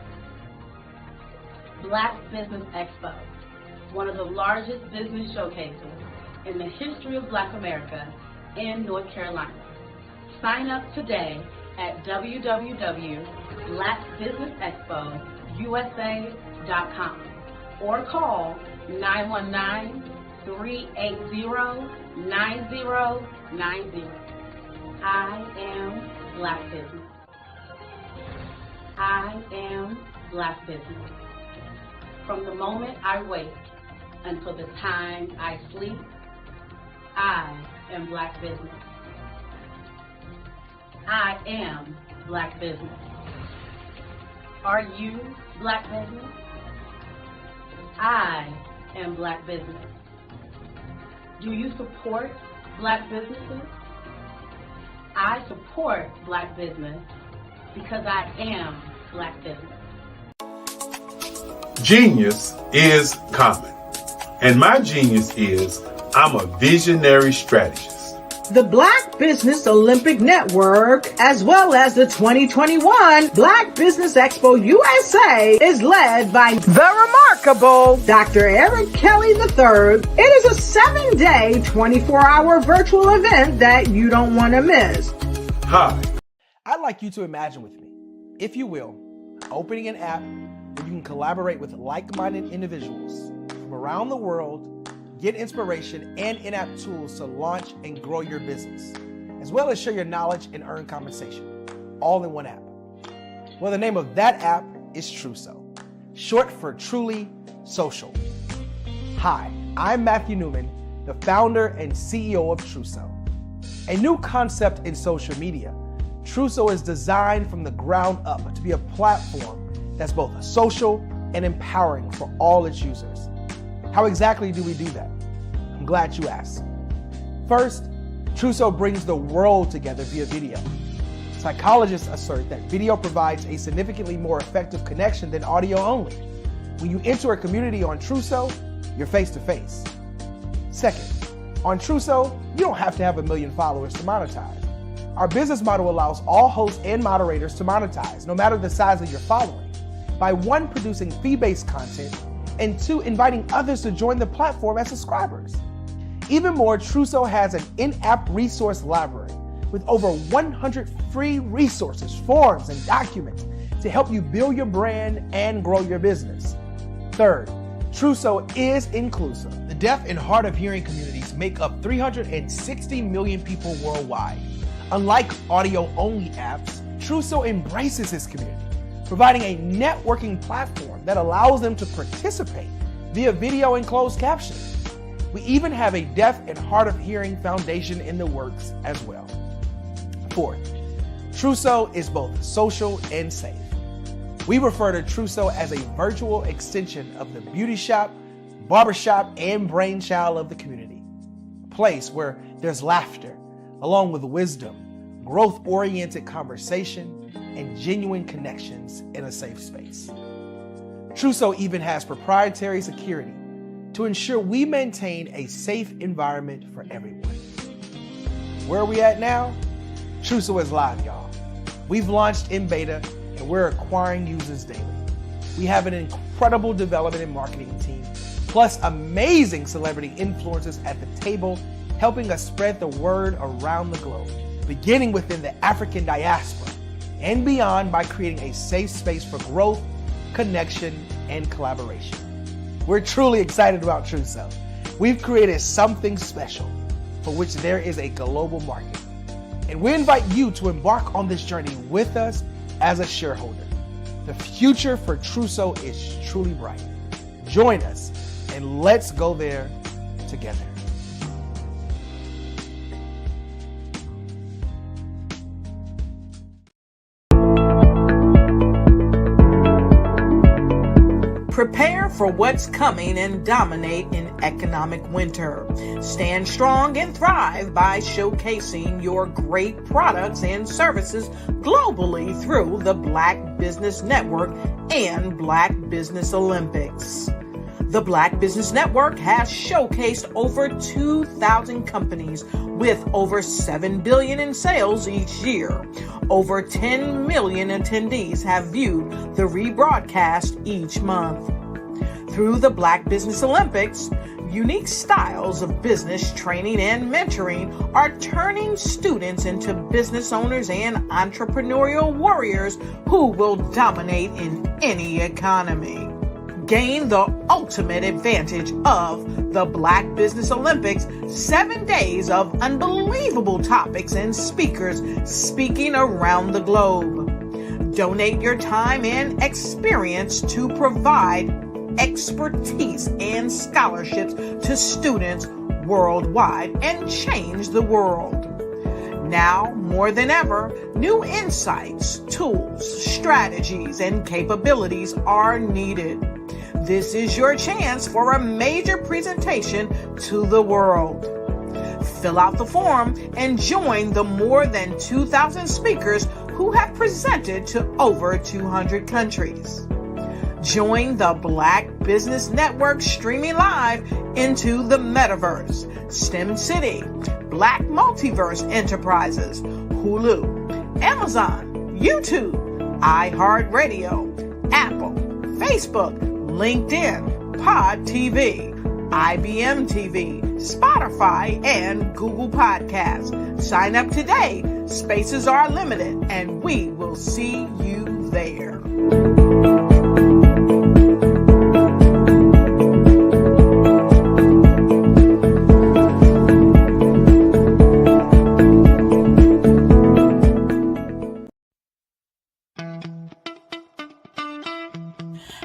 Black Business Expo, one of the largest business showcases in the history of Black America in North Carolina. Sign up today at www.blackbusinessexpousa.com or call 919-380-9090. I am Black Business. I am Black Business. From the moment I wake until the time I sleep, I am Black Business. I am Black Business. Are you Black Business? I am Black Business. Do you support Black businesses? I support Black business because I am Black Business. Genius is common. And my genius is I'm a visionary strategist. The Black Business Olympic Network, as well as the 2021 Black Business Expo USA, is led by the remarkable Dr. Eric Kelly III. It is a 7-day, 24-hour virtual event that you don't want to miss. Hi. I'd like you to imagine with me, if you will, opening an app where you can collaborate with like-minded individuals from around the world, get inspiration and in-app tools to launch and grow your business, as well as share your knowledge and earn compensation, all in one app. Well, the name of that app is Truso, short for Truly Social. Hi, I'm Matthew Newman, the founder and CEO of Truso. A new concept in social media, Truso is designed from the ground up to be a platform that's both social and empowering for all its users. How exactly do we do that? I'm glad you asked. First, Truso brings the world together via video. Psychologists assert that video provides a significantly more effective connection than audio only. When you enter a community on Truso, you're face-to-face. Second, on Truso, you don't have to have 1 million followers to monetize. Our business model allows all hosts and moderators to monetize, no matter the size of your following, by 1, producing fee-based content, and 2, inviting others to join the platform as subscribers. Even more, Truso has an in-app resource library with over 100 free resources, forms, and documents to help you build your brand and grow your business. Third, Truso is inclusive. The deaf and hard of hearing communities make up 360 million people worldwide. Unlike audio-only apps, Truso embraces this community, providing a networking platform that allows them to participate via video and closed captioning. We even have a deaf and hard of hearing foundation in the works as well. Fourth, Truso is both social and safe. We refer to Truso as a virtual extension of the beauty shop, barbershop, and brainchild of the community. A place where there's laughter, along with wisdom, growth-oriented conversation, and genuine connections in a safe space. Truso even has proprietary security to ensure we maintain a safe environment for everyone. Where are we at now? Truso is live, y'all. We've launched in beta and we're acquiring users daily. We have an incredible development and marketing team, plus amazing celebrity influencers at the table, helping us spread the word around the globe, beginning within the African diaspora and beyond by creating a safe space for growth, connection, and collaboration. We're truly excited about Truso. We've created something special for which there is a global market. And we invite you to embark on this journey with us as a shareholder. The future for Truso is truly bright. Join us and let's go there together. Prepare for what's coming and dominate in economic winter. Stand strong and thrive by showcasing your great products and services globally through the Black Business Network and Black Business Olympics. The Black Business Network has showcased over 2,000 companies with over $7 billion in sales each year. Over 10 million attendees have viewed the rebroadcast each month. Through the Black Business Olympics, unique styles of business training and mentoring are turning students into business owners and entrepreneurial warriors who will dominate in any economy. Gain the ultimate advantage of the Black Business Olympics, 7 days of unbelievable topics and speakers speaking around the globe. Donate your time and experience to provide expertise and scholarships to students worldwide and change the world. Now, more than ever, new insights, tools, strategies, and capabilities are needed. This is your chance for a major presentation to the world. Fill out the form and join the more than 2,000 speakers who have presented to over 200 countries. Join the Black Business Network streaming live into the metaverse, STEM City, Black Multiverse Enterprises, Hulu, Amazon, YouTube, iHeartRadio, Apple, Facebook, LinkedIn, Pod TV, IBM TV, Spotify, and Google Podcasts. Sign up today. Spaces are limited, and we will see you there.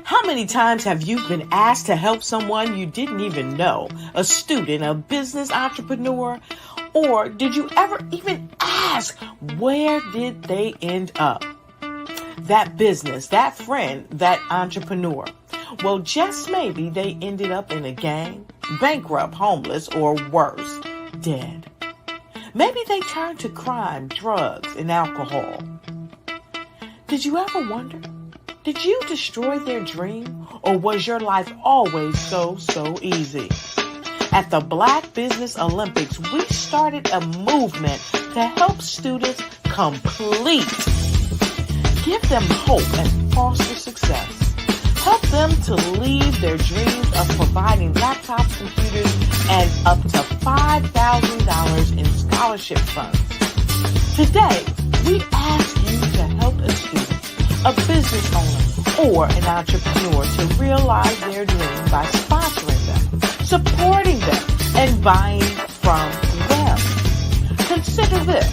How many times have you been asked to help someone you didn't even know, a student, a business entrepreneur, or did you ever even ask, where did they end up? That business, that friend, that entrepreneur. Well, just maybe they ended up in a gang, bankrupt, homeless, or worse, dead. Maybe they turned to crime, drugs, and alcohol. Did you ever wonder? Did you destroy their dream, or was your life always so easy? At the Black Business Olympics, we started a movement to help students complete. Give them hope and foster success. Help them to leave their dreams of providing laptops, computers, and up to $5,000 in scholarship funds. Today, we ask you to help a student, a business owner, or an entrepreneur to realize their dream by sponsoring them, supporting them, and buying from them. Consider this.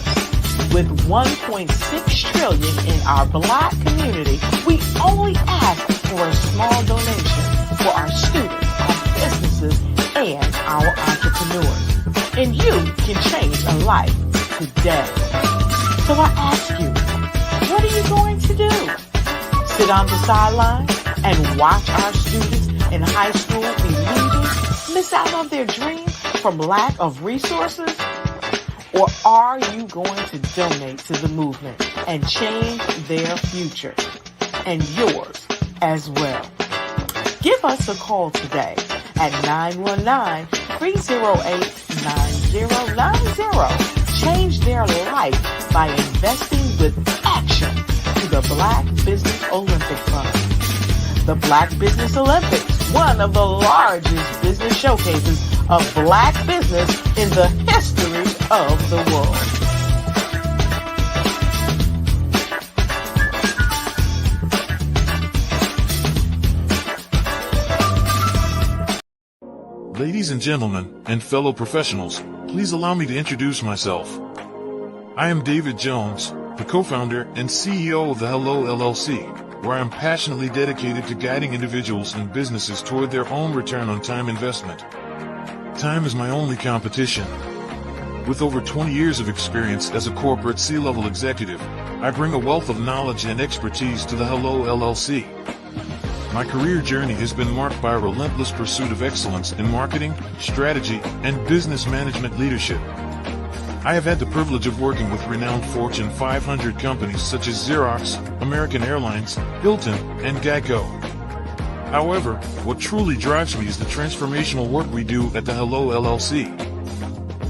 With $1.6 trillion in our Black community, we only ask for a small donation for our students, our businesses, and our entrepreneurs. And you can change a life today. So I ask you, what are you going to do? Sit on the sideline and watch our students in high school be leaving, miss out on their dream from lack of resources? Or are you going to donate to the movement and change their future and yours as well? Give us a call today at 919-308-9090. Change their life by investing with action to the Black Business Olympic Fund. The Black Business Olympics, one of the largest business showcases of Black business in the history of the world. Ladies and gentlemen, and fellow professionals, please allow me to introduce myself. I am David Jones, the co-founder and CEO of the Hello LLC, where I am passionately dedicated to guiding individuals and businesses toward their own return on time investment. Time is my only competition. With over 20 years of experience as a corporate C-level executive, I bring a wealth of knowledge and expertise to the Hello LLC. My career journey has been marked by a relentless pursuit of excellence in marketing, strategy, and business management leadership. I have had the privilege of working with renowned Fortune 500 companies such as Xerox, American Airlines, Hilton, and Geico. However, what truly drives me is the transformational work we do at the Hello LLC.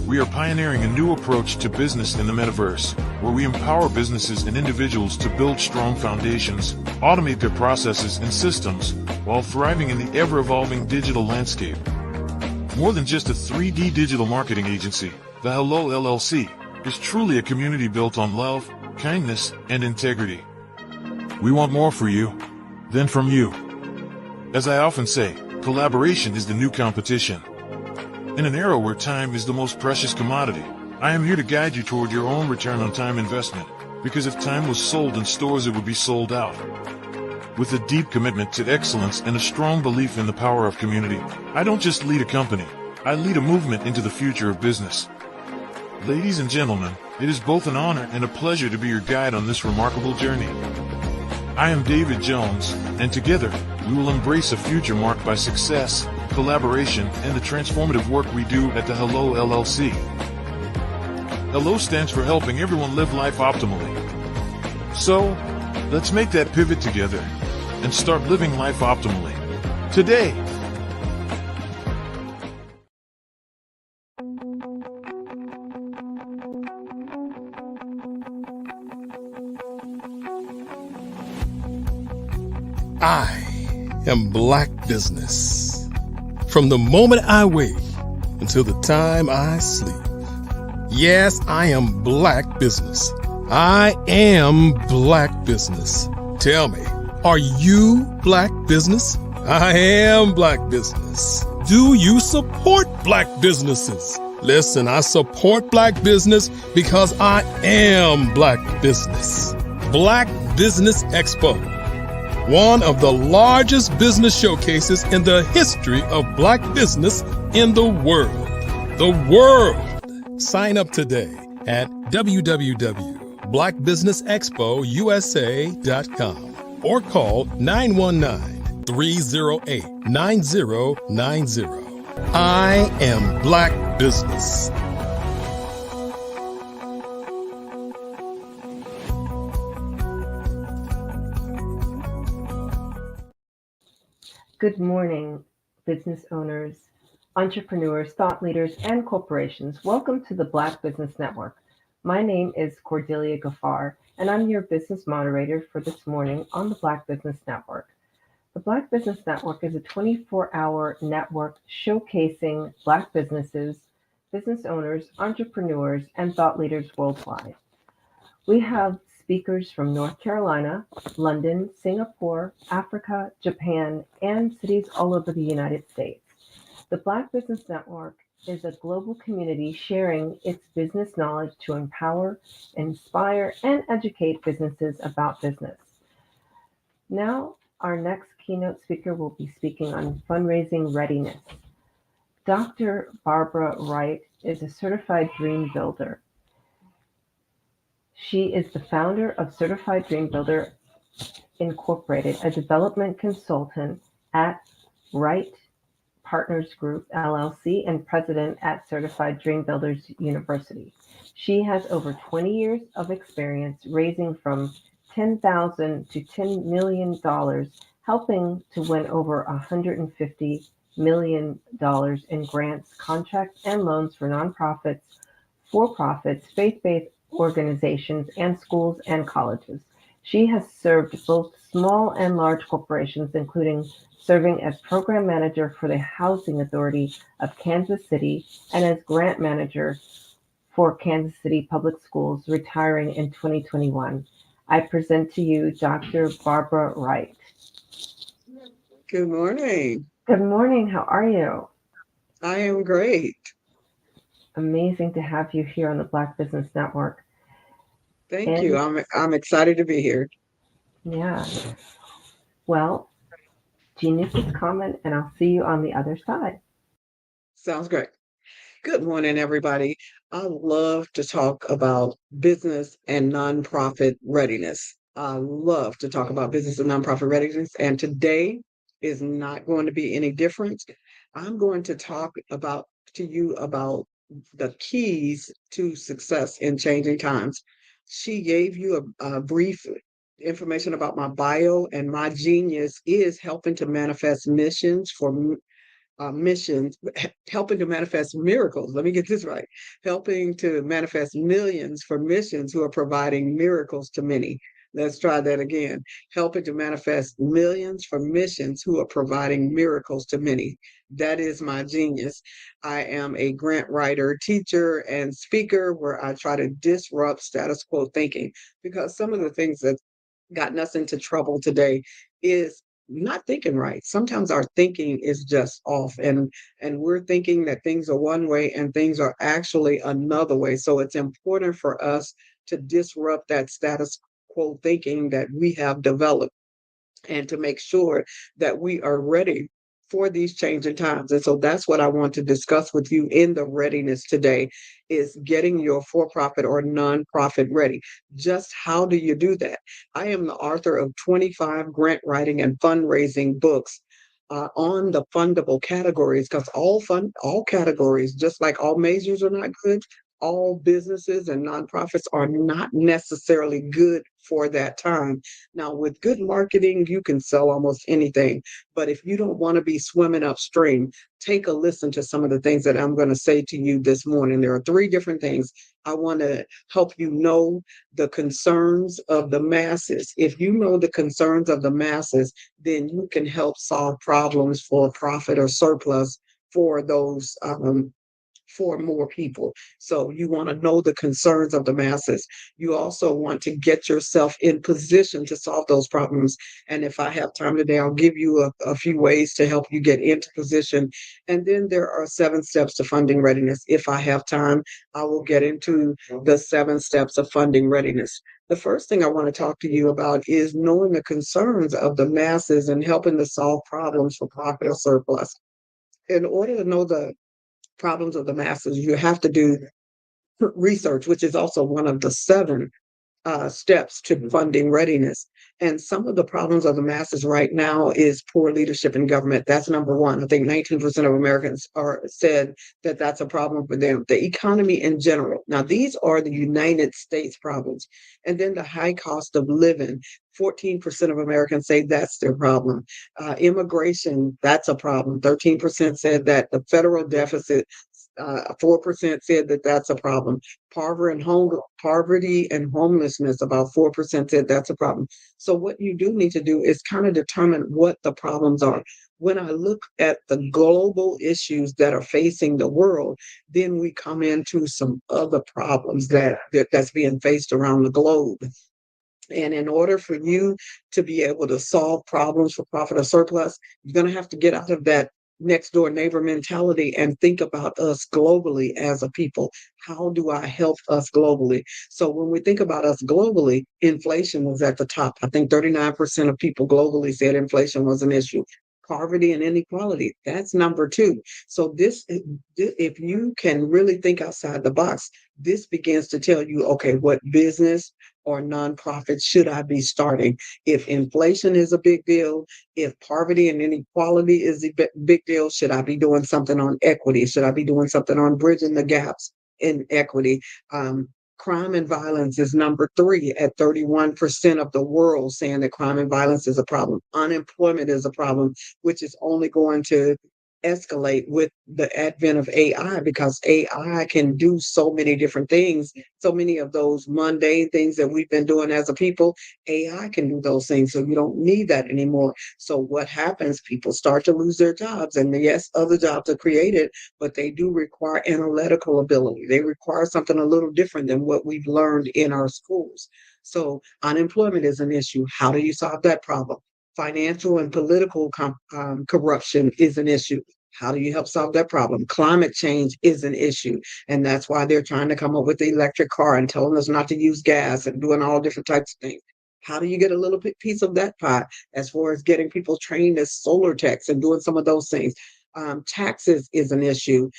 We are pioneering a new approach to business in the metaverse, where we empower businesses and individuals to build strong foundations, automate their processes and systems, while thriving in the ever-evolving digital landscape. More than just a 3D digital marketing agency, the Hello LLC is truly a community built on love, kindness, and integrity. We want more for you than from you. As I often say, collaboration is the new competition. In an era where time is the most precious commodity, I am here to guide you toward your own return on time investment, because if time was sold in stores, it would be sold out. With a deep commitment to excellence and a strong belief in the power of community, I don't just lead a company, I lead a movement into the future of business. Ladies and gentlemen, it is both an honor and a pleasure to be your guide on this remarkable journey. I am David Jones, and together, we will embrace a future marked by success, collaboration, and the transformative work we do at the Hello LLC. Hello stands for helping everyone live life optimally. So, let's make that pivot together and start living life optimally. Today. I am Black Business. From the moment I wake until the time I sleep. Yes, I am Black Business. I am Black Business. Tell me, are you Black Business? I am Black Business. Do you support Black businesses? Listen, I support Black business because I am Black Business. Black Business Expo, one of the largest business showcases in the history of Black business in the world. The world! Sign up today at www.blackbusinessexpousa.com or call 919-308-9090. I am Black Business. Good morning, business owners, entrepreneurs, thought leaders, and corporations. Welcome to the Black Business Network. My name is Cordelia Gaffar, and I'm your business moderator for this morning on the Black Business Network. The Black Business Network is a 24-hour network showcasing Black businesses, business owners, entrepreneurs, and thought leaders worldwide. We have speakers from North Carolina, London, Singapore, Africa, Japan, and cities all over the United States. The Black Business Network is a global community sharing its business knowledge to empower, inspire, and educate businesses about business. Now, our next keynote speaker will be speaking on fundraising readiness. Dr. Barbara Wright is a certified dream builder. She is the founder of Certified Dream Builder Incorporated, a development consultant at Wright Partners Group, LLC, and president at Certified Dream Builders University. She has over 20 years of experience raising from $10,000 to $10 million, helping to win over $150 million in grants, contracts, and loans for nonprofits, for-profits, faith-based organizations, and schools and colleges. She has served both small and large corporations, including serving as program manager for the Housing Authority of Kansas City and as grant manager for Kansas City Public Schools, retiring in 2021. I present to you Dr. Barbara Wright. Good morning. Good morning. How are you? I am great. Amazing to have you here on the Black Business Network. Thank you. I'm excited to be here. Yeah. Well, genius is coming, and I'll see you on the other side. Sounds great. Good morning, everybody. I love to talk about business and nonprofit readiness. I love to talk about business and nonprofit readiness, and today is not going to be any different. I'm going to talk to you about the keys to success in changing times. She gave you a brief information about my bio, and my genius is helping to manifest helping to manifest miracles. Let me get this right. Helping to manifest millions for missions who are providing miracles to many. Let's try that again. Helping to manifest millions for missions who are providing miracles to many. That is my genius. I am a grant writer, teacher, and speaker where I try to disrupt status quo thinking, because some of the things that gotten us into trouble today is not thinking right. Sometimes our thinking is just off, and we're thinking that things are one way and things are actually another way. So it's important for us to disrupt that status quo thinking that we have developed, and to make sure that we are ready for these changing times. And so that's what I want to discuss with you in the readiness today, is getting your for-profit or nonprofit ready. Just how do you do that? I am the author of 25 grant writing and fundraising books on the fundable categories, because all categories, just like all majors are not good, all businesses and nonprofits are not necessarily good for that time. Now, with good marketing, you can sell almost anything. But if you don't want to be swimming upstream, take a listen to some of the things that I'm going to say to you this morning. There are 3 different things. I want to help you know the concerns of the masses. If you know the concerns of the masses, then you can help solve problems for profit or surplus for those for more people. So you want to know the concerns of the masses. You also want to get yourself in position to solve those problems. And if I have time today, I'll give you a few ways to help you get into position. And then there are 7 steps to funding readiness. If I have time, I will get into the 7 steps of funding readiness. The first thing I want to talk to you about is knowing the concerns of the masses and helping to solve problems for profit or surplus. In order to know the problems of the masses, you have to do research, which is also one of the 7 steps to funding readiness. And some of the problems of the masses right now is poor leadership in government. That's number 1. I think 19% of Americans said that that's a problem for them. The economy in general. Now, these are the United States problems. And then the high cost of living. 14% of Americans say that's their problem. Immigration, that's a problem. 13% said that the federal deficit, 4% said that that's a problem. Poverty and homelessness, about 4% said that's a problem. So what you do need to do is kind of determine what the problems are. When I look at the global issues that are facing the world, then we come into some other problems that's being faced around the globe. And in order for you to be able to solve problems for profit or surplus, you're going to have to get out of that next door neighbor mentality and think about us globally as a people. How do I help us globally? So when we think about us globally, inflation was at the top. I think 39% of people globally said inflation was an issue. Poverty and inequality, that's number 2. So if you can really think outside the box, this begins to tell you, okay, what business or nonprofit should I be starting? If inflation is a big deal, if poverty and inequality is a big deal, should I be doing something on equity? Should I be doing something on bridging the gaps in equity? Crime and violence is number 3 at 31% of the world saying that crime and violence is a problem. Unemployment is a problem, which is only going to escalate with the advent of AI, because AI can do so many different things. So many of those mundane things that we've been doing as a people, AI can do those things. So you don't need that anymore. So what happens? People start to lose their jobs. And yes, other jobs are created, but they do require analytical ability. They require something a little different than what we've learned in our schools. So unemployment is an issue. How do you solve that problem? Financial and political corruption is an issue. How do you help solve that problem? Climate change is an issue. And that's why they're trying to come up with the electric car and telling us not to use gas and doing all different types of things. How do you get a little piece of that pie as far as getting people trained as solar techs and doing some of those things? Taxes is an issue.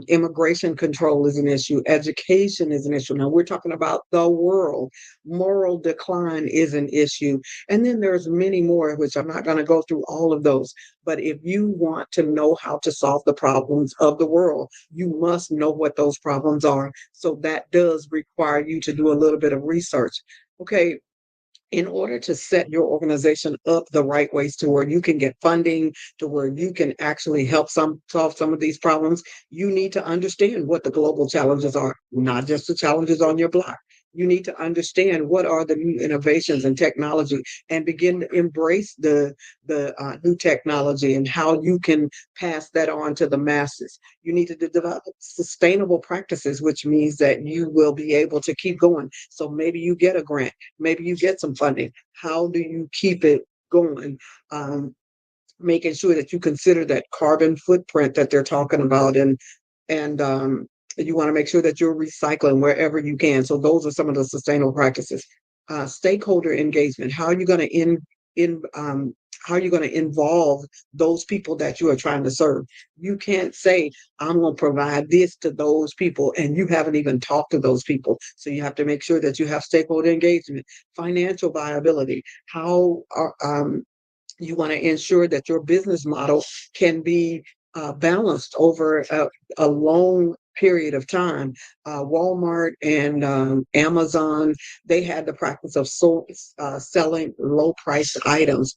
Immigration control is an issue. Education is an issue. Now we're talking about the world. Moral decline is an issue. And then there's many more, which I'm not going to go through all of those. But if you want to know how to solve the problems of the world, you must know what those problems are. So that does require you to do a little bit of research. Okay. In order to set your organization up the right ways to where you can get funding, to where you can actually help solve some of these problems, you need to understand what the global challenges are, not just the challenges on your block. You need to understand what are the new innovations and technology, and begin to embrace the new technology and how you can pass that on to the masses. You need to develop sustainable practices, which means that you will be able to keep going. So maybe you get a grant, maybe you get some funding. How do you keep it going? Making sure that you consider that carbon footprint that they're talking about, and you want to make sure that you're recycling wherever you can. So those are some of the sustainable practices. Stakeholder engagement. How are you going to involve those people that you are trying to serve? You can't say, I'm going to provide this to those people, and you haven't even talked to those people. So you have to make sure that you have stakeholder engagement. Financial viability. How you want to ensure that your business model can be balanced over a long period of time. Walmart and Amazon, they had the practice of selling low priced items.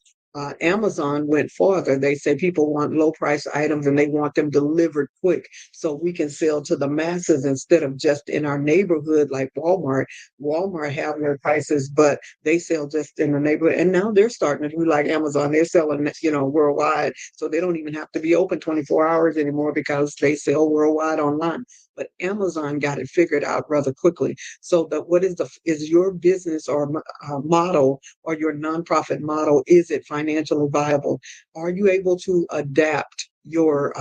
Amazon went farther. They say people want low price items and they want them delivered quick so we can sell to the masses instead of just in our neighborhood like Walmart. Walmart have their prices, but they sell just in the neighborhood. And now they're starting to do like Amazon. They're selling, worldwide. So they don't even have to be open 24 hours anymore because they sell worldwide online. But Amazon got it figured out rather quickly. So is your business or model or your nonprofit model, is it financially viable? Are you able to adapt your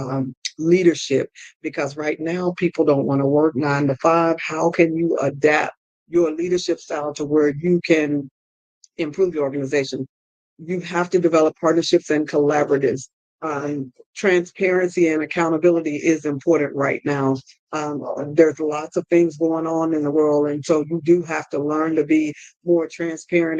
leadership? Because right now people don't want to work 9 to 5. How can you adapt your leadership style to where you can improve your organization? You have to develop partnerships and collaboratives. Transparency and accountability is important right now. There's lots of things going on in the world, and so you do have to learn to be more transparent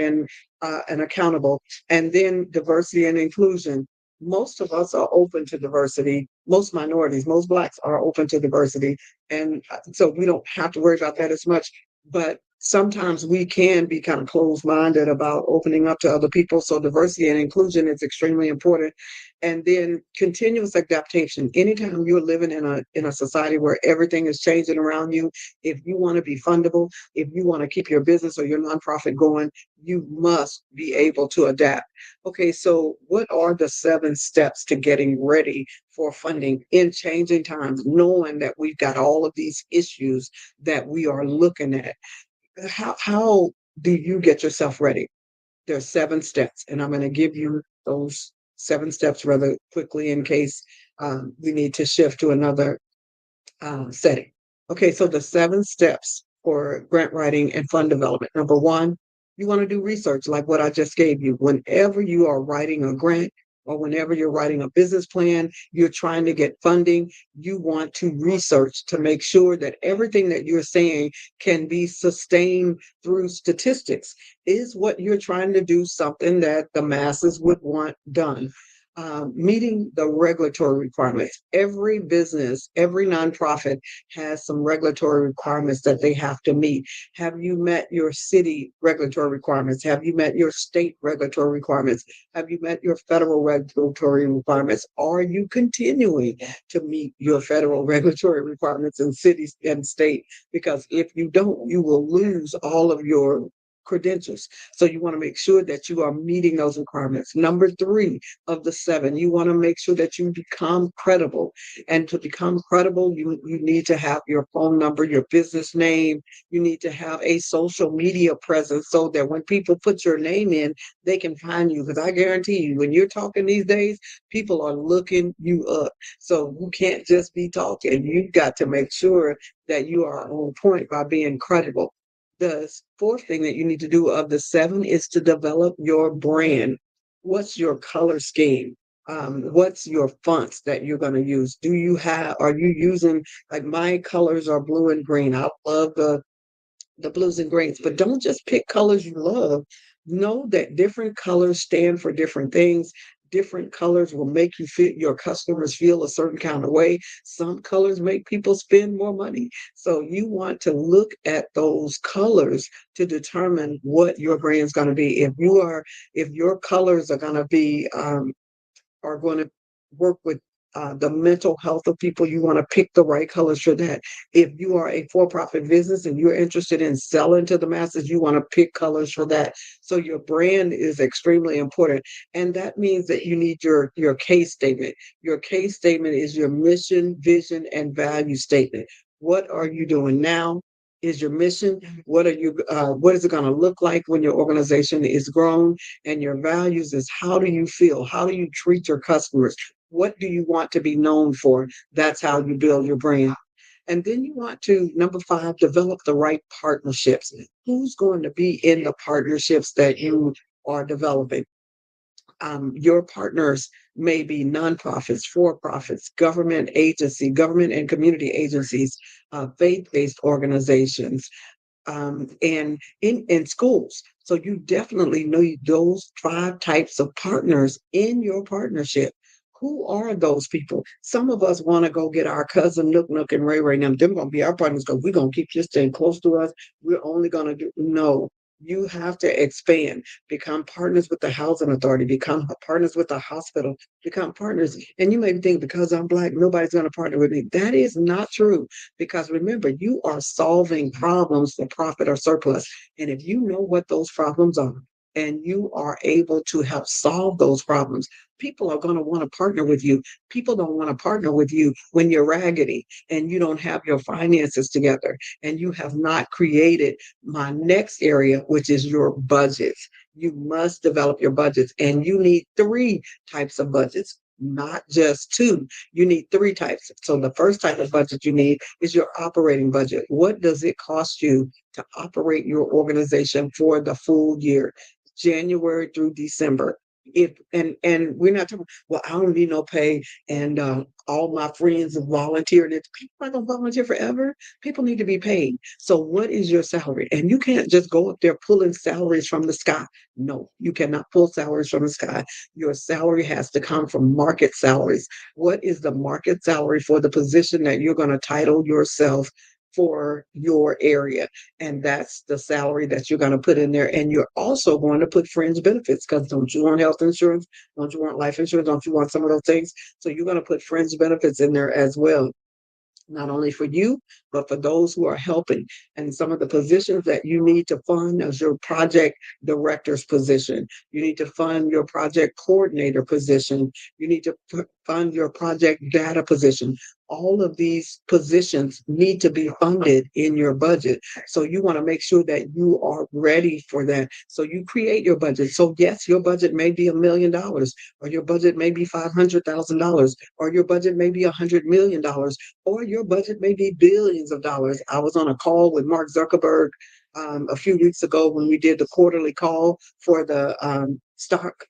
and accountable. And then diversity and inclusion. Most of us are open to diversity. Most minorities, most Blacks are open to diversity, and so we don't have to worry about that as much. But sometimes we can be kind of closed-minded about opening up to other people. So diversity and inclusion is extremely important. And then continuous adaptation. Anytime you're living in a society where everything is changing around you, if you want to be fundable, if you want to keep your business or your nonprofit going, you must be able to adapt. Okay, so what are the 7 steps to getting ready for funding in changing times, knowing that we've got all of these issues that we are looking at? How do you get yourself ready? There's 7 steps, and I'm going to give you those 7 steps rather quickly in case we need to shift to another setting. Okay, so the 7 steps for grant writing and fund development. Number 1, you want to do research like what I just gave you. Whenever you are writing a grant or whenever you're writing a business plan, you're trying to get funding, you want to research to make sure that everything that you're saying can be sustained through statistics. Is what you're trying to do something that the masses would want done? Meeting the regulatory requirements. Every business, every nonprofit has some regulatory requirements that they have to meet. Have you met your city regulatory requirements? Have you met your state regulatory requirements? Have you met your federal regulatory requirements? Are you continuing to meet your federal regulatory requirements in cities and state? Because if you don't, you will lose all of your credentials. So you want to make sure that you are meeting those requirements. Number 3 of the 7, you want to make sure that you become credible. And to become credible, you need to have your phone number, your business name. You need to have a social media presence so that when people put your name in, they can find you. Because I guarantee you, when you're talking these days, people are looking you up. So you can't just be talking. You've got to make sure that you are on point by being credible. The 4th thing that you need to do of the 7 is to develop your brand. What's your color scheme? What's your fonts that you're going to use? Are you using, like my colors are blue and green. I love the blues and greens, but don't just pick colors you love. Know that different colors stand for different things. Different colors will make your customers feel a certain kind of way. Some colors make people spend more money. So you want to look at those colors to determine what your brand's going to be. If your colors are going to be are going to work with the mental health of people, you want to pick the right colors for that. If you are a for-profit business and you're interested in selling to the masses, you want to pick colors for that. So your brand is extremely important. And that means that you need your case statement. Your case statement is your mission, vision, and value statement. What are you doing now? Is your mission? What is it going to look like when your organization is grown? And your values is, how do you feel? How do you treat your customers? What do you want to be known for? That's how you build your brand. And then you want to, number 5, develop the right partnerships. Who's going to be in the partnerships that you are developing? Your partners may be nonprofits, for-profits, government and community agencies, faith-based organizations, and in schools. So you definitely need those 5 types of partners in your partnership. Who are those people? Some of us want to go get our cousin Nook and Ray and them. Them going to be our partners because we're going to keep this thing close to us. We're only going to do, no. You have to expand, become partners with the housing authority, become partners with the hospital, become partners. And you may think because I'm Black, nobody's going to partner with me. That is not true, because remember, you are solving problems for profit or surplus. And if you know what those problems are, and you are able to help solve those problems, people are going to want to partner with you. People don't want to partner with you when you're raggedy and you don't have your finances together and you have not created my next area, which is your budgets. You must develop your budgets, and you need 3 types of budgets, not just 2. You need 3 types. So the first type of budget you need is your operating budget. What does it cost you to operate your organization for the full year, January through December? If and we're not talking, well, I don't need no pay, and all my friends have volunteered. People are not gonna volunteer forever. People need to be paid. So what is your salary? And you can't just go up there pulling salaries from the sky. No, you cannot pull salaries from the sky. Your salary has to come from market salaries. What is the market salary for the position that you're going to title yourself for your area? And that's the salary that you're going to put in there. And you're also going to put fringe benefits, because don't you want health insurance? Don't you want life insurance? Don't you want some of those things? So you're going to put fringe benefits in there as well, not only for you, but for those who are helping. And some of the positions that you need to fund is your project director's position. You need to fund your project coordinator position. You need to fund your project data position. All of these positions need to be funded in your budget. So you want to make sure that you are ready for that. So you create your budget. So yes, your budget may be $1 million, or your budget may be $500,000, or your budget may be $100 million, or your budget may be billions of dollars. I was on a call with Mark Zuckerberg a few weeks ago when we did the quarterly call for the stock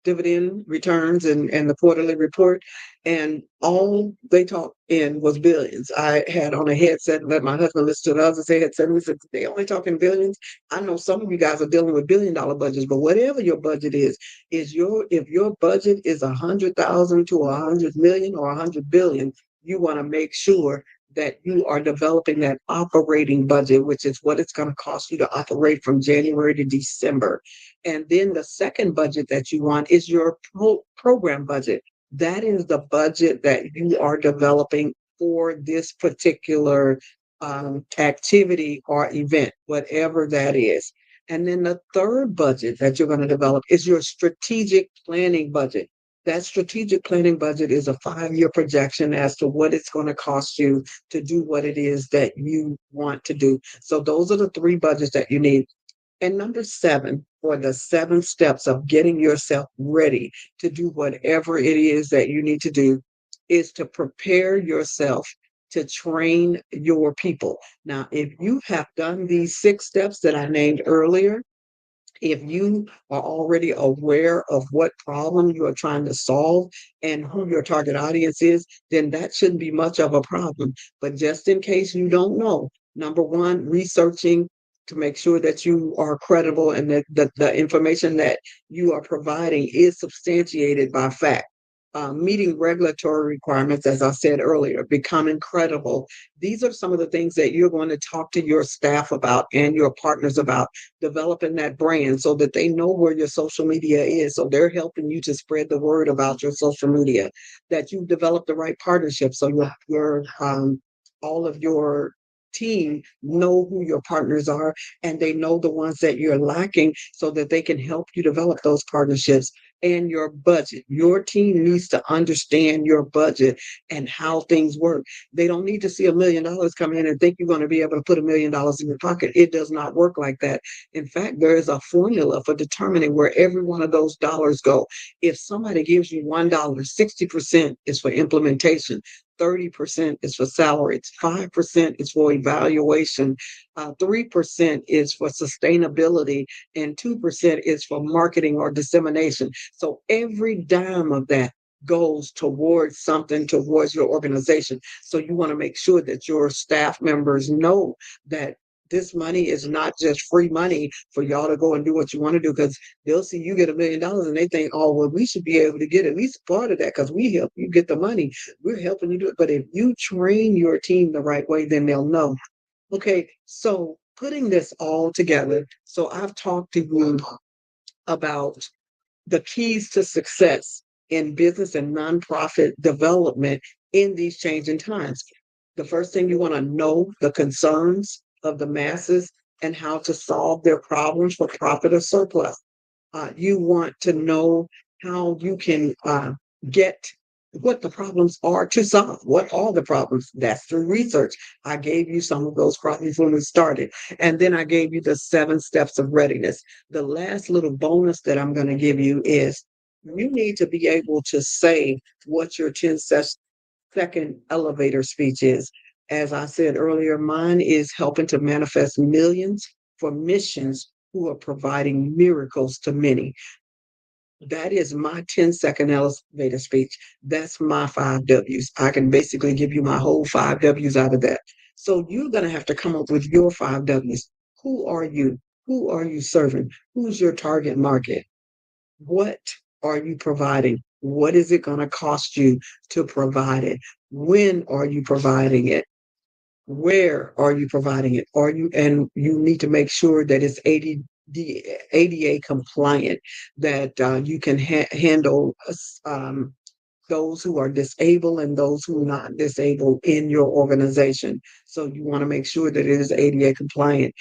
dividend returns and the quarterly report, and all they talked in was billions. I had on a headset and let my husband listen to the other headset, and we said, they only talking billions. I know some of you guys are dealing with $1 billion budgets, but whatever your budget is if your budget is 100,000 to 100 million or 100 billion, you want to make sure that you are developing that operating budget, which is what it's going to cost you to operate from January to December. And then the second budget that you want is your program budget. That is the budget that you are developing for this particular activity or event, whatever that is. And then the third budget that you're going to develop is your strategic planning budget. That strategic planning budget is a 5-year projection as to what it's going to cost you to do what it is that you want to do. So those are the 3 budgets that you need. And number 7, for the 7 steps of getting yourself ready to do whatever it is that you need to do, is to prepare yourself to train your people. Now, if you have done these 6 steps that I named earlier, if you are already aware of what problem you are trying to solve and who your target audience is, then that shouldn't be much of a problem. But just in case you don't know, number 1, researching to make sure that you are credible and that the information that you are providing is substantiated by fact. Meeting regulatory requirements, as I said earlier, becoming credible. These are some of the things that you're going to talk to your staff about and your partners about, developing that brand so that they know where your social media is. So they're helping you to spread the word about your social media, that you've developed the right partnership. So your all of your team know who your partners are, and they know the ones that you're lacking so that they can help you develop those partnerships. And your budget. Your team needs to understand your budget and how things work. They don't need to see $1 million come in and think you're going to be able to put $1 million in your pocket. It does not work like that. In fact, there is a formula for determining where every one of those dollars go. If somebody gives you $1, 60% is for implementation. 30% is for salaries, 5% is for evaluation, 3% is for sustainability, and 2% is for marketing or dissemination. So every dime of that goes towards something, towards your organization. So you want to make sure that your staff members know that this money is not just free money for y'all to go and do what you want to do, because they'll see you get $1 million and they think, oh, well, we should be able to get at least part of that because we help you get the money. We're helping you do it. But if you train your team the right way, then they'll know. Okay, so putting this all together, so I've talked to you about the keys to success in business and nonprofit development in these changing times. The first thing, you want to know the concerns of the masses and how to solve their problems for profit or surplus. You want to know how you can get what the problems are to solve. What are the problems? That's through research. I gave you some of those problems when we started. And then I gave you the 7 steps of readiness. The last little bonus that I'm going to give you is you need to be able to say what your 10-second elevator speech is. As I said earlier, mine is helping to manifest millions for missions who are providing miracles to many. That is my 10-second elevator speech. That's my 5 W's. I can basically give you my whole 5 W's out of that. So you're going to have to come up with your 5 W's. Who are you? Who are you serving? Who's your target market? What are you providing? What is it going to cost you to provide it? When are you providing it? Where are you providing it? And you need to make sure that it's ADA compliant, that you can handle those who are disabled and those who are not disabled in your organization. So you want to make sure that it is ADA compliant.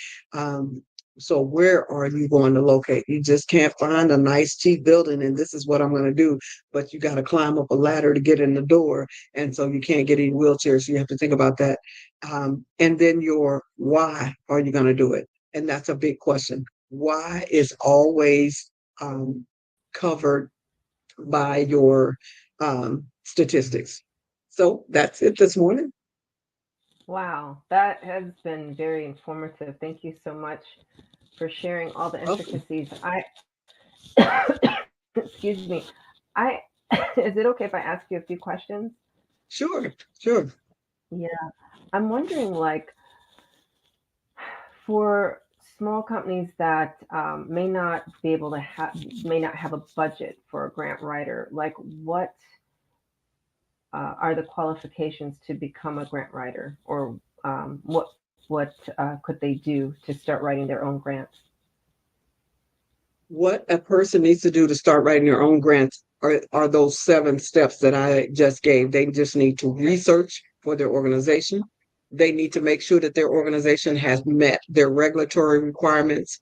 So where are you going to locate? You just can't find a nice cheap building and this is what I'm going to do, but you got to climb up a ladder to get in the door. And so you can't get any wheelchairs. So you have to think about that. And then your why are you going to do it? And that's a big question. Why is always covered by your statistics. So that's it this morning. Wow, that has been very informative. Thank you so much for sharing all the intricacies. Excuse me. Is it okay if I ask you a few questions? Sure. Yeah, I'm wondering, like, for small companies that may not have a budget for a grant writer, like what are the qualifications to become a grant writer, or what could they do to start writing their own grants? What a person needs to do to start writing their own grants are those 7 steps that I just gave. They just need to research for their organization. They need to make sure that their organization has met their regulatory requirements,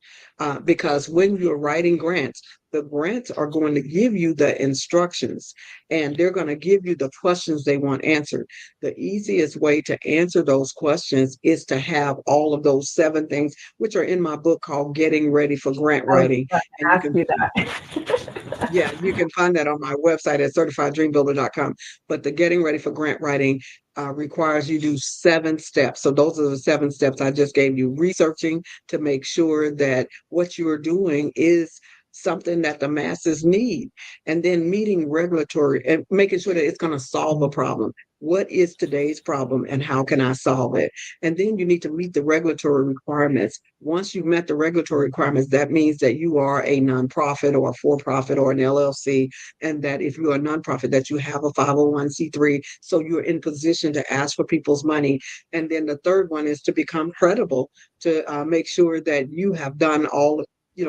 because when you're writing grants, the grants are going to give you the instructions and they're going to give you the questions they want answered. The easiest way to answer those questions is to have all of those 7 things, which are in my book called Getting Ready for Grant Writing. And you can that. Yeah, you can find that on my website at certifieddreambuilder.com. But the Getting Ready for Grant Writing requires you do 7 steps. So those are the 7 steps I just gave you. Researching to make sure that what you are doing is something that the masses need, and then meeting regulatory and making sure that it's going to solve a problem. What is today's problem and how can I solve it? And then you need to meet the regulatory requirements. Once you've met the regulatory requirements, that means that you are a nonprofit or a for-profit or an LLC, and that if you're a nonprofit, that you have a 501c3, so you're in position to ask for people's money. And then the third one is to become credible, to make sure that you have done all,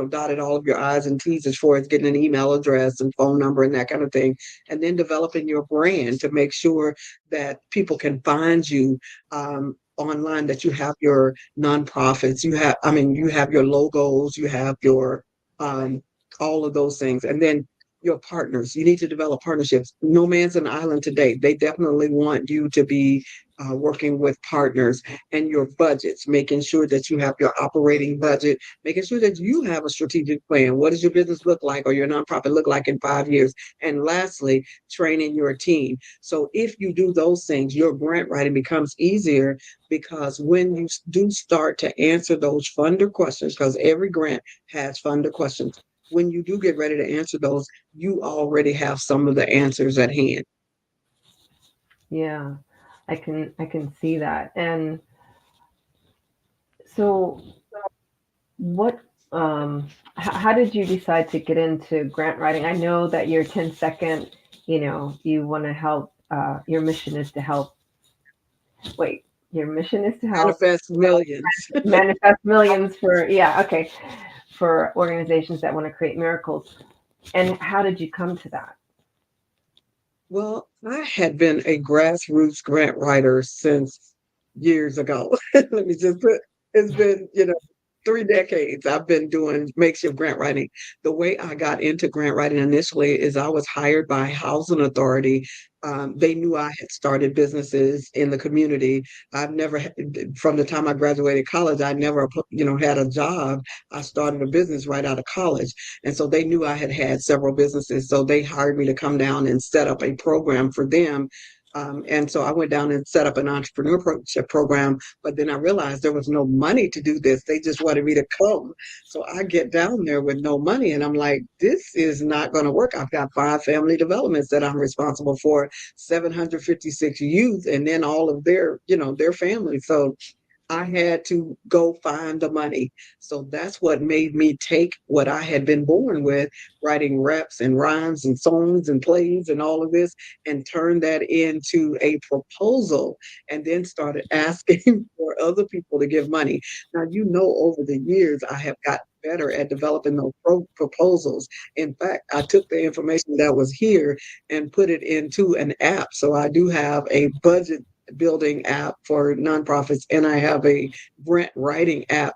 dotted all of your I's and T's as far as getting an email address and phone number and that kind of thing. And then developing your brand to make sure that people can find you online, that you have your nonprofits, you have your logos, you have your all of those things. And then your partners, you need to develop partnerships. No man's an island today. They definitely want you to be working with partners, and your budgets, making sure that you have your operating budget, making sure that you have a strategic plan. What does your business look like or your nonprofit look like in 5 years? And lastly, training your team. So if you do those things, your grant writing becomes easier, because when you do start to answer those funder questions, because every grant has funder questions, when you do get ready to answer those, you already have some of the answers at hand. Yeah, I can see that. And So what how did you decide to get into grant writing? I know that your 10-second, you want to help, your mission is to help, wait, your mission is to help Manifest millions. manifest millions for, yeah, okay, for organizations that want to create miracles. And how did you come to that? Well, I had been a grassroots grant writer since years ago. Let me just put, it's been, 3 decades I've been doing makeshift grant writing. The way I got into grant writing initially is I was hired by Housing Authority. They knew I had started businesses in the community. I've never, from the time I graduated college, I never, had a job. I started a business right out of college. And so they knew I had had several businesses. So they hired me to come down and set up a program for them. And so I went down and set up an entrepreneurship program, but then I realized there was no money to do this. They just wanted me to come. So I get down there with no money and I'm like, this is not going to work. I've got 5 family developments that I'm responsible for, 756 youth, and then all of their families. So I had to go find the money. So that's what made me take what I had been born with, writing reps and rhymes and songs and plays and all of this, and turn that into a proposal, and then started asking for other people to give money. Now, over the years, I have gotten better at developing those proposals. In fact, I took the information that was here and put it into an app. So I do have a budget building app for nonprofits, and I have a grant writing app.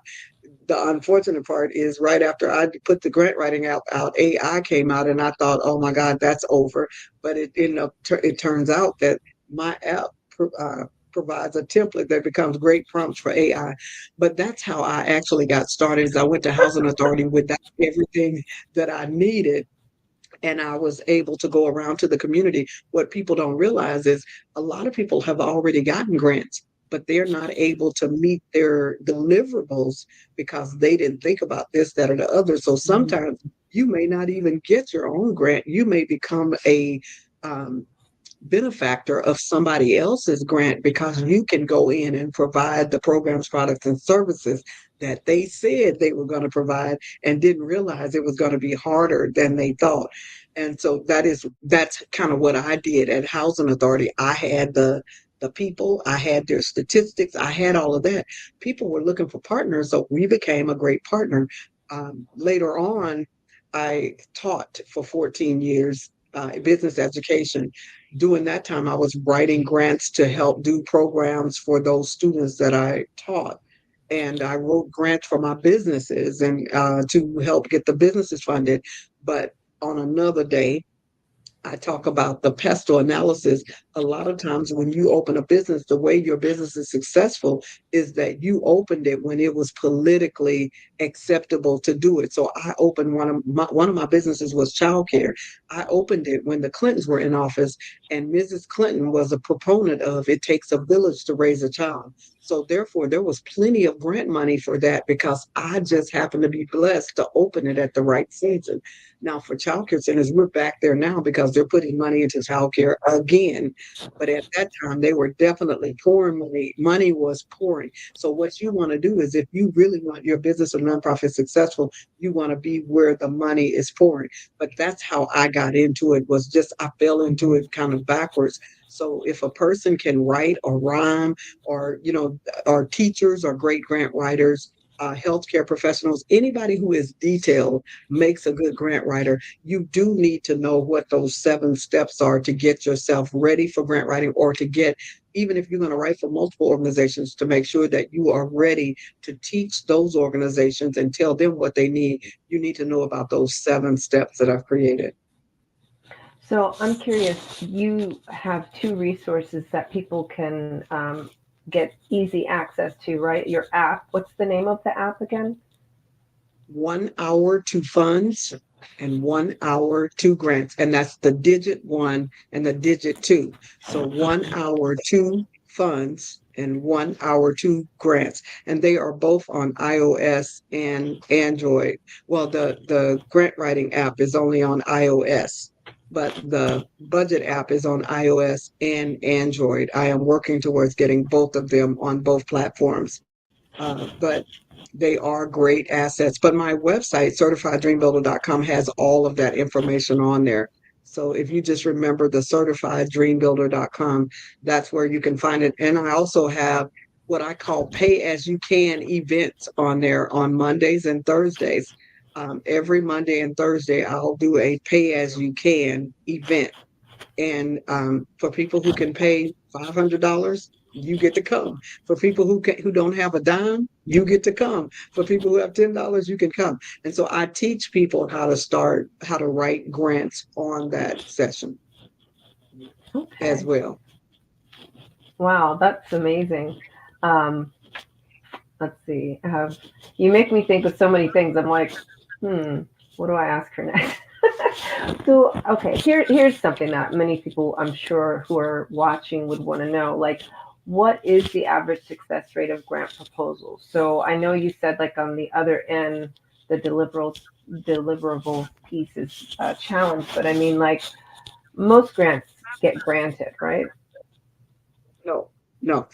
The unfortunate part is right after I put the grant writing app out, AI came out, and I thought, oh my God, that's over. But it turns out that my app provides a template that becomes great prompts for AI. But that's how I actually got started. Is I went to Housing Authority with everything that I needed, and I was able to go around to the community. What people don't realize is a lot of people have already gotten grants, but they're not able to meet their deliverables because they didn't think about this, that, or the other. So sometimes you may not even get your own grant. You may become a benefactor of somebody else's grant because you can go in and provide the programs, products, and services that they said they were going to provide and didn't realize it was going to be harder than they thought. And so that's kind of what I did at Housing Authority. I had the people, I had their statistics, I had all of that. People were looking for partners, so we became a great partner. Later on, I taught for 14 years business education. During that time, I was writing grants to help do programs for those students that I taught. And I wrote grants for my businesses and to help get the businesses funded. But on another day, I talk about the pestle analysis. A lot of times when you open a business, the way your business is successful is that you opened it when it was politically acceptable to do it. So I opened one of my businesses was childcare. I opened it when the Clintons were in office, and Mrs. Clinton was a proponent of it takes a village to raise a child. So therefore, there was plenty of grant money for that because I just happened to be blessed to open it at the right season. Now, for childcare centers, we're back there now because they're putting money into childcare again. But at that time, they were definitely pouring money. Money was pouring. So what you want to do is if you really want your business or nonprofit successful, you want to be where the money is pouring. But that's how I got into it, was just I fell into it kind of backwards. So if a person can write or rhyme or, or teachers or great grant writers, healthcare professionals, anybody who is detailed makes a good grant writer. You do need to know what those 7 steps are to get yourself ready for grant writing, or to get, even if you're going to write for multiple organizations, to make sure that you are ready to teach those organizations and tell them what they need. You need to know about those 7 steps that I've created. So I'm curious, you have 2 resources that people can get easy access to, right? Your app. What's the name of the app again? 1 hour to funds and 1 hour to grants. And that's the digit 1 and the digit 2. So 1 hour to funds and 1 hour to grants. And they are both on iOS and Android. Well, the grant writing app is only on iOS, but the budget app is on iOS and Android. I am working towards getting both of them on both platforms. but they are great assets. But my website, certifieddreambuilder.com, has all of that information on there. So if you just remember the certifieddreambuilder.com, that's where you can find it. And I also have what I call pay as you can events on there on Mondays and Thursdays. Every Monday and Thursday, I'll do a pay as you can event. And for people who can pay $500, you get to come. For people who don't have a dime, you get to come. For people who have $10, you can come. And so I teach people how to write grants on that session as well. Wow, that's amazing. Let's see. You make me think of so many things. I'm like, what do I ask her next? So, okay, here's something that many people, I'm sure, who are watching would want to know. Like, what is the average success rate of grant proposals? So I know you said, like, on the other end, the deliverable piece is a challenge, but I mean, like, most grants get granted, right? No.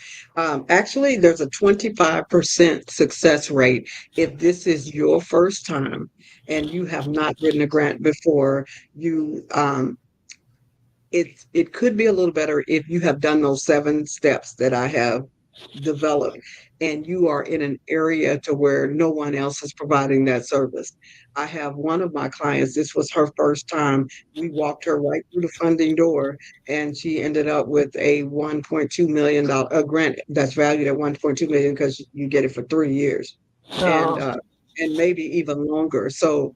Actually, there's a 25% success rate if this is your first time and you have not written a grant before. It could be a little better if you have done those 7 steps that I have developed and you are in an area to where no one else is providing that service. I have one of my clients, this was her first time. We walked her right through the funding door and she ended up with a $1.2 million grant that's valued at 1.2 million because you get it for 3 years. And maybe even longer. So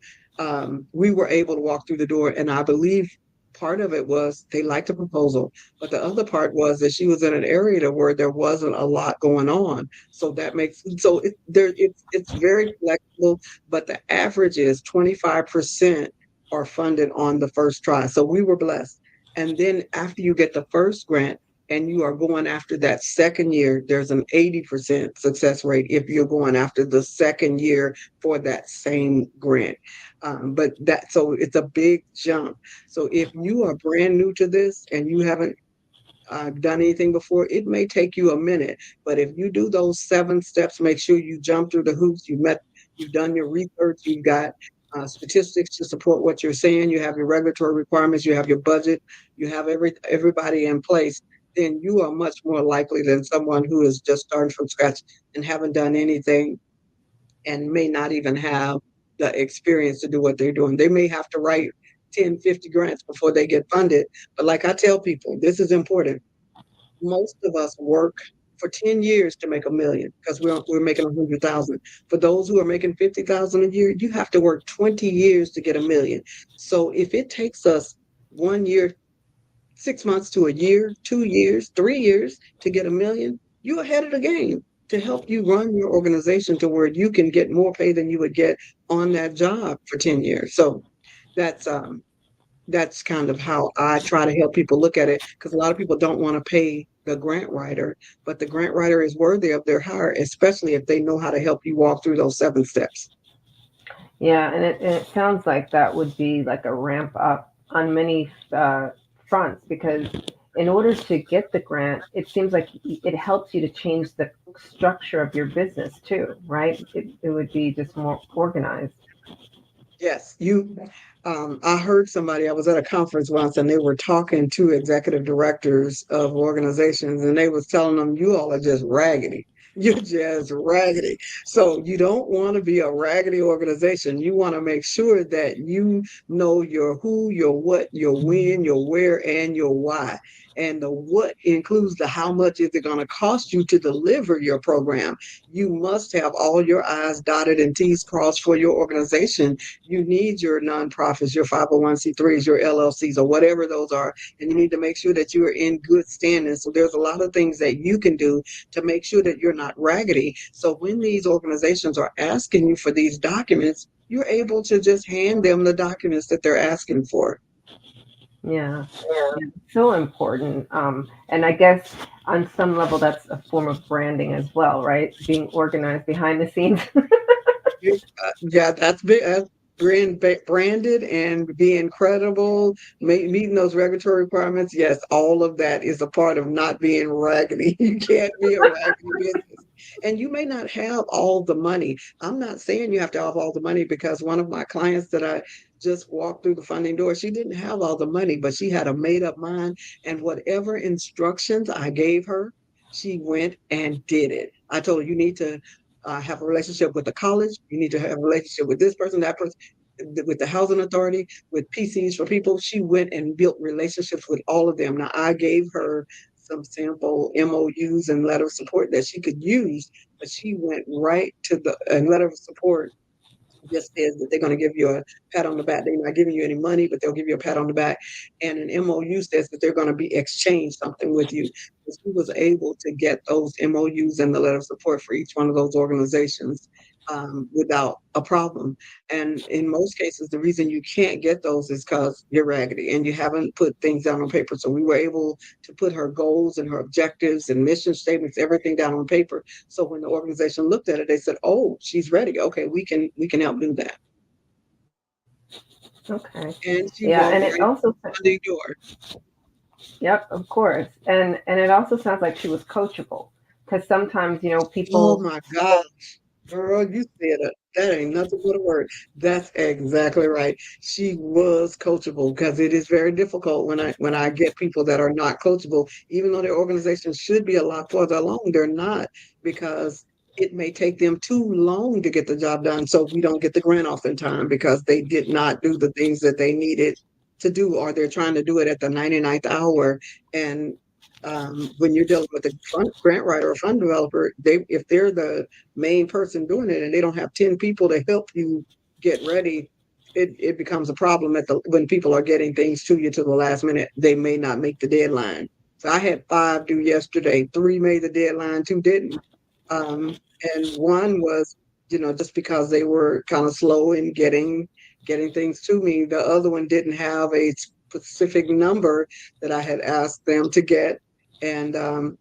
we were able to walk through the door, and I believe part of it was they liked the proposal, but the other part was that she was in an area where there wasn't a lot going on. So that makes it's very flexible, but the average is 25% are funded on the first try. So we were blessed. And then after you get the first grant and you are going after that second year, there's an 80% success rate if you're going after the second year for that same grant. So it's a big jump. So if you are brand new to this and you haven't done anything before, it may take you a minute. But if you do those 7 steps, make sure you jump through the hoops. You've done your research. You've got statistics to support what you're saying. You have your regulatory requirements. You have your budget. You have everybody in place. Then you are much more likely than someone who is just starting from scratch and haven't done anything and may not even have the experience to do what they're doing. They may have to write 10, 50 grants before they get funded. But like I tell people, this is important. Most of us work for 10 years to make $1 million because we're making 100,000. For those who are making 50,000 a year, you have to work 20 years to get $1 million. So if it takes us 1 year, 6 months to a year, 2 years, 3 years to get $1 million, you're ahead of the game to help you run your organization to where you can get more pay than you would get on that job for 10 years. So that's kind of how I try to help people look at it, because a lot of people don't want to pay the grant writer, but the grant writer is worthy of their hire, especially if they know how to help you walk through those 7 steps. Yeah, and it sounds like that would be like a ramp up on many fronts, because in order to get the grant, it seems like it helps you to change the structure of your business too, right? It would be just more organized. Yes, I heard somebody, I was at a conference once and they were talking to executive directors of organizations and they was telling them, you all are just raggedy. You're just raggedy. So you don't want to be a raggedy organization. You want to make sure that you know your who, your what, your when, your where, and your why. And the what includes the how much is it going to cost you to deliver your program. You must have all your I's dotted and T's crossed for your organization. You need your nonprofits, your 501c3s, your LLCs, or whatever those are. And you need to make sure that you are in good standing. So there's a lot of things that you can do to make sure that you're not raggedy. So when these organizations are asking you for these documents, you're able to just hand them the documents that they're asking for. Yeah, so important. And I guess on some level, that's a form of branding as well, right? Being organized behind the scenes. Yeah, that's big. Branded and being credible, meeting those regulatory requirements. Yes, all of that is a part of not being raggedy. You can't be a raggedy business. And you may not have all the money. I'm not saying you have to have all the money, because one of my clients that I just walked through the funding door, she didn't have all the money, but she had a made up mind. And whatever instructions I gave her, she went and did it. I told her, you need to have a relationship with the college. You need to have a relationship with this person, that person, with the housing authority, with PCs for people. She went and built relationships with all of them. Now, I gave her some sample MOUs and letter of support that she could use, but she went right to the letter of support just says that they're going to give you a pat on the back. They're not giving you any money, but they'll give you a pat on the back. And an MOU says that they're going to be exchange something with you. So she was able to get those MOUs and the letter of support for each one of those organizations without a problem. And in most cases, the reason you can't get those is because you're raggedy and you haven't put things down on paper. So we were able to put her goals and her objectives and mission statements, everything down on paper. So when the organization looked at it, they said, "Oh, she's ready. Okay, we can help do that." Okay. And she Yeah, walked and it right also, through the door. yep, of course. And it also sounds like she was coachable, because sometimes, you know, Oh people, my gosh. Girl, you said it. That ain't nothing but a word. That's exactly right. She was coachable, because it is very difficult when I get people that are not coachable, even though their organizations should be a lot further along, they're not, because it may take them too long to get the job done. So we don't get the grant off in time because they did not do the things that they needed to do, or they're trying to do it at the 99th hour. And when you're dealing with a grant writer or fund developer, if they're the main person doing it and they don't have 10 people to help you get ready, it becomes a problem when people are getting things to you to the last minute. They may not make the deadline. So I had 5 due yesterday. 3 made the deadline, 2 didn't. And one was, just because they were kind of slow in getting things to me. The other one didn't have a specific number that I had asked them to get, and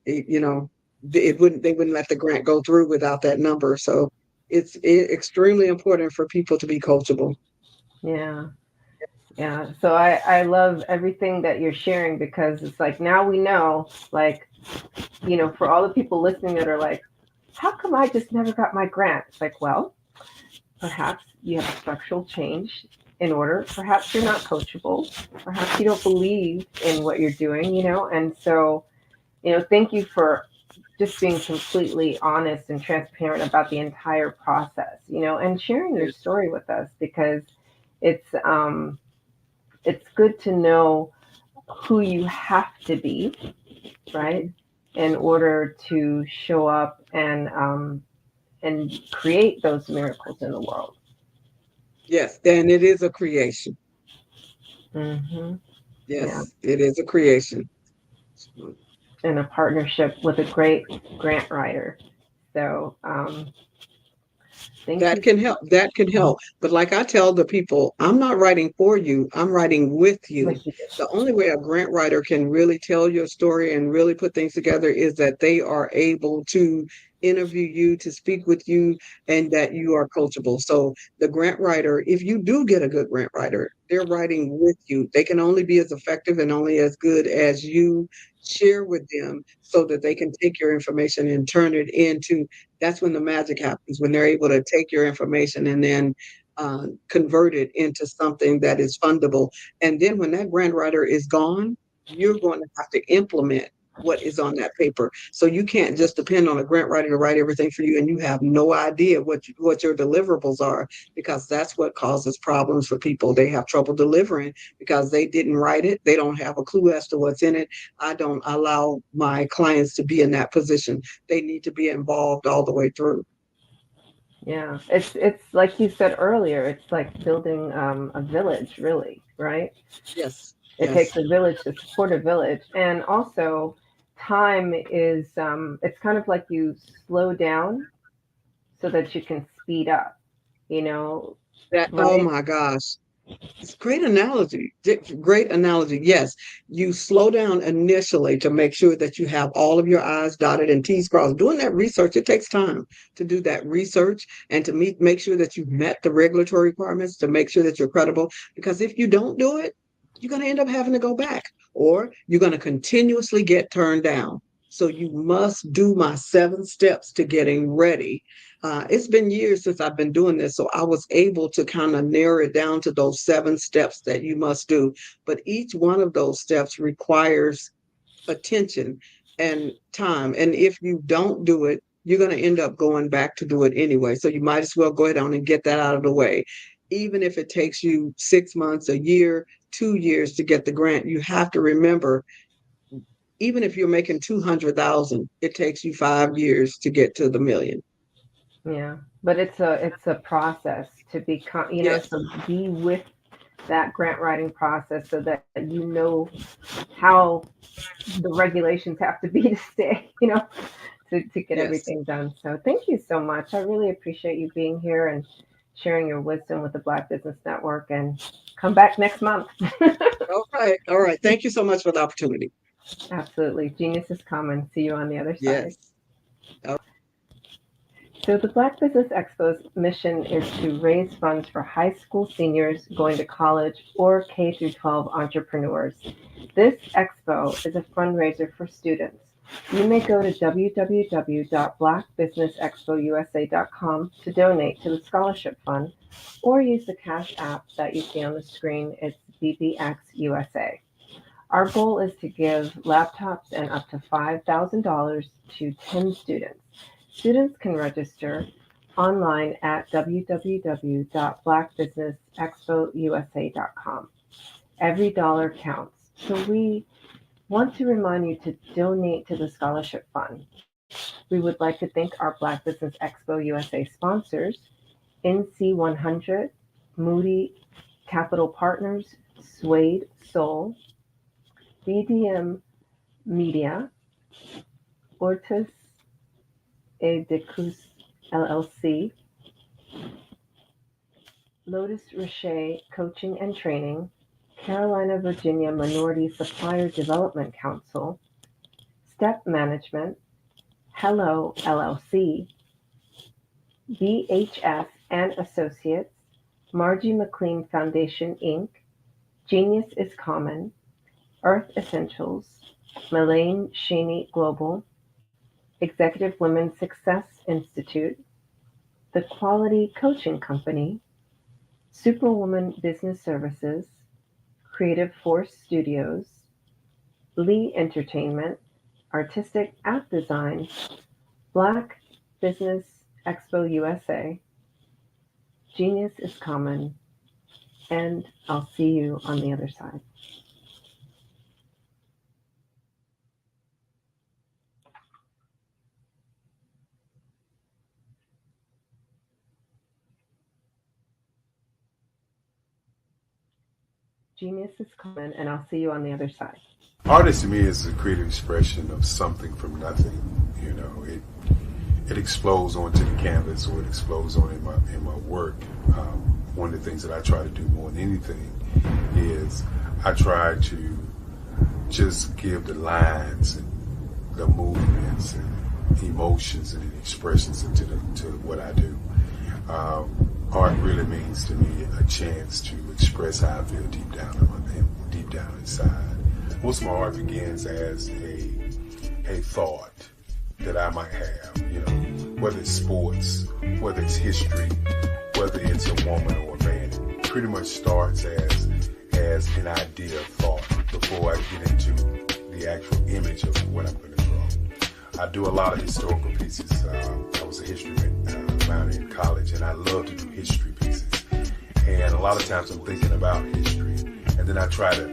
they wouldn't let the grant go through without that number. So it's extremely important for people to be coachable. yeah. Yeah. So I love everything that you're sharing, because it's like, now we know, like, you know, for all the people listening that are like, how come I just never got my grant? It's like, well, perhaps you have a structural change in order. Perhaps you're not coachable. Perhaps you don't believe in what you're doing, you know? And so, you know, thank you for just being completely honest and transparent about the entire process, you know, and sharing your story with us, because it's good to know who you have to be, right, in order to show up and create those miracles in the world. Yes, and it is a creation. Mm-hmm. Yes, it is a creation. In a partnership with a great grant writer. So that can help. That can help. But like I tell the people, I'm not writing for you. I'm writing with you. The only way a grant writer can really tell your story and really put things together is that they are able to interview you, to speak with you, and that you are coachable. So the grant writer, if you do get a good grant writer, they're writing with you. They can only be as effective and only as good as you share with them, so that they can take your information and turn it into, that's when the magic happens, when they're able to take your information and then convert it into something that is fundable. And then when that grant writer is gone, you're going to have to implement what is on that paper. So you can't just depend on a grant writer to write everything for you, and you have no idea what your deliverables are, because that's what causes problems for people. They have trouble delivering because they didn't write it. They don't have a clue as to what's in it. I don't allow my clients to be in that position. They need to be involved all the way through. Yeah, it's like you said earlier, it's like building a village, really, right? Yes. It takes a village to support a village. And also, time is, it's kind of like you slow down so that you can speed up, you know? Right? Oh my gosh. It's great analogy. Great analogy. Yes. You slow down initially to make sure that you have all of your I's dotted and T's crossed. Doing that research, it takes time to do that research and to make sure that you've met the regulatory requirements, to make sure that you're credible. Because if you don't do it, you're going to end up having to go back, or you're going to continuously get turned down. So you must do my 7 steps to getting ready. It's been years since I've been doing this, so I was able to kind of narrow it down to those 7 steps that you must do. But each one of those steps requires attention and time. And if you don't do it, you're going to end up going back to do it anyway. So you might as well go ahead on and get that out of the way. Even if it takes you 6 months, a year, 2 years to get the grant, you have to remember, even if you're making 200,000, it takes you 5 years to get to the million. Yeah, but it's a process to become, Yes. so be with that grant writing process so that you know how the regulations have to be to stay, to get Yes. everything done. So thank you so much. I really appreciate you being here and sharing your wisdom with the Black Business Network, and come back next month. All right. All right. Thank you so much for the opportunity. Absolutely. Genius is common. See you on the other side. Yes. So the Black Business Expo's mission is to raise funds for high school seniors going to college or K through 12 entrepreneurs. This expo is a fundraiser for students. You may go to www.blackbusinessexpousa.com to donate to the scholarship fund, or use the Cash app that you see on the screen. It's BBX USA. Our goal is to give laptops and up to $5,000 to 10 students. Students can register online at www.blackbusinessexpousa.com. Every dollar counts. So we want to remind you to donate to the scholarship fund. We would like to thank our Black Business Expo USA sponsors, NC100, Moody Capital Partners, Suede Soul, BDM Media, Ortiz Decus LLC, Lotus Rocher Coaching and Training, Carolina, Virginia Minority Supplier Development Council, Step Management, Hello LLC, BHS and Associates, Margie McLean Foundation Inc., Genius is Common, Earth Essentials, Melaine Shaney Global, Executive Women's Success Institute, The Quality Coaching Company, Superwoman Business Services, Creative Force Studios, Lee Entertainment, Artistic App Design, Black Business Expo USA, Genius is Common, and I'll see you on the other side. Genius is common, and I'll see you on the other side. Art to me is a creative expression of something from nothing. It explodes onto the canvas, or it explodes on in my work. One of the things that I try to do more than anything is I try to just give the lines and the movements and emotions and expressions to what I do. Art really means to me a chance to express how I feel deep down inside. Most of my art begins as a thought that I might have, whether it's sports, whether it's history, whether it's a woman or a man. It pretty much starts as an idea of thought before I get into the actual image of what I'm going to draw. I do a lot of historical pieces. I was a history minor in college, and I love to do history pieces. And a lot of times I'm thinking about history, and then I try to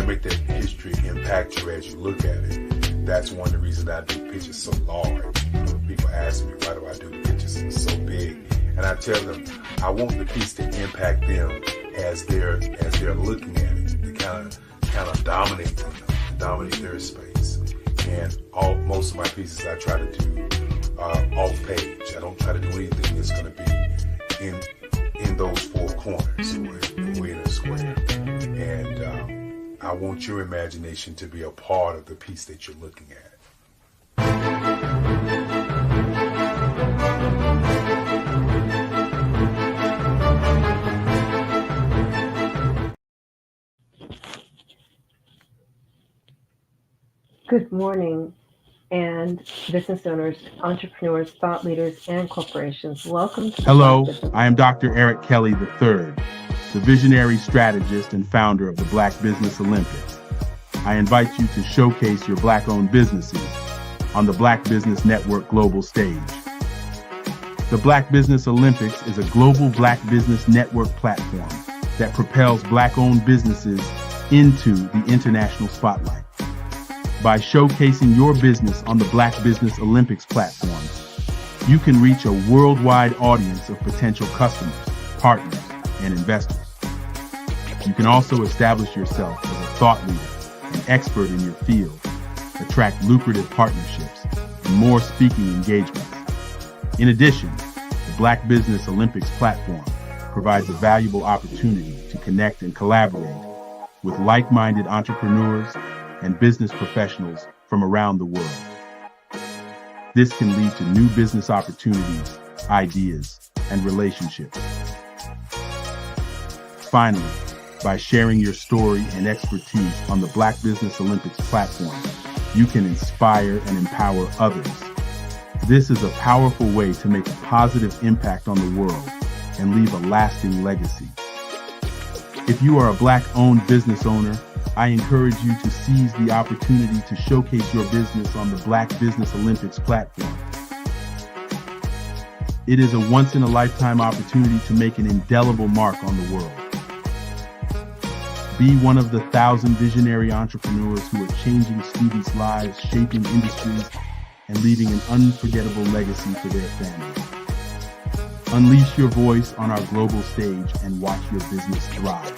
make that history impact you as you look at it. That's one of the reasons I do pictures so large. People ask me, why do I do the pictures so big? And I tell them, I want the piece to impact them as they're looking at it, to kind of dominate them, dominate their space. And most of my pieces I try to do off page. I don't try to do anything that's going to be in those four corners or in a square. And I want your imagination to be a part of the piece that you're looking at. Good morning, and business owners, entrepreneurs, thought leaders, and corporations. Welcome to the Hello, Black Business. I am Dr. Eric Kelly III, the visionary strategist and founder of the Black Business Olympics. I invite you to showcase your Black-owned businesses on the Black Business Network global stage. The Black Business Olympics is a global Black Business Network platform that propels Black-owned businesses into the international spotlight. By showcasing your business on the Black Business Olympics platform, you can reach a worldwide audience of potential customers, partners, and investors. You can also establish yourself as a thought leader and expert in your field, attract lucrative partnerships, and more speaking engagements. In addition, the Black Business Olympics platform provides a valuable opportunity to connect and collaborate with like-minded entrepreneurs and business professionals from around the world. This can lead to new business opportunities, ideas, and relationships. Finally, by sharing your story and expertise on the Black Business Olympics platform, you can inspire and empower others. This is a powerful way to make a positive impact on the world and leave a lasting legacy. If you are a Black-owned business owner, I encourage you to seize the opportunity to showcase your business on the Black Business Olympics platform. It is a once-in-a-lifetime opportunity to make an indelible mark on the world. Be one of the 1,000 visionary entrepreneurs who are changing students' lives, shaping industries, and leaving an unforgettable legacy for their families. Unleash your voice on our global stage and watch your business thrive.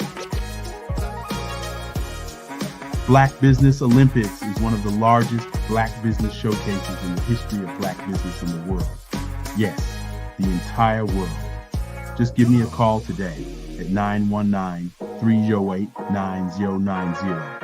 Black Business Olympics is one of the largest Black business showcases in the history of Black business in the world. Yes, the entire world. Just give me a call today at 919-308-9090.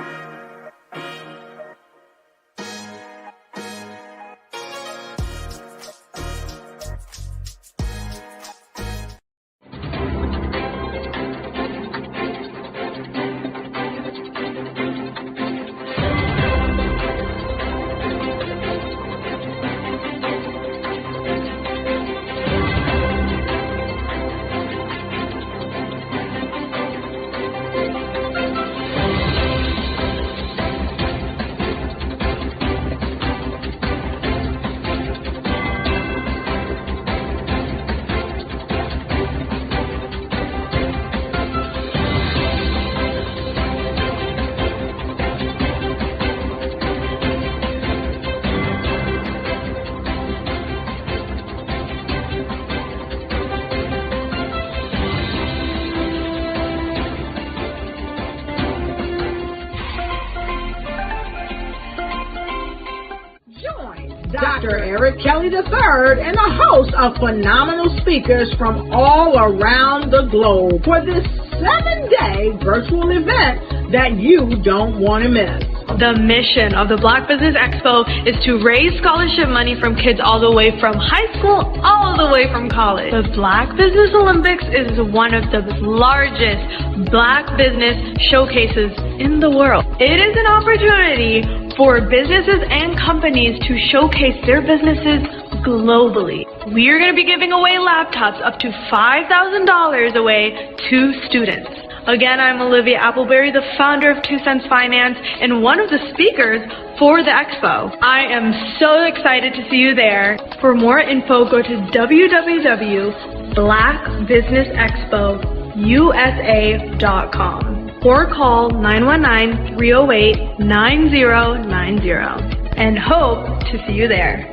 Dr. Eric Kelly III and a host of phenomenal speakers from all around the globe for this 7-day virtual event that you don't want to miss. The mission of the Black Business Expo is to raise scholarship money from kids all the way from high school, all the way from college. The Black Business Olympics is one of the largest Black business showcases in the world. It is an opportunity for businesses and companies to showcase their businesses globally. We are going to be giving away laptops up to $5,000 away to students. Again, I'm Olivia Appleberry, the founder of 2 Cents Finance and one of the speakers for the expo. I am so excited to see you there. For more info, go to www.blackbusinessexpousa.com or call 919-308-9090 and hope to see you there.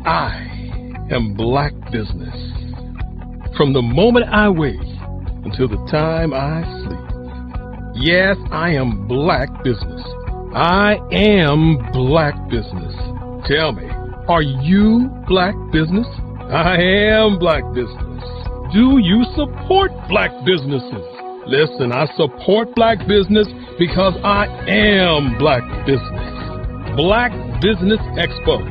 I am Black Business. From the moment I wake until the time I sleep. Yes, I am Black Business. I am Black Business. Tell me, are you Black Business? I am Black Business. Do you support Black businesses? Listen, I support Black business because I am Black Business. Black Business Expo,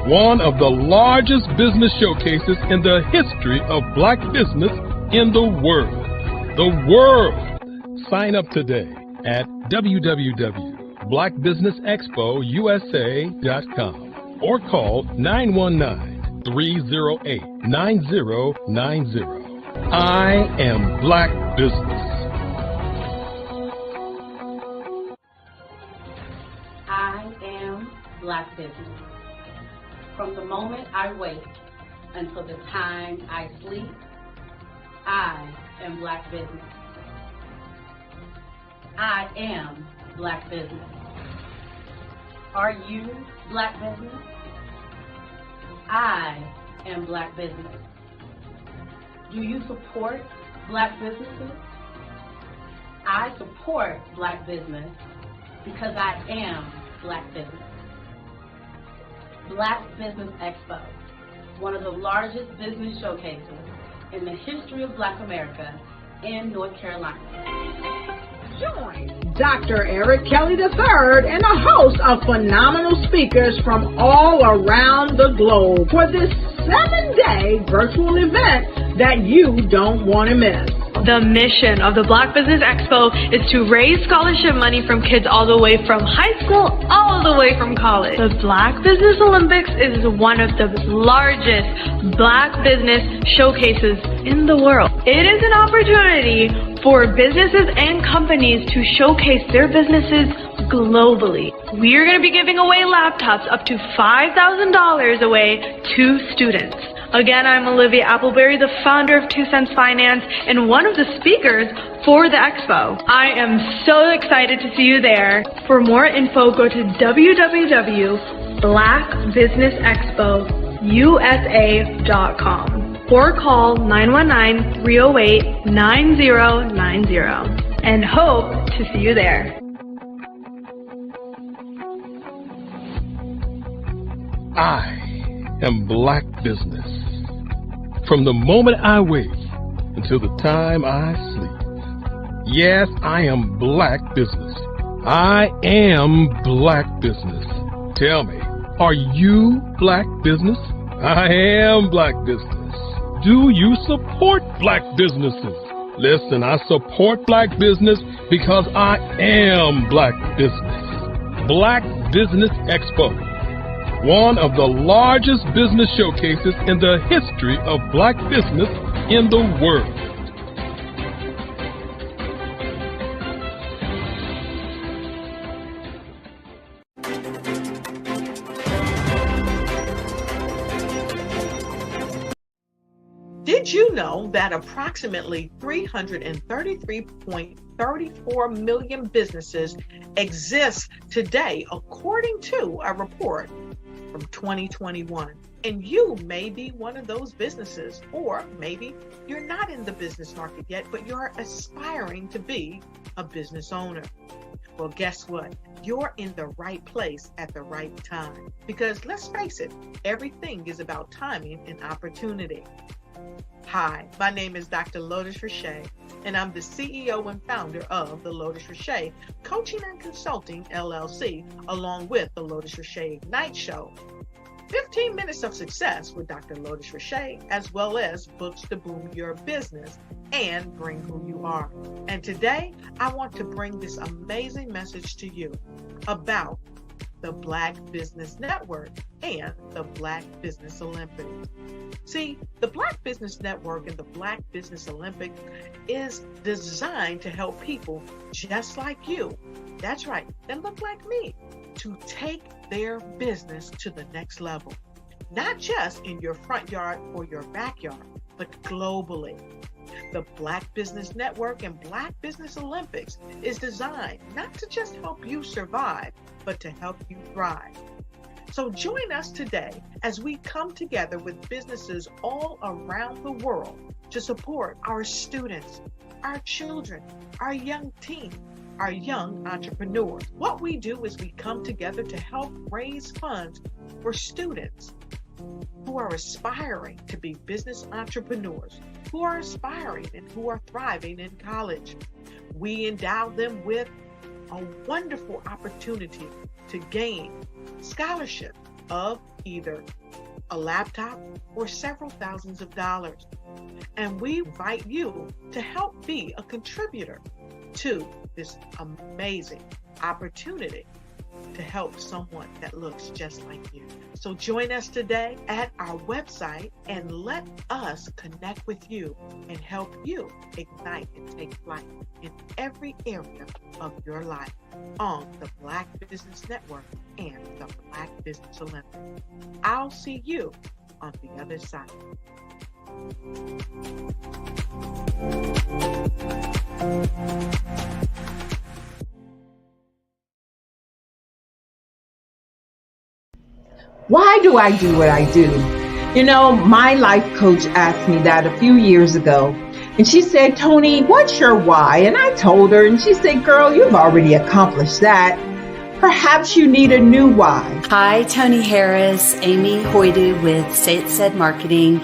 one of the largest business showcases in the history of Black business in the world. The world. Sign up today at www.blackbusinessexpousa.com or call 919-308-9090. I am Black Business. I am Black Business. From the moment I wake until the time I sleep, I am Black Business. I am Black Business. Are you Black Business? I am Black Business. Do you support Black businesses? I support Black business because I am Black business. Black Business Expo, one of the largest business showcases in the history of Black America in North Carolina. Join Dr. Eric Kelly III and a host of phenomenal speakers from all around the globe for this 7-day virtual event that you don't want to miss. The mission of the Black Business Expo is to raise scholarship money from kids all the way from high school, all the way from college. The Black Business Olympics is one of the largest Black business showcases in the world. It is an opportunity for businesses and companies to showcase their businesses globally. We are going to be giving away laptops up to $5,000 away to students. Again, I'm Olivia Appleberry, the founder of 2 Cents Finance and one of the speakers for the expo. I am so excited to see you there. For more info, go to www.blackbusinessexpousa.com or call 919-308-9090 and hope to see you there. I am Black Business. From the moment I wake until the time I sleep. Yes, I am Black Business. I am Black Business. Tell me, are you Black Business? I am Black Business. Do you support Black businesses? Listen, I support Black business because I am Black Business. Black Business Expo, one of the largest business showcases in the history of Black business in the world. Did you know that approximately 333.34 million businesses exist today, according to a report from 2021? And you may be one of those businesses, or maybe you're not in the business market yet, but you're aspiring to be a business owner. Well, guess what? You're in the right place at the right time. Because let's face it, everything is about timing and opportunity. Hi, my name is Dr. Lotus Richey, and I'm the CEO and founder of the Lotus Richey Coaching and Consulting LLC, along with the Lotus Richey Ignite Show. 15 minutes of success with Dr. Lotus Richey, as well as books to boom your business and bring who you are. And today, I want to bring this amazing message to you about the Black Business Network and the Black Business Olympics. See, the Black Business Network and the Black Business Olympics is designed to help people just like you, that's right, that look like me, to take their business to the next level. Not just in your front yard or your backyard, but globally. The Black Business Network and Black Business Olympics is designed not to just help you survive, but to help you thrive. So join us today as we come together with businesses all around the world to support our students, our children, our young teens, our young entrepreneurs. What we do is we come together to help raise funds for students who are aspiring to be business entrepreneurs, who are aspiring and who are thriving in college. We endow them with a wonderful opportunity to gain scholarship of either a laptop or several thousands of dollars. And we invite you to help be a contributor to this amazing opportunity to help someone that looks just like you. So join us today at our website and let us connect with you and help you ignite and take flight in every area of your life on the Black Business Network and the Black Business Olympics. I'll see you on the other side. Why do I do what I do? You know, my life coach asked me that a few years ago. And she said, Tony, what's your why? And I told her, and she said, girl, you've already accomplished that. Perhaps you need a new why. Hi, Tony Harris, Amy Hoydu with Say It Said Marketing,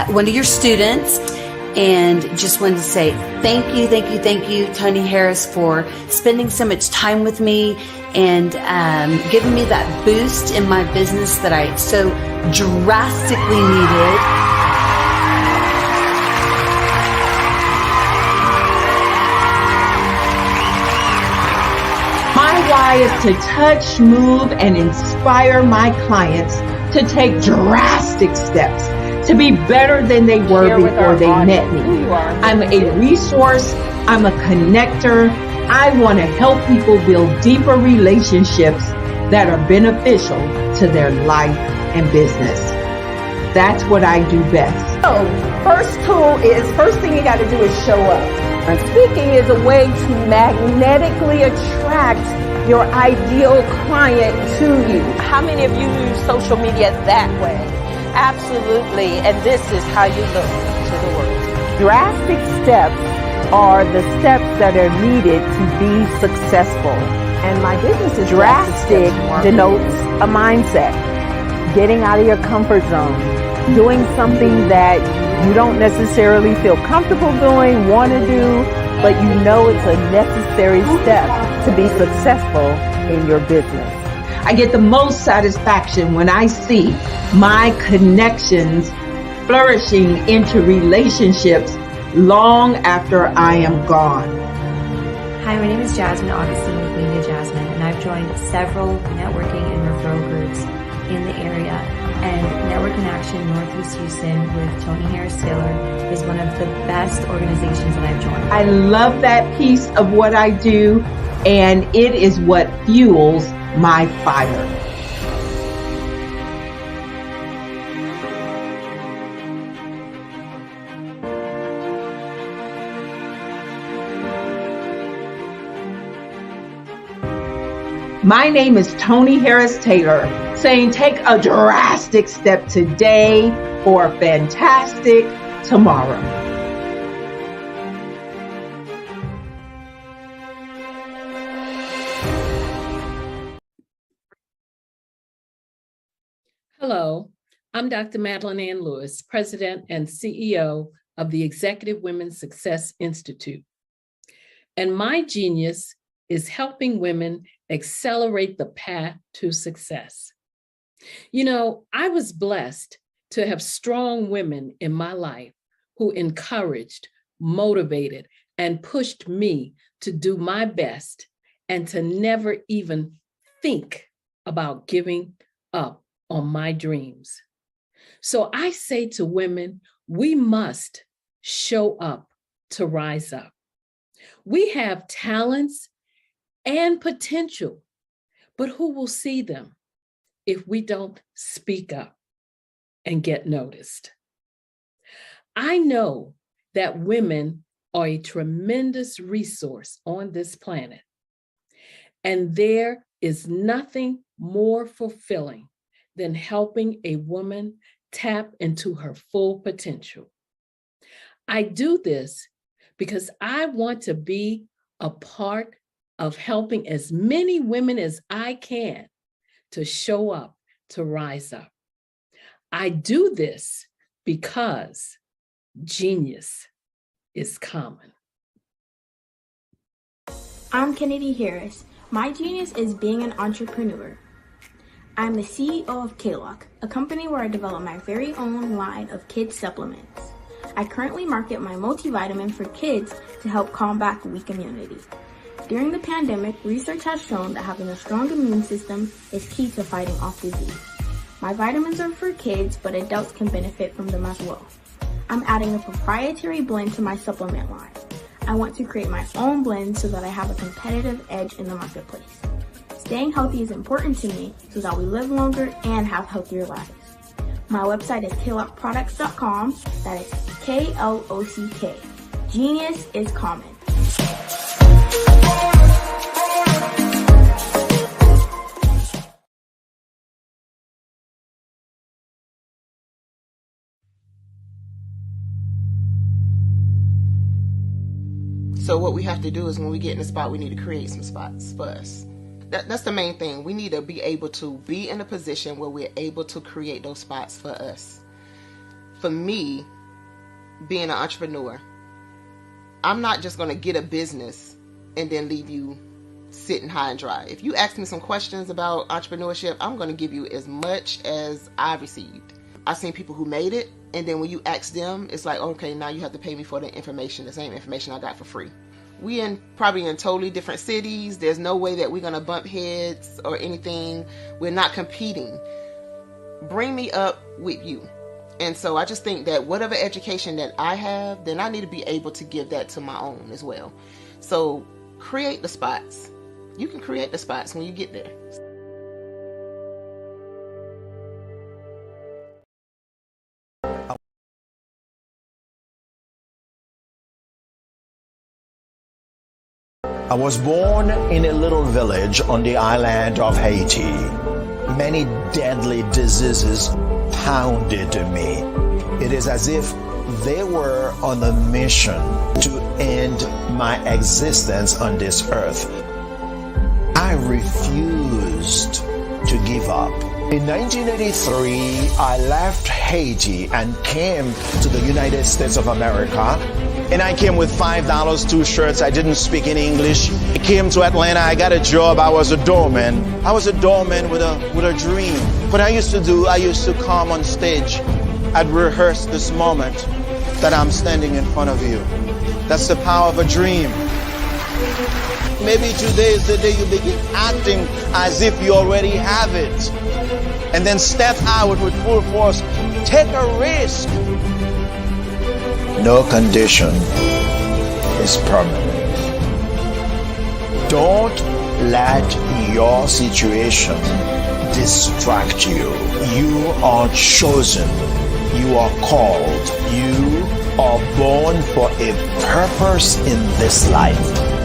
one of your students. And just wanted to say thank you, Tony Harris, for spending so much time with me and giving me that boost in my business that I so drastically needed. My why is to touch, move, and inspire my clients to take drastic steps to be better than they were before they met me. I'm a resource. I'm a connector. I want to help people build deeper relationships that are beneficial to their life and business. That's what I do best. So, first thing you got to do is show up. And speaking is a way to magnetically attract your ideal client to you. How many of you use social media that way? Absolutely, and this is how you look to the world. Drastic steps are the steps that are needed to be successful. And my business is drastic denotes a mindset. Getting out of your comfort zone. Doing something that you don't necessarily feel comfortable doing, want to do, but you know it's a necessary step to be successful in your business. I get the most satisfaction when I see my connections flourishing into relationships long after I am gone. Hi, my name is Jasmine Augustine with Media Jasmine, and I've joined several networking and referral groups in the area. And Network in Action Northeast Houston with Tony Harris Taylor is one of the best organizations that I've joined. I love that piece of what I do, and it is what fuels my fire. My name is Tony Harris Taylor, saying take a drastic step today for a fantastic tomorrow. Hello, I'm Dr. Madeline Ann Lewis, President and CEO of the Executive Women's Success Institute. And my genius is helping women accelerate the path to success. You know, I was blessed to have strong women in my life who encouraged, motivated, and pushed me to do my best and to never even think about giving up on my dreams. So I say to women, we must show up to rise up. We have talents and potential, but who will see them if we don't speak up and get noticed? I know that women are a tremendous resource on this planet, and there is nothing more fulfilling than helping a woman tap into her full potential. I do this because I want to be a part of helping as many women as I can to show up, to rise up. I do this because genius is common. I'm Kennedy Harris. My genius is being an entrepreneur. I'm the CEO of K-Lock, a company where I develop my very own line of kids supplements. I currently market my multivitamin for kids to help combat weak immunity. During the pandemic, research has shown that having a strong immune system is key to fighting off disease. My vitamins are for kids, but adults can benefit from them as well. I'm adding a proprietary blend to my supplement line. I want to create my own blend so that I have a competitive edge in the marketplace. Staying healthy is important to me so that we live longer and have healthier lives. My website is klockproducts.com. That is Klock. Genius is common. So what we have to do is when we get in the spot, we need to create some spots for us. That's the main thing. We need to be able to be in a position where we're able to create those spots for us. For me, being an entrepreneur, I'm not just going to get a business and then leave you sitting high and dry. If you ask me some questions about entrepreneurship, I'm going to give you as much as I received. I've seen people who made it, and then when you ask them, it's like, okay, now you have to pay me for the information, the same information I got for free. We probably in totally different cities. There's no way that we're going to bump heads or anything. We're not competing. Bring me up with you. And so I just think that whatever education that I have, then I need to be able to give that to my own as well. So create the spots. You can create the spots when you get there. I was born in a little village on the island of Haiti. Many deadly diseases pounded me. It is as if they were on a mission to end my existence on this earth. I refused to give up. In 1983, I left Haiti and came to the United States of America. And I came with $5, 2 shirts. I didn't speak any English. I came to Atlanta. I got a job. I was a doorman. I was a doorman with a dream. What I used to do, I used to come on stage. I'd rehearse this moment that I'm standing in front of you. That's the power of a dream. Maybe today is the day you begin acting as if you already have it. And then step out with full force. Take a risk. No condition is permanent. Don't let your situation distract you. You are chosen. You are called. You are born for a purpose in this life.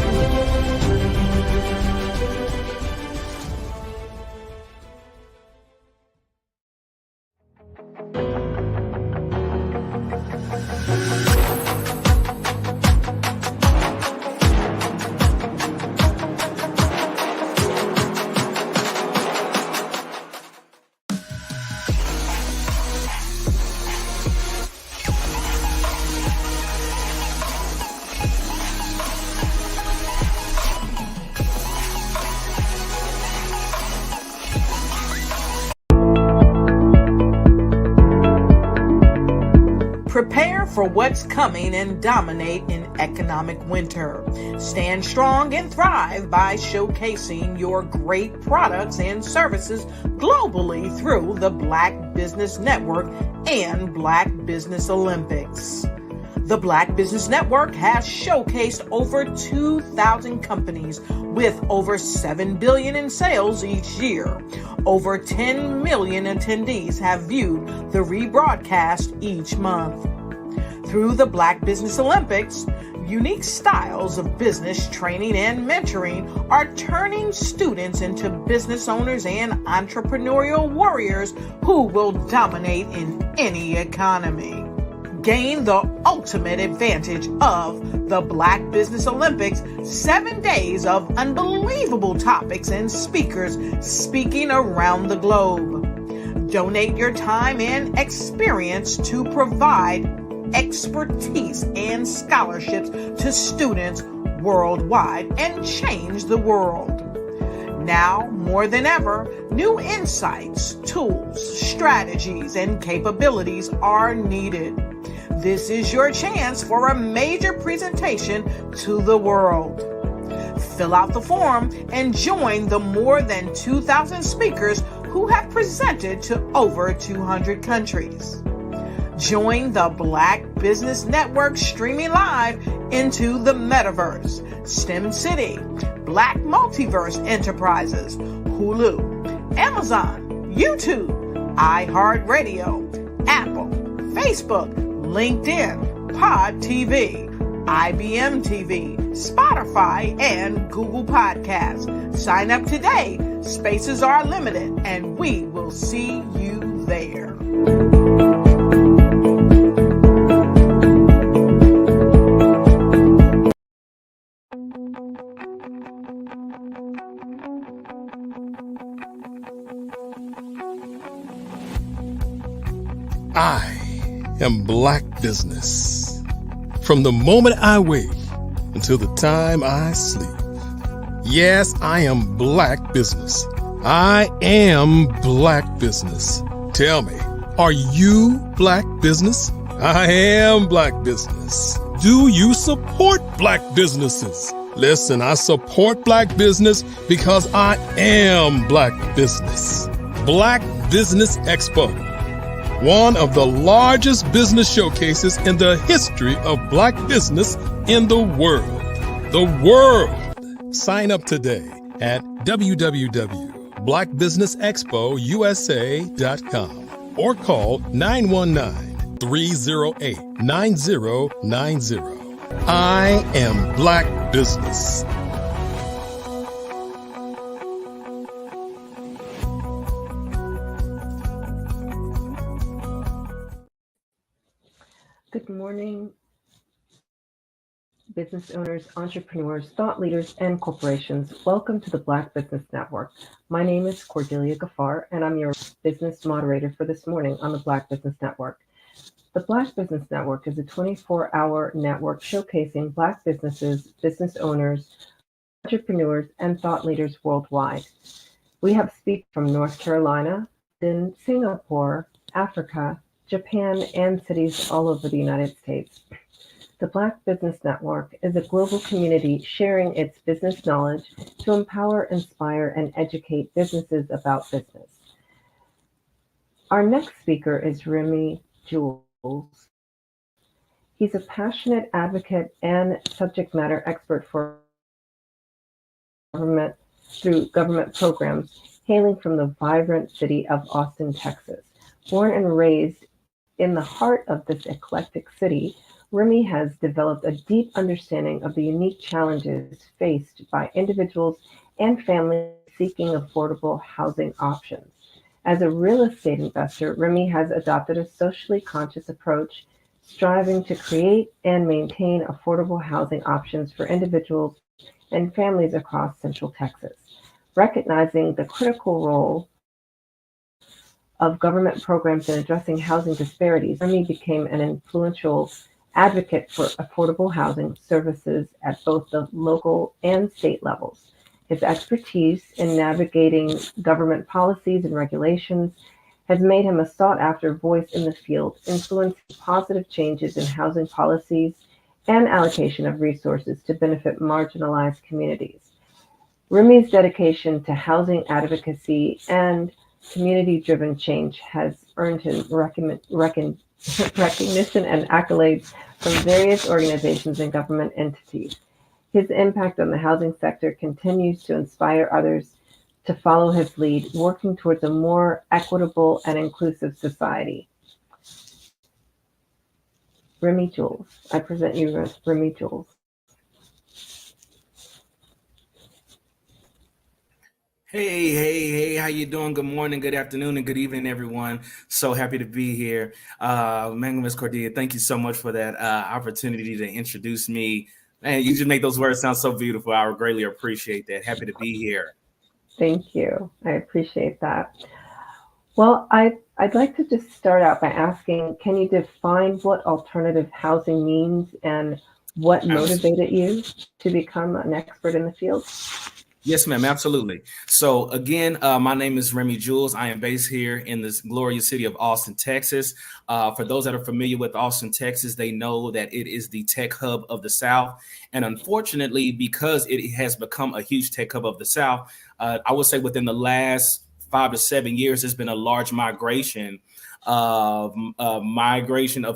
Prepare for what's coming and dominate in economic winter. Stand strong and thrive by showcasing your great products and services globally through the Black Business Network and Black Business Olympics. The Black Business Network has showcased over 2,000 companies with over $7 billion in sales each year. Over 10 million attendees have viewed the rebroadcast each month. Through the Black Business Olympics, unique styles of business training and mentoring are turning students into business owners and entrepreneurial warriors who will dominate in any economy. Gain the ultimate advantage of the Black Business Olympics, 7 days of unbelievable topics and speakers speaking around the globe. Donate your time and experience to provide expertise and scholarships to students worldwide and change the world. Now, more than ever, new insights, tools, strategies, and capabilities are needed. This is your chance for a major presentation to the world. Fill out the form and join the more than 2,000 speakers who have presented to over 200 countries. Join the Black Business Network streaming live into the Metaverse, STEM City, Black Multiverse Enterprises, Hulu, Amazon, YouTube, iHeartRadio, Apple, Facebook, LinkedIn, Pod TV, IBM TV, Spotify, and Google Podcasts. Sign up today. Spaces are limited, and we will see you there. I am Black Business. From the moment I wake until the time I sleep. Yes, I am Black Business. I am Black Business. Tell me, are you Black Business? I am Black Business. Do you support Black businesses? Listen, I support Black business because I am Black Business. Black Business Expo. One of the largest business showcases in the history of Black business in the world. The world! Sign up today at www.blackbusinessexpousa.com or call 919-308-9090. I am Black Business. Good morning, business owners, entrepreneurs, thought leaders, and corporations. Welcome to the Black Business Network. My name is Cordelia Gaffar, and I'm your business moderator for this morning on the Black Business Network. The Black Business Network is a 24-hour network showcasing Black businesses, business owners, entrepreneurs, and thought leaders worldwide. We have speakers from North Carolina, then Singapore, Africa, Japan, and cities all over the United States. The Black Business Network is a global community sharing its business knowledge to empower, inspire, and educate businesses about business. Our next speaker is Remy Jules. He's a passionate advocate and subject matter expert for government through government programs, hailing from the vibrant city of Austin, Texas. Born and raised in the heart of this eclectic city, Remy has developed a deep understanding of the unique challenges faced by individuals and families seeking affordable housing options. As a real estate investor, Remy has adopted a socially conscious approach, striving to create and maintain affordable housing options for individuals and families across Central Texas. Recognizing the critical role of government programs in addressing housing disparities, Remy became an influential advocate for affordable housing services at both the local and state levels. His expertise in navigating government policies and regulations has made him a sought-after voice in the field, influencing positive changes in housing policies and allocation of resources to benefit marginalized communities. Remy's dedication to housing advocacy and community-driven change has earned him recognition and accolades from various organizations and government entities. His impact on the housing sector continues to inspire others to follow his lead, working towards a more equitable and inclusive society. Remy Jules. I present you with Remy Jules. Hey, how you doing? Good morning, good afternoon, and good evening, everyone. So happy to be here. My name is Cordelia. Thank you so much for that opportunity to introduce me. Man, you just make those words sound so beautiful. I would greatly appreciate that. Happy to be here. Thank you. I appreciate that. Well, I'd like to just start out by asking, can you define what alternative housing means and what motivated you to become an expert in the field? Yes, ma'am. Absolutely. So again, my name is Remy Jules. I am based here in this glorious city of Austin, Texas. For those that are familiar with Austin, Texas, they know that it is the tech hub of the South. And unfortunately, because it has become a huge tech hub of the South, I would say within the last 5 to 7 years, there's been a large migration of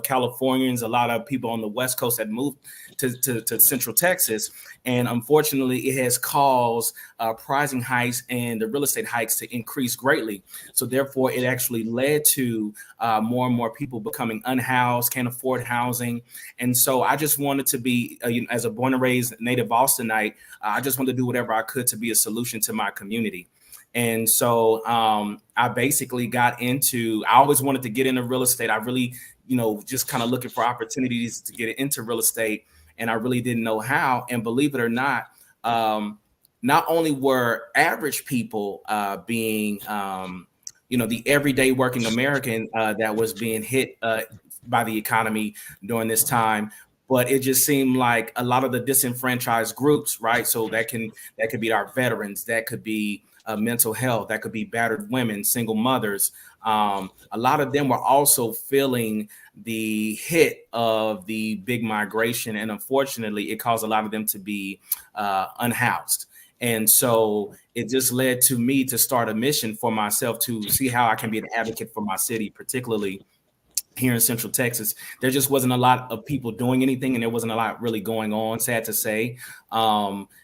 Californians. A lot of people on the West Coast had moved to Central Texas. And unfortunately, it has caused pricing hikes and the real estate hikes to increase greatly. So therefore, it actually led to more and more people becoming unhoused, can't afford housing. And so I just wanted to be, as a born and raised native Austinite, I just wanted to do whatever I could to be a solution to my community. And so I basically I always wanted to get into real estate. I really, just kind of looking for opportunities to get into real estate. And I really didn't know how. And believe it or not, not only were average people being, the everyday working American that was being hit by the economy during this time, but it just seemed like a lot of the disenfranchised groups, right? So that could be our veterans, that could be mental health, that could be battered women, single mothers. A lot of them were also feeling the hit of the big migration, and unfortunately, it caused a lot of them to be unhoused. And so it just led to me to start a mission for myself to see how I can be an advocate for my city, particularly here in Central Texas. There just wasn't a lot of people doing anything, and there wasn't a lot really going on, sad to say.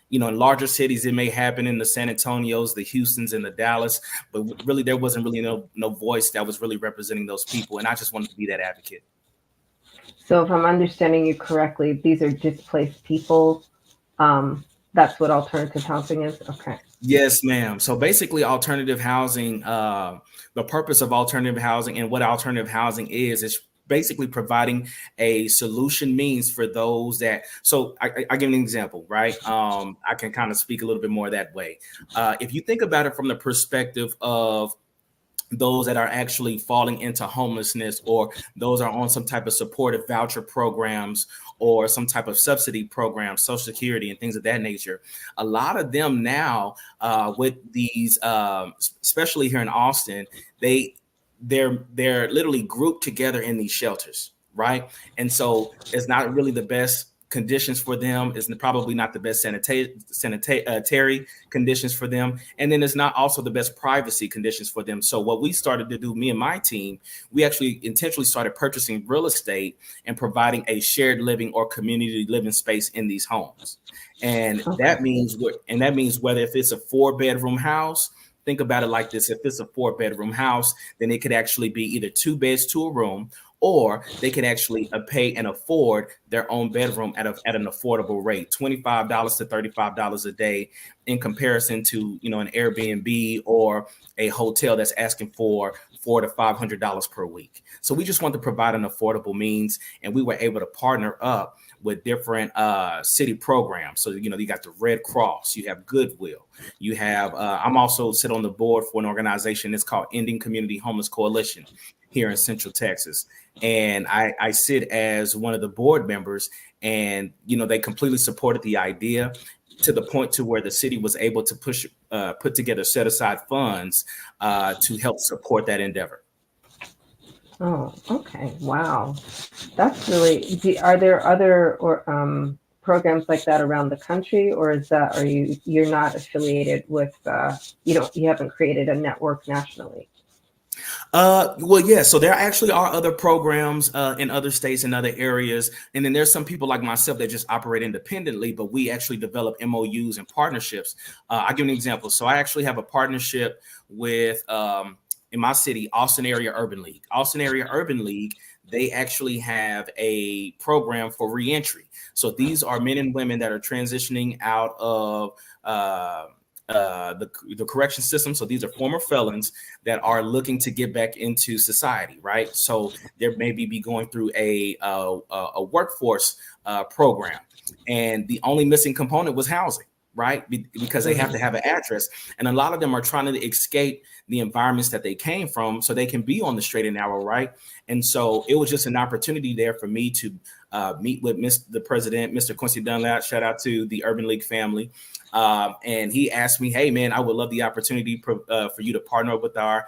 In larger cities, it may happen in the San Antonios, the Houstons, and the Dallas, but really there wasn't really no voice that was really representing those people. And I just wanted to be that advocate. So if I'm understanding you correctly, these are displaced people. That's what alternative housing is? Okay. Yes, ma'am. So basically alternative housing, the purpose of alternative housing and what alternative housing is basically providing a solution means for those that, so I give an example, right? I can kind of speak a little bit more that way. If you think about it from the perspective of those that are actually falling into homelessness, or those are on some type of supportive voucher programs or some type of subsidy program, Social Security and things of that nature. A lot of them now with these, especially here in Austin, they're literally grouped together in these shelters, right? And so it's not really the best conditions for them. It's probably not the best sanitary conditions for them. And then it's not also the best privacy conditions for them. So what we started to do, me and my team, we actually intentionally started purchasing real estate and providing a shared living or community living space in these homes. And that means whether if it's a 4-bedroom house, think about it like this. If it's a 4-bedroom house, then it could actually be either 2 beds to a room, or they can actually pay and afford their own bedroom at an affordable rate, $25 to $35 a day, in comparison to an Airbnb or a hotel that's asking for $400 to $500 per week. So we just want to provide an affordable means, and we were able to partner up with different city programs. So you got the Red Cross, you have Goodwill, you have. I'm also sit on the board for an organization. It's called Ending Community Homeless Coalition here in Central Texas. And I sit as one of the board members, and they completely supported the idea, to the point to where the city was able to put together set aside funds to help support that endeavor. Oh, okay. Wow. That's really, are there other programs like that around the country, or you're not affiliated with, you haven't created a network nationally? Well, yeah. So there actually are other programs in other states and other areas. And then there's some people like myself that just operate independently, but we actually develop MOUs and partnerships. I'll give an example. So I actually have a partnership with, in my city, Austin Area Urban League. Austin Area Urban League, they actually have a program for reentry. So these are men and women that are transitioning out of the correction system. So these are former felons that are looking to get back into society, right? So they maybe be going through a workforce program, and the only missing component was housing. right? Because they have to have an address. And a lot of them are trying to escape the environments that they came from so they can be on the straight and narrow, right? And so it was just an opportunity there for me to meet with the president, Mr. Quincy Dunlap. Shout out to the Urban League family. And he asked me, hey, man, I would love the opportunity for you to partner with our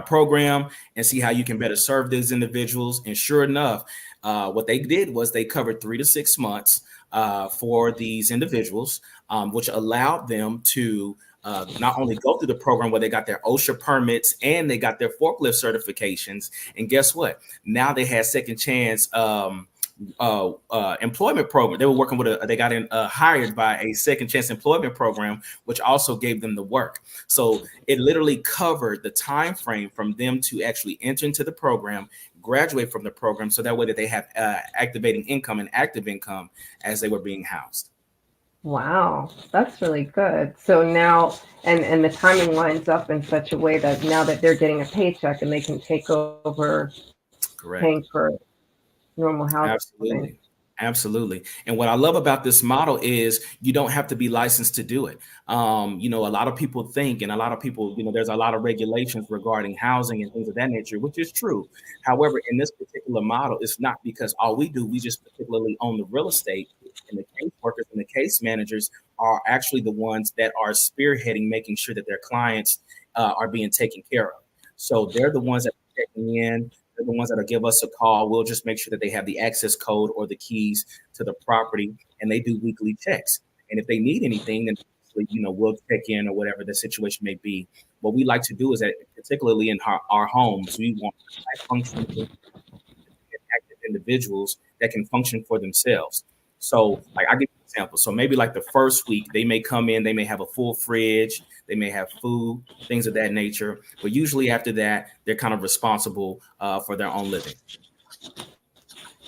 program and see how you can better serve these individuals. And sure enough, what they did was they covered 3 to 6 months for these individuals, which allowed them to not only go through the program where they got their OSHA permits and they got their forklift certifications. And guess what? Now they had second chance employment program. They were working with they got hired by a second chance employment program, which also gave them the work. So it literally covered the time frame from them to actually enter into the program, graduate from the program, so that way that they have activating income and active income as they were being housed. Wow, that's really good. So now, and the timing lines up in such a way that now that they're getting a paycheck and they can take over paying for normal housing. Absolutely. And what I love about this model is you don't have to be licensed to do it. A lot of people think, and a lot of people, there's a lot of regulations regarding housing and things of that nature, which is true. However, in this particular model, it's not, because all we do, we just particularly own the real estate, and the case workers and the case managers are actually the ones that are spearheading, making sure that their clients are being taken care of. So they're the ones that are checking in. They're the ones that'll give us a call. We'll just make sure that they have the access code or the keys to the property, and they do weekly checks. And if they need anything, then we'll check in or whatever the situation may be. What we like to do is that, particularly in our homes, we want functioning active individuals that can function for themselves. So, like, I'll give you an example. So maybe like the first week, they may come in, they may have a full fridge, they may have food, things of that nature. But usually after that, they're kind of responsible for their own living.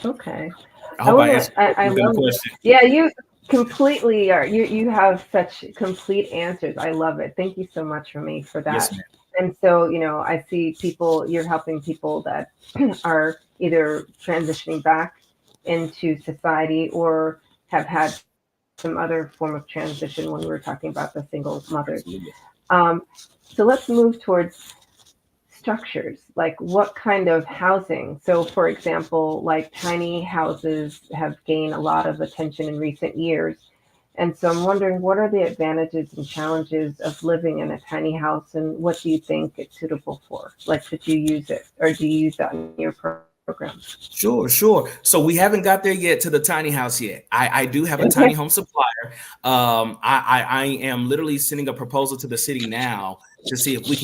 Okay. I hope I answered the question. Yeah, you completely are. You have such complete answers. I love it. Thank you so much for that. Yes, ma'am. And so, I see you're helping people that are either transitioning back into society or have had some other form of transition when we were talking about the single mothers. So let's move towards structures, like what kind of housing. So for example, like tiny houses have gained a lot of attention in recent years. And so I'm wondering, what are the advantages and challenges of living in a tiny house, and what do you think it's suitable for? Like, did you use it, or do you use that in your program? Sure. So we haven't got there yet to the tiny house yet. I do have a tiny home supplier. I am literally sending a proposal to the city now to see if we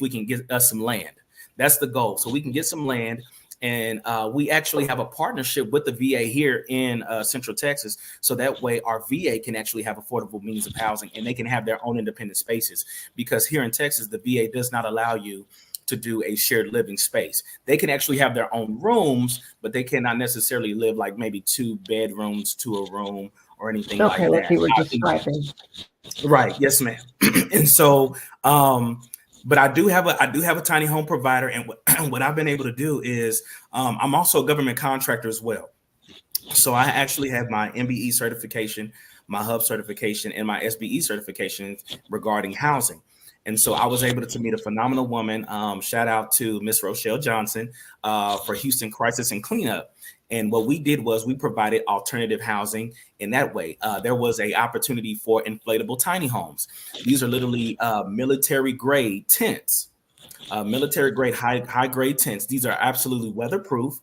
can get us some land. That's the goal. So we can get some land. And we actually have a partnership with the VA here in Central Texas. So that way our VA can actually have affordable means of housing, and they can have their own independent spaces, because here in Texas, the VA does not allow you to do a shared living space. They can actually have their own rooms, but they cannot necessarily live like maybe 2 bedrooms to a room or anything like that. Okay, like you were describing. Right. Yes, ma'am. And so, but I do have a tiny home provider, and what I've been able to do is I'm also a government contractor as well. So I actually have my MBE certification, my HUB certification, and my SBE certification regarding housing. And so I was able to meet a phenomenal woman. Shout out to Miss Rochelle Johnson for Houston Crisis and Cleanup. And what we did was we provided alternative housing in that way. There was an opportunity for inflatable tiny homes. These are literally military grade tents, military grade, high grade tents. These are absolutely weatherproof.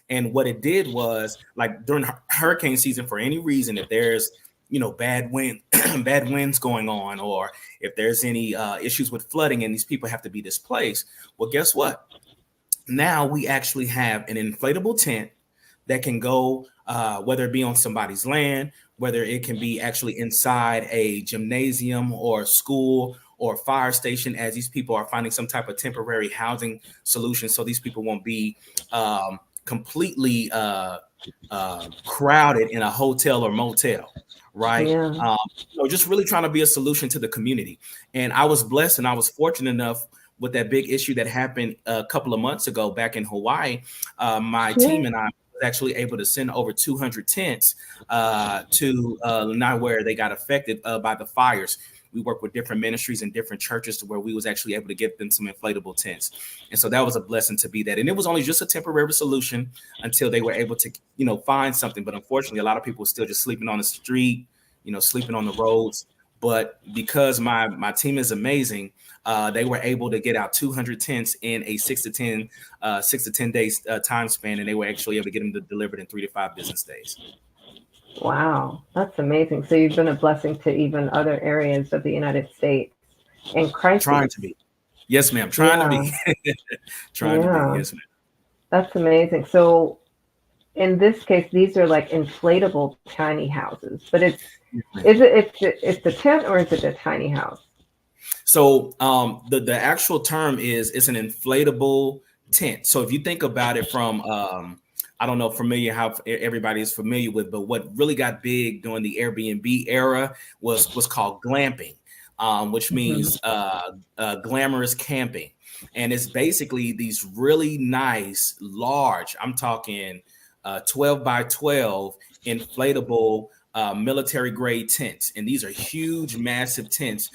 And what it did was, like, during hurricane season, for any reason, if there's bad winds going on, or if there's any issues with flooding and these people have to be displaced, well, guess what? Now we actually have an inflatable tent that can go, whether it be on somebody's land, whether it can be actually inside a gymnasium or school or fire station, as these people are finding some type of temporary housing solution, so these people won't be completely crowded in a hotel or motel. Right. Yeah. Just really trying to be a solution to the community. And I was blessed, and I was fortunate enough with that big issue that happened a couple of months ago back in Hawaii. My team and I were was actually able to send over 200 tents to not where they got affected by the fires. We worked with different ministries and different churches to where we was actually able to get them some inflatable tents. And so that was a blessing to be that. And it was only just a temporary solution until they were able to, find something. But unfortunately, a lot of people were still just sleeping on the street, sleeping on the roads. But because my team is amazing, they were able to get out 200 tents in a 6 to 10 days time span. And they were actually able to get them delivered in 3 to 5 business days. Wow, that's amazing. So you've been a blessing to even other areas of the United States in crisis. Trying to be. Yes, ma'am. Trying to be. Trying to be. Yes, ma'am. That's amazing. So in this case, these are like inflatable tiny houses, but it's the tent or is it a tiny house? So the actual term is it's an inflatable tent. So if you think about it from I don't know how everybody is familiar with, but what really got big during the Airbnb era was called glamping, which means glamorous camping. And it's basically these really nice, large, I'm talking 12 by 12 inflatable military grade tents. And these are huge, massive tents.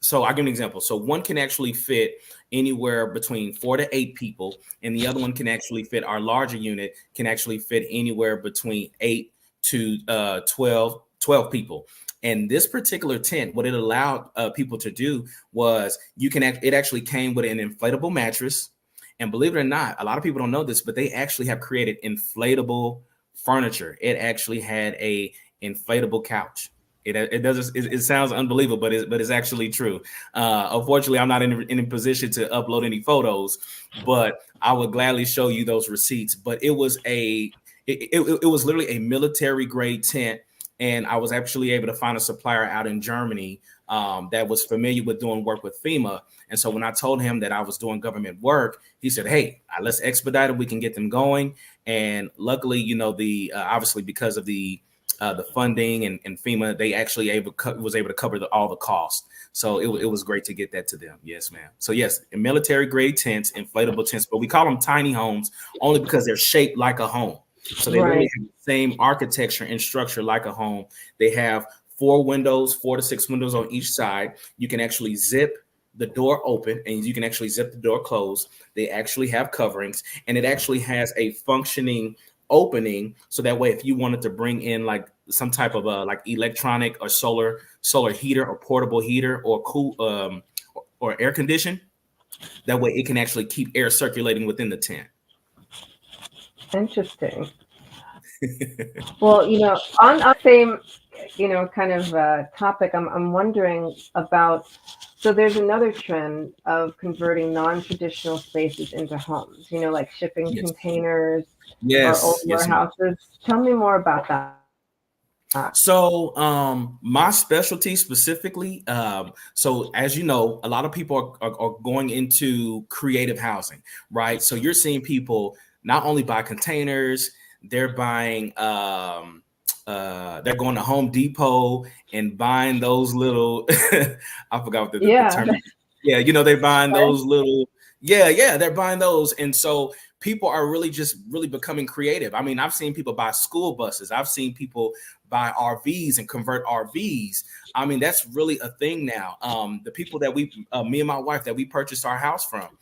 So I'll give an example. So one can actually fit anywhere between 4 to 8 people, and the other one can actually fit, our larger unit can actually fit anywhere between 8 to 12 people. And this particular tent, what it allowed people to do was it actually came with an inflatable mattress. And believe it or not, a lot of people don't know this, but they actually have created inflatable furniture. It actually had a inflatable couch. It sounds unbelievable, but it's actually true. Unfortunately, I'm not in a position to upload any photos, but I would gladly show you those receipts. But it was it was literally a military grade tent, and I was actually able to find a supplier out in Germany that was familiar with doing work with FEMA. And so when I told him that I was doing government work, he said, "Hey, let's expedite it. We can get them going." And luckily, obviously because of the funding and FEMA, they actually was able to cover all the costs. So it was great to get that to them. Yes, ma'am. So yes, military grade tents, inflatable tents, but we call them tiny homes only because they're shaped like a home. So they really have the same architecture and structure like a home. They have 4 to 6 windows on each side. You can actually zip the door open and you can actually zip the door closed. They actually have coverings, and it actually has a functioning opening, so that way if you wanted to bring in like some type of like electronic or solar heater or portable heater or cool or air condition, that way it can actually keep air circulating within the tent. Interesting. Well, on the same kind of topic, I'm wondering about, so there's another trend of converting non-traditional spaces into homes, like shipping containers or old warehouses. Tell me more about that. So my specialty specifically, so as you know, a lot of people are going into creative housing, right? So you're seeing people not only buy containers, they're buying they're going to Home Depot and buying those little I forgot what the term is. Yeah, they're buying those little they're buying those. And so people are really becoming creative. I mean, I've seen people buy school buses. I've seen people buy RVs and convert RVs. I mean, that's really a thing now. The people that me and my wife, that we purchased our house from,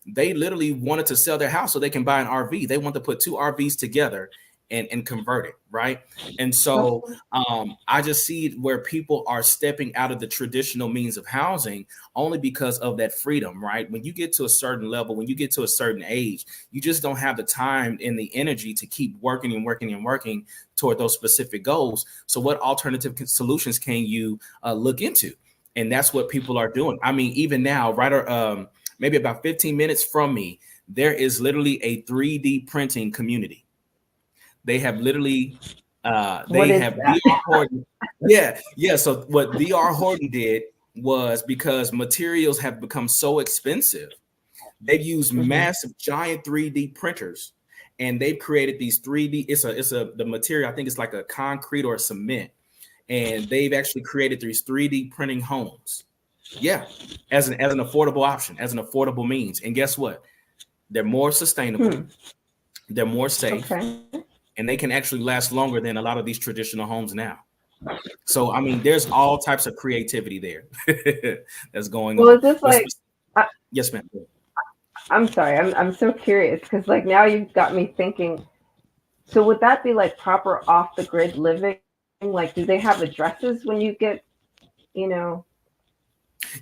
they literally wanted to sell their house so they can buy an RV. They want to put 2 RVs together and convert it, right? And so I just see where people are stepping out of the traditional means of housing only because of that freedom, right? When you get to a certain level, when you get to a certain age, you just don't have the time and the energy to keep working and working and working toward those specific goals. So what alternative solutions can you look into? And that's what people are doing. I mean, even now, right, maybe about 15 minutes from me, there is literally a 3D printing community. They have literally, VR Horton. Yeah. So what VR Horton did was, because materials have become so expensive, they've used massive, giant 3D printers, and they've created these 3D. The material, I think it's like a concrete or a cement, and they've actually created these 3D printing homes. Yeah, as an affordable option, as an affordable means. And guess what? They're more sustainable. they're more safe, Okay. and they can actually last longer than a lot of these traditional homes now. So, I mean, there's all types of creativity there that's going Well, on. is this like, Yes, ma'am. I'm sorry, I'm so curious because like now you've got me thinking. So would that be like proper off the grid living? Like, do they have addresses when you get, you know,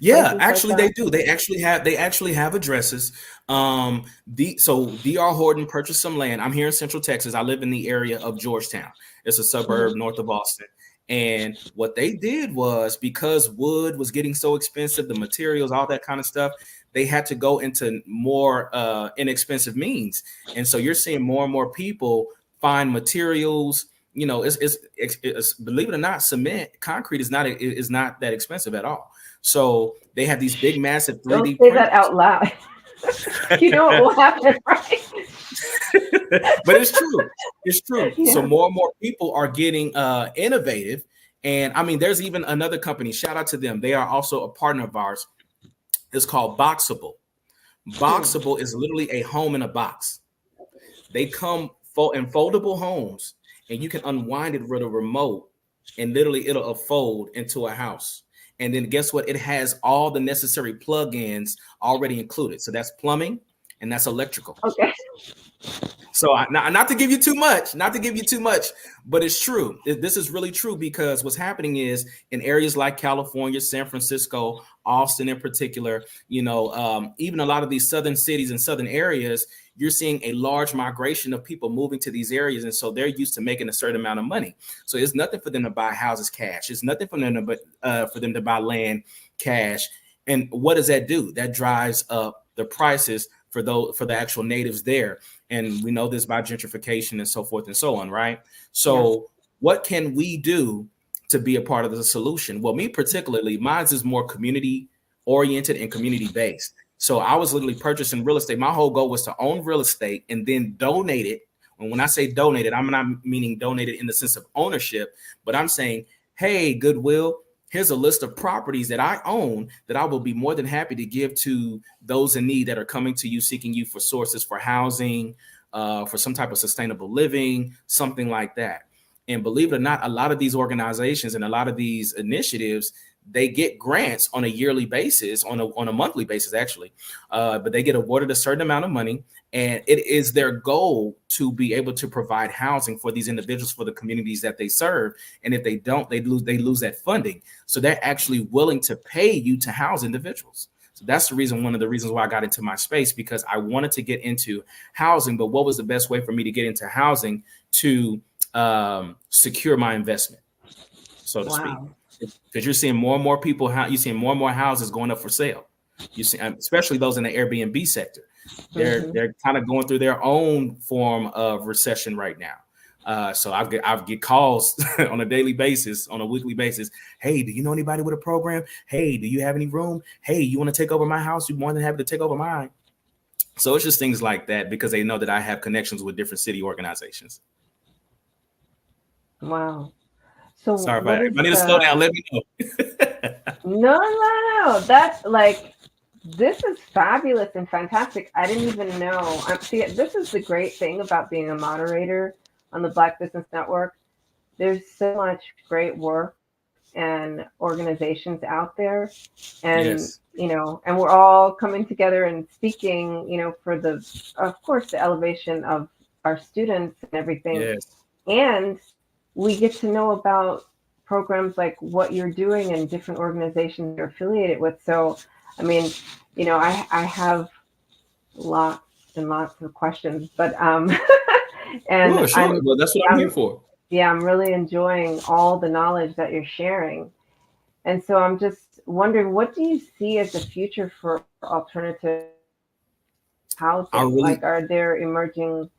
Yeah, places like actually they that? do. They actually have addresses. So DR Horton purchased some land. I'm here in Central Texas. I live in the area of Georgetown. It's a suburb north of Austin. And what they did was, because wood was getting so expensive, the materials, all that kind of stuff, they had to go into more inexpensive means. And so you're seeing more and more people find materials. You know, it's believe it or not, cement, concrete is not that expensive at all. So they have these big, massive Don't 3D say that printers. out loud. You know what will happen, right? But it's true. It's true. So Yeah. more and more people are getting innovative. And I mean, there's even another company, shout out to them. They are also a partner of ours. It's called Boxable. Boxable is literally a home in a box. They come in foldable homes, and you can unwind it with a remote, and literally it'll fold into a house. And then guess what? It has all the necessary plugins already included. So that's plumbing and that's electrical. Okay. So not to give you too much, but it's true. This is really true, because what's happening is in areas like California, San Francisco, Austin in particular, even a lot of these southern cities and southern areas, you're seeing a large migration of people moving to these areas. And so they're used to making a certain amount of money. So it's nothing for them to buy houses cash. It's nothing for them to buy land cash. And what does that do? That drives up the prices for the actual natives there. And we know this by gentrification and so forth and so on, right? So what can we do to be a part of the solution? Well, me particularly, mine is more community oriented and community based. So I was literally purchasing real estate. My whole goal was to own real estate and then donate it. And when I say donate it, I'm not meaning donate it in the sense of ownership, but I'm saying, hey, Goodwill, here's a list of properties that I own that I will be more than happy to give to those in need that are coming to you, seeking you for sources for housing, for some type of sustainable living, something like that. And believe it or not, a lot of these organizations and a lot of these initiatives, they get grants on a yearly basis, on a monthly basis, actually. But they get awarded a certain amount of money. And it is their goal to be able to provide housing for these individuals, for the communities that they serve. And if they don't, they lose that funding. So they're actually willing to pay you to house individuals. So that's one of the reasons why I got into my space, because I wanted to get into housing. But what was the best way for me to get into housing to secure my investment, so to speak? Because you're seeing more and more people, you're seeing more and more houses going up for sale. You see, especially those in the Airbnb sector. They're kind of going through their own form of recession right now. So I get calls on a daily basis, on a weekly basis. Hey, do you know anybody with a program? Hey, do you have any room? Hey, you want to take over my house? You're more than happy to take over mine. So it's just things like that, because they know that I have connections with different city organizations. Wow. So sorry about it. If I need to slow down, let me know. No. That's like, this is fabulous and fantastic. I didn't even know. See, this is the great thing about being a moderator on the Black Business Network. There's so much great work and organizations out there, and and we're all coming together and speaking, for of course, the elevation of our students and everything. Yes. And we get to know about programs like what you're doing and different organizations you're affiliated with. So, I mean, I have lots and lots of questions, but and sure. Well, that's what I'm here for. Yeah, I'm really enjoying all the knowledge that you're sharing. And so I'm just wondering, what do you see as the future for alternative housing? Are there emerging?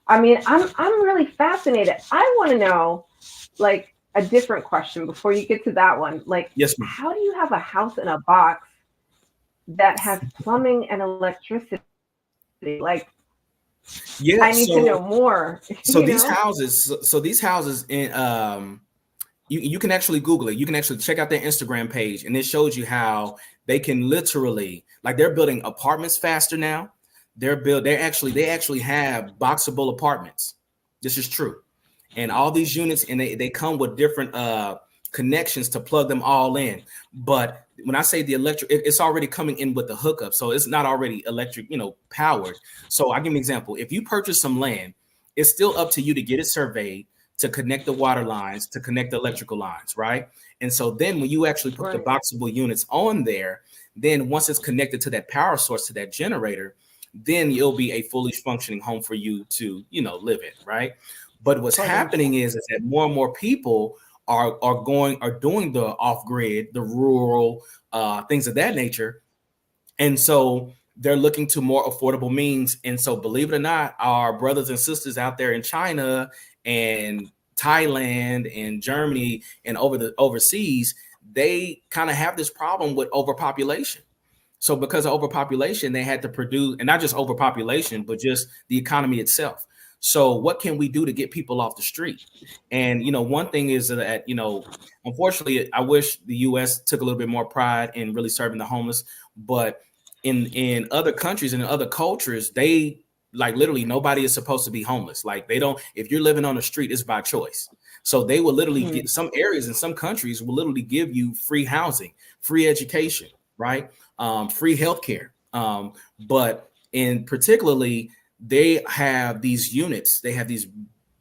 I mean, I'm really fascinated. I want to know, like, a different question before you get to that one. Like, yes, ma'am. How do you have a house in a box that has plumbing and electricity? Like, yeah, I need to know more. So these houses in you can actually Google it. You can actually check out their Instagram page, and it shows you how they can literally, like, they're building apartments faster now. They actually have boxable apartments. This is true. And all these units, and they come with different connections to plug them all in. But when I say the electric, it's already coming in with the hookup. So it's not already electric, powered. So I'll give you an example. If you purchase some land, it's still up to you to get it surveyed, to connect the water lines, to connect the electrical lines, right? And so then when you actually put the boxable units on there, then once it's connected to that power source, to that generator, then it'll be a fully functioning home for you to, live in, right? But what's happening is that more and more people are doing the off-grid, the rural things of that nature. And so they're looking to more affordable means. And so, believe it or not, our brothers and sisters out there in China and Thailand and Germany and overseas, they kind of have this problem with overpopulation. So because of overpopulation, they had to produce, and not just overpopulation, but just the economy itself. So what can we do to get people off the street? And, one thing is that, unfortunately, I wish the U.S. took a little bit more pride in really serving the homeless. But in other countries and in other cultures, they literally nobody is supposed to be homeless. Like they don't, if you're living on the street, it's by choice. So they will literally get some areas in some countries will literally give you free housing, free education, right? Free healthcare. But in particularly, they have these units. They have these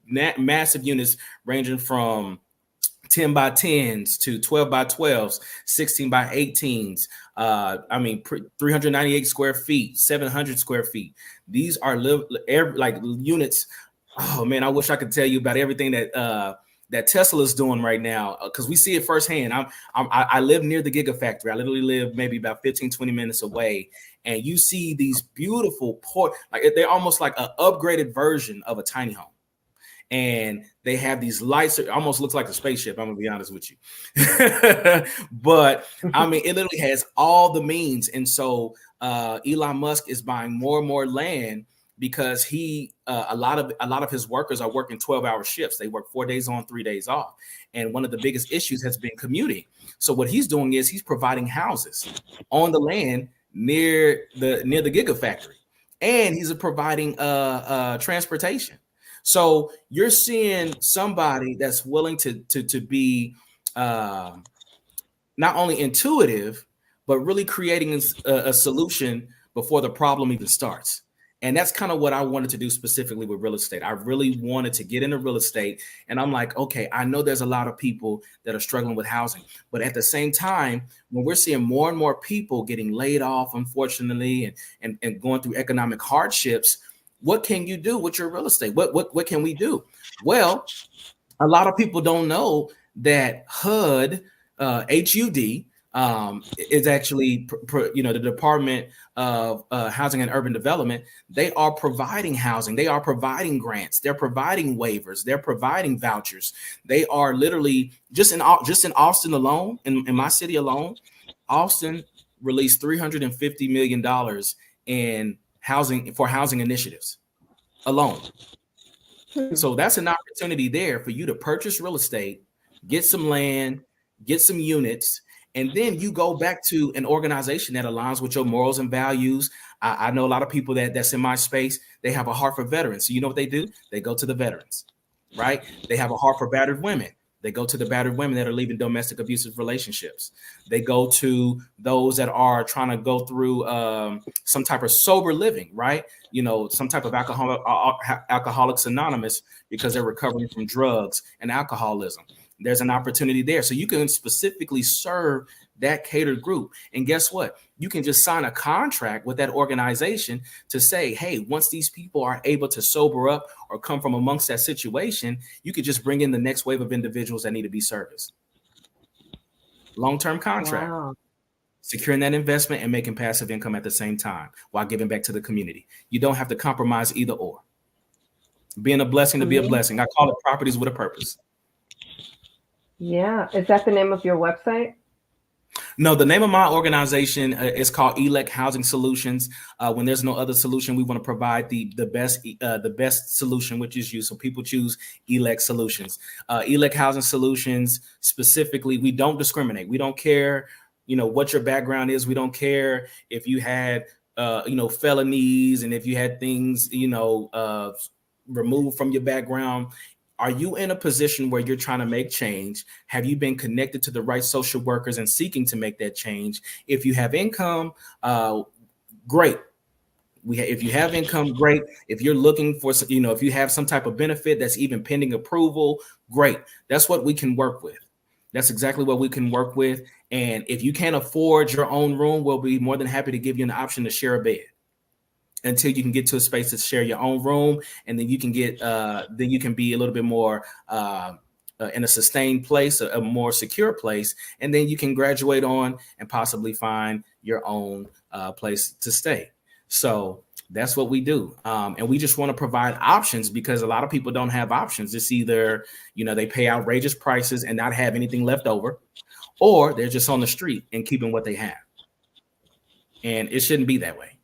massive units ranging from 10 by 10s to 12 by 12s, 16 by 18s. 398 square feet, 700 square feet. These are units. Oh man, I wish I could tell you about everything that Tesla is doing right now, because we see it firsthand. I live near the Gigafactory. I literally live maybe about 15, 20 minutes away. And you see these beautiful they're almost like an upgraded version of a tiny home. And they have these lights. It almost looks like a spaceship. I'm gonna be honest with you. But it literally has all the means. And so Elon Musk is buying more and more land because a lot of his workers are working 12-hour shifts. They work 4 days on, 3 days off. And one of the biggest issues has been commuting. So what he's doing is he's providing houses on the land near the Gigafactory, and he's providing transportation. So you're seeing somebody that's willing to be not only intuitive, but really creating a solution before the problem even starts. And that's kind of what I wanted to do specifically with real estate. I really wanted to get into real estate. And I'm like, okay, I know there's a lot of people that are struggling with housing. But at the same time, when we're seeing more and more people getting laid off, unfortunately, and going through economic hardships, what can you do with your real estate? What can we do? Well, a lot of people don't know that HUD, HUD, is actually, the Department of Housing and Urban Development. They are providing housing. They are providing grants. They're providing waivers. They're providing vouchers. They are literally just in Austin alone, in my city alone, Austin released $350 million in housing initiatives alone. So that's an opportunity there for you to purchase real estate, get some land, get some units, and then you go back to an organization that aligns with your morals and values. I know a lot of people that's in my space, they have a heart for veterans. So you know what they do? They go to the veterans, right? They have a heart for battered women. They go to the battered women that are leaving domestic abusive relationships. They go to those that are trying to go through some type of sober living, right? Some type of Alcoholics Anonymous, because they're recovering from drugs and alcoholism. There's an opportunity there. So you can specifically serve that catered group. And guess what? You can just sign a contract with that organization to say, hey, once these people are able to sober up or come from amongst that situation, you could just bring in the next wave of individuals that need to be serviced. Long-term contract. Wow. Securing that investment and making passive income at the same time while giving back to the community. You don't have to compromise either or. Being a blessing to be a blessing. I call it properties with a purpose. Yeah. Is that the name of your website? No, the name of my organization is called Elect Housing Solutions. When there's no other solution, we want to provide the best solution, which is you. So people choose Elect Solutions. Elect Housing Solutions, specifically, we don't discriminate. We don't care, what your background is. We don't care if you had felonies, and if you had things, removed from your background, are you in a position where you're trying to make change? Have you been connected to the right social workers and seeking to make that change? If you have income, great. If you have income, great. If you're looking for, if you have some type of benefit that's even pending approval, great. That's what we can work with. That's exactly what we can work with. And if you can't afford your own room, we'll be more than happy to give you an option to share a bed until you can get to a space to share your own room. And then you can then you can be a little bit more in a sustained place, a more secure place. And then you can graduate on and possibly find your own place to stay. So that's what we do. And we just want to provide options, because a lot of people don't have options. It's either, they pay outrageous prices and not have anything left over, or they're just on the street and keeping what they have. And it shouldn't be that way,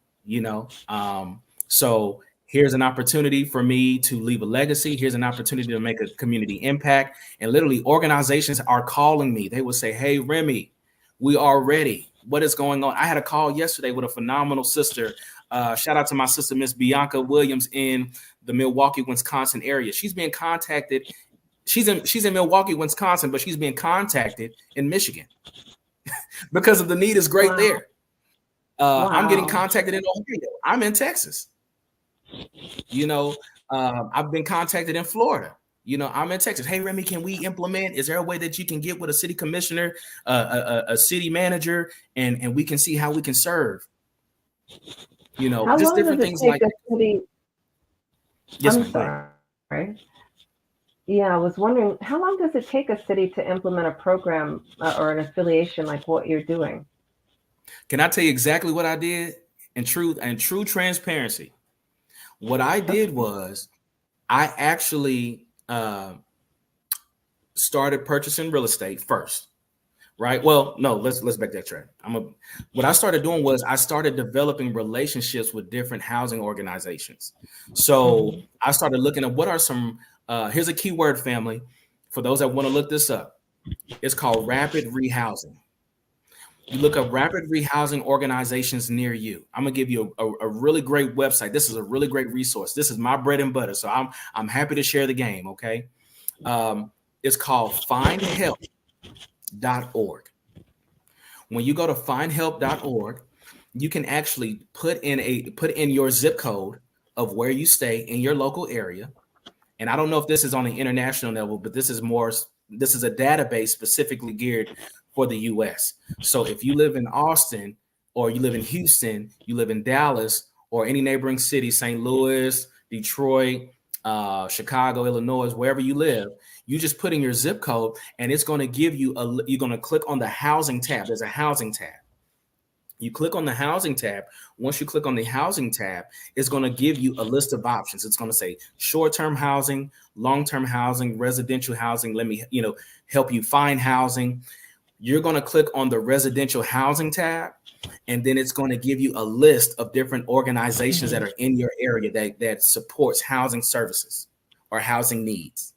So here's an opportunity for me to leave a legacy. Here's an opportunity to make a community impact. And literally, organizations are calling me. They will say, "Hey, Remy, we are ready. What is going on?" I had a call yesterday with a phenomenal sister. Shout out to my sister, Miss Bianca Williams, in the Milwaukee, Wisconsin area. She's being contacted. She's in Milwaukee, Wisconsin, but she's being contacted in Michigan because of the need is great there. I'm getting contacted in Ohio. I'm in Texas. I've been contacted in Florida. I'm in Texas. "Hey, Remy, can we implement? Is there a way that you can get with a city commissioner, a city manager, and we can see how we can serve?" How Just long different does it things take like a city? Yes, I'm ma'am. Go ahead. sorry. Yeah, I was wondering, how long does it take a city to implement a program or an affiliation like what you're doing? Can I tell you exactly what I did? In true transparency, what I did was I actually started purchasing real estate first. Right. Well, no, let's back that track. What I started doing was I started developing relationships with different housing organizations. So I started looking at what are some, here's a keyword, family, for those that want to look this up. It's called rapid rehousing. You look up rapid rehousing organizations near you. I'm gonna give you a really great website. This is a really great resource. This is my bread and butter. So I'm happy to share the game. Okay. It's called findhelp.org. When you go to findhelp.org, you can actually put in your zip code of where you stay in your local area. And I don't know if this is on the international level, but this is a database specifically geared for the US. So if you live in Austin, or you live in Houston, you live in Dallas, or any neighboring city, St. Louis, Detroit, Chicago, Illinois, wherever you live, you just put in your zip code, and it's going to give you you're going to click on the housing tab. There's a housing tab. You click on the housing tab. Once you click on the housing tab, it's going to give you a list of options. It's going to say short-term housing, long-term housing, residential housing. Let me, help you find housing. You're going to click on the residential housing tab, and then it's going to give you a list of different organizations that are in your area that supports housing services or housing needs.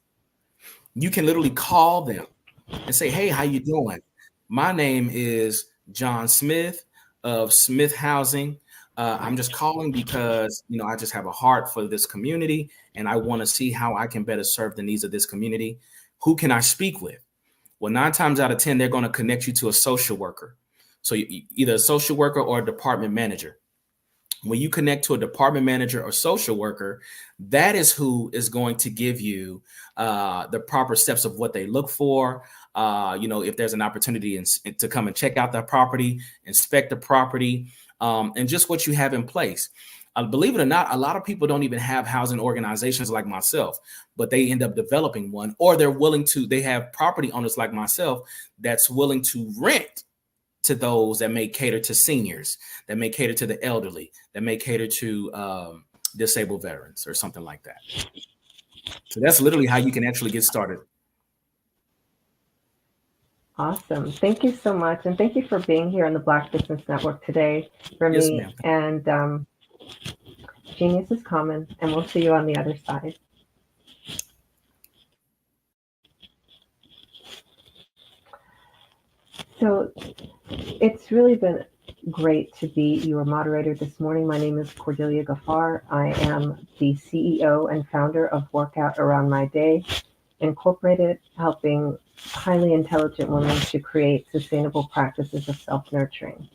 You can literally call them and say, "Hey, how you doing? My name is John Smith of Smith Housing. I'm just calling because, I just have a heart for this community, and I want to see how I can better serve the needs of this community. Who can I speak with?" Well, 9 times out of 10, they're going to connect you to a social worker. So either a social worker or a department manager. When you connect to a department manager or social worker, that is who is going to give you the proper steps of what they look for. If there's an opportunity to come and check out the property, inspect the property, and just what you have in place. Believe it or not, a lot of people don't even have housing organizations like myself, but they end up developing one, or they have property owners like myself that's willing to rent to those that may cater to seniors, that may cater to the elderly, that may cater to disabled veterans or something like that. So that's literally how you can actually get started. Awesome. Thank you so much. And thank you for being here on the Black Business Network today, Remy. Yes, ma'am. And genius is common, and we'll see you on the other side. So it's really been great to be your moderator this morning. My name is Cordelia Gaffar. I am the CEO and founder of Workout Around My Day Incorporated, helping highly intelligent women to create sustainable practices of self-nurturing.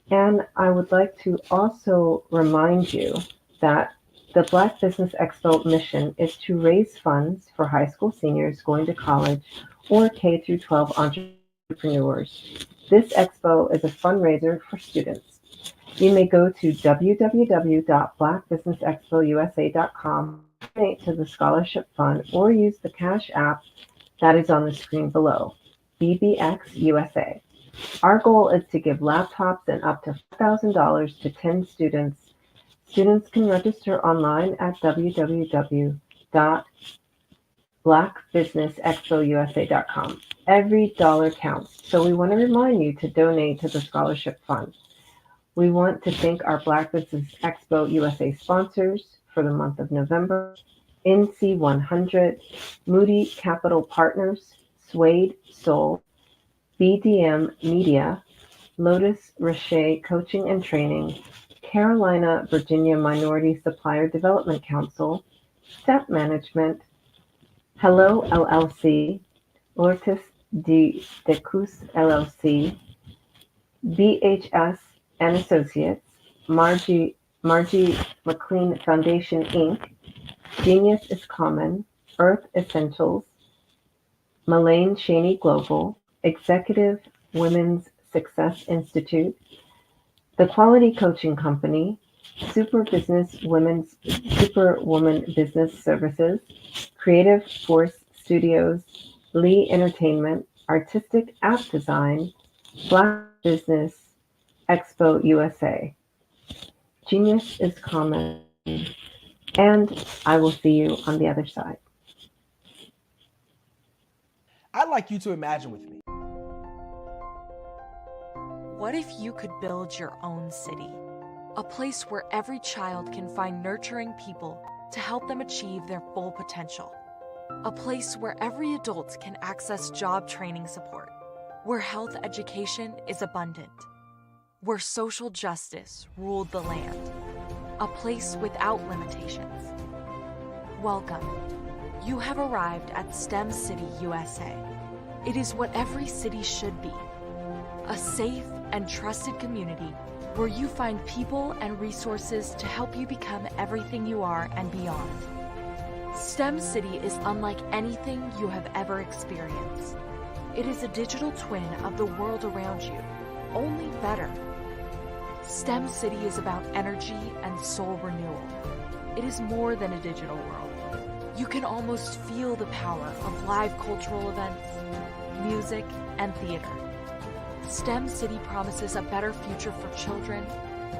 And I would like to also remind you that the Black Business Expo mission is to raise funds for high school seniors going to college or K through 12 entrepreneurs. This expo is a fundraiser for students. You may go to www.blackbusinessexpousa.com, donate to the scholarship fund, or use the Cash App that is on the screen below, BBX USA. Our goal is to give laptops and up to $1,000 to 10 students. Students can register online at www.blackbusinessexpousa.com. Every dollar counts, so we want to remind you to donate to the scholarship fund. We want to thank our Black Business Expo USA sponsors for the month of November: NC100, Moody Capital Partners, Suede Soul, BDM Media, Lotus Rocher Coaching and Training, Carolina Virginia Minority Supplier Development Council, Step Management, Hello LLC, Ortiz de Decus LLC, BHS and Associates, Margie McLean Foundation Inc., Genius is Common, Earth Essentials, Malaine Cheney Global, Executive Women's Success Institute, The Quality Coaching Company, Superwoman Business Services, Creative Force Studios, Lee Entertainment, Artistic App Design, Black Business Expo USA. Genius is Common, and I will see you on the other side. I'd like you to imagine with me. What if you could build your own city? A place where every child can find nurturing people to help them achieve their full potential. A place where every adult can access job training support, where health education is abundant, where social justice ruled the land. A place without limitations. Welcome. You have arrived at STEM City USA. It is what every city should be. A safe and trusted community where you find people and resources to help you become everything you are and beyond. STEM City is unlike anything you have ever experienced. It is a digital twin of the world around you, only better. STEM City is about energy and soul renewal. It is more than a digital world. You can almost feel the power of live cultural events, music, and theater. STEM City promises a better future for children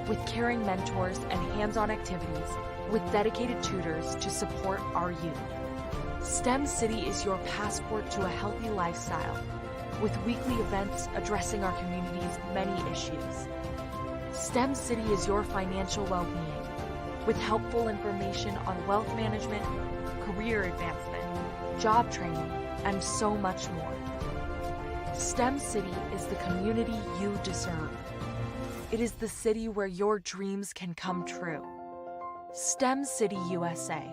with caring mentors and hands-on activities with dedicated tutors to support our youth. STEM City is your passport to a healthy lifestyle with weekly events addressing our community's many issues. STEM City is your financial well-being with helpful information on wealth management, career advancement, job training, and so much more. STEM City is the community you deserve. It is the city where your dreams can come true. STEM City USA,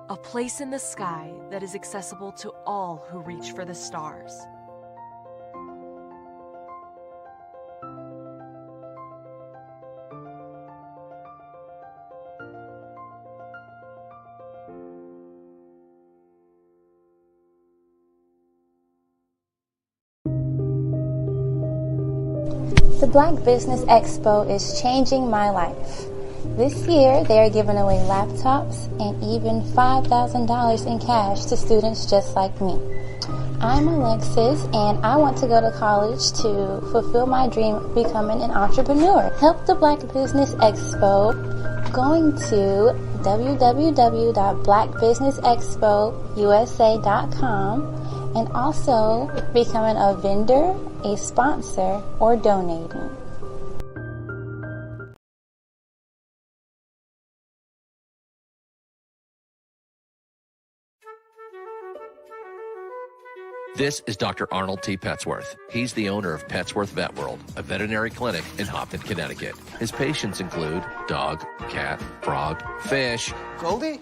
a place in the sky that is accessible to all who reach for the stars. The Black Business Expo is changing my life. This year, they are giving away laptops and even $5,000 in cash to students just like me. I'm Alexis, and I want to go to college to fulfill my dream of becoming an entrepreneur. Help the Black Business Expo going to www.blackbusinessexpousa.com and also becoming a vendor, a sponsor, or donating. This is Dr. Arnold T. Petsworth. He's the owner of Petsworth Vet World, a veterinary clinic in Hopton, Connecticut. His patients include dog, cat, frog, fish, Goldie,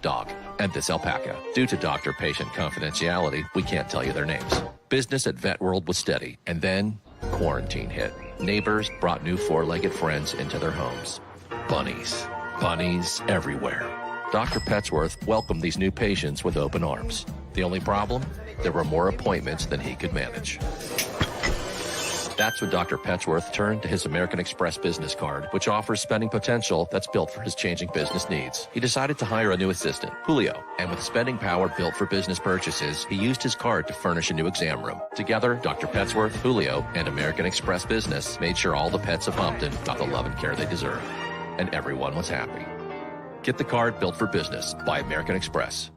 dog, and this alpaca. Due to doctor-patient confidentiality, we can't tell you their names. Business at Vet World was steady, and then quarantine hit. Neighbors brought new four-legged friends into their homes. Bunnies. Bunnies everywhere. Dr. Petsworth welcomed these new patients with open arms. The only problem? There were more appointments than he could manage. That's when Dr. Petsworth turned to his American Express business card, which offers spending potential that's built for his changing business needs. He decided to hire a new assistant, Julio, and with spending power built for business purchases, he used his card to furnish a new exam room. Together, Dr. Petsworth, Julio, and American Express Business made sure all the pets of Hopton got the love and care they deserve. And everyone was happy. Get the card built for business by American Express.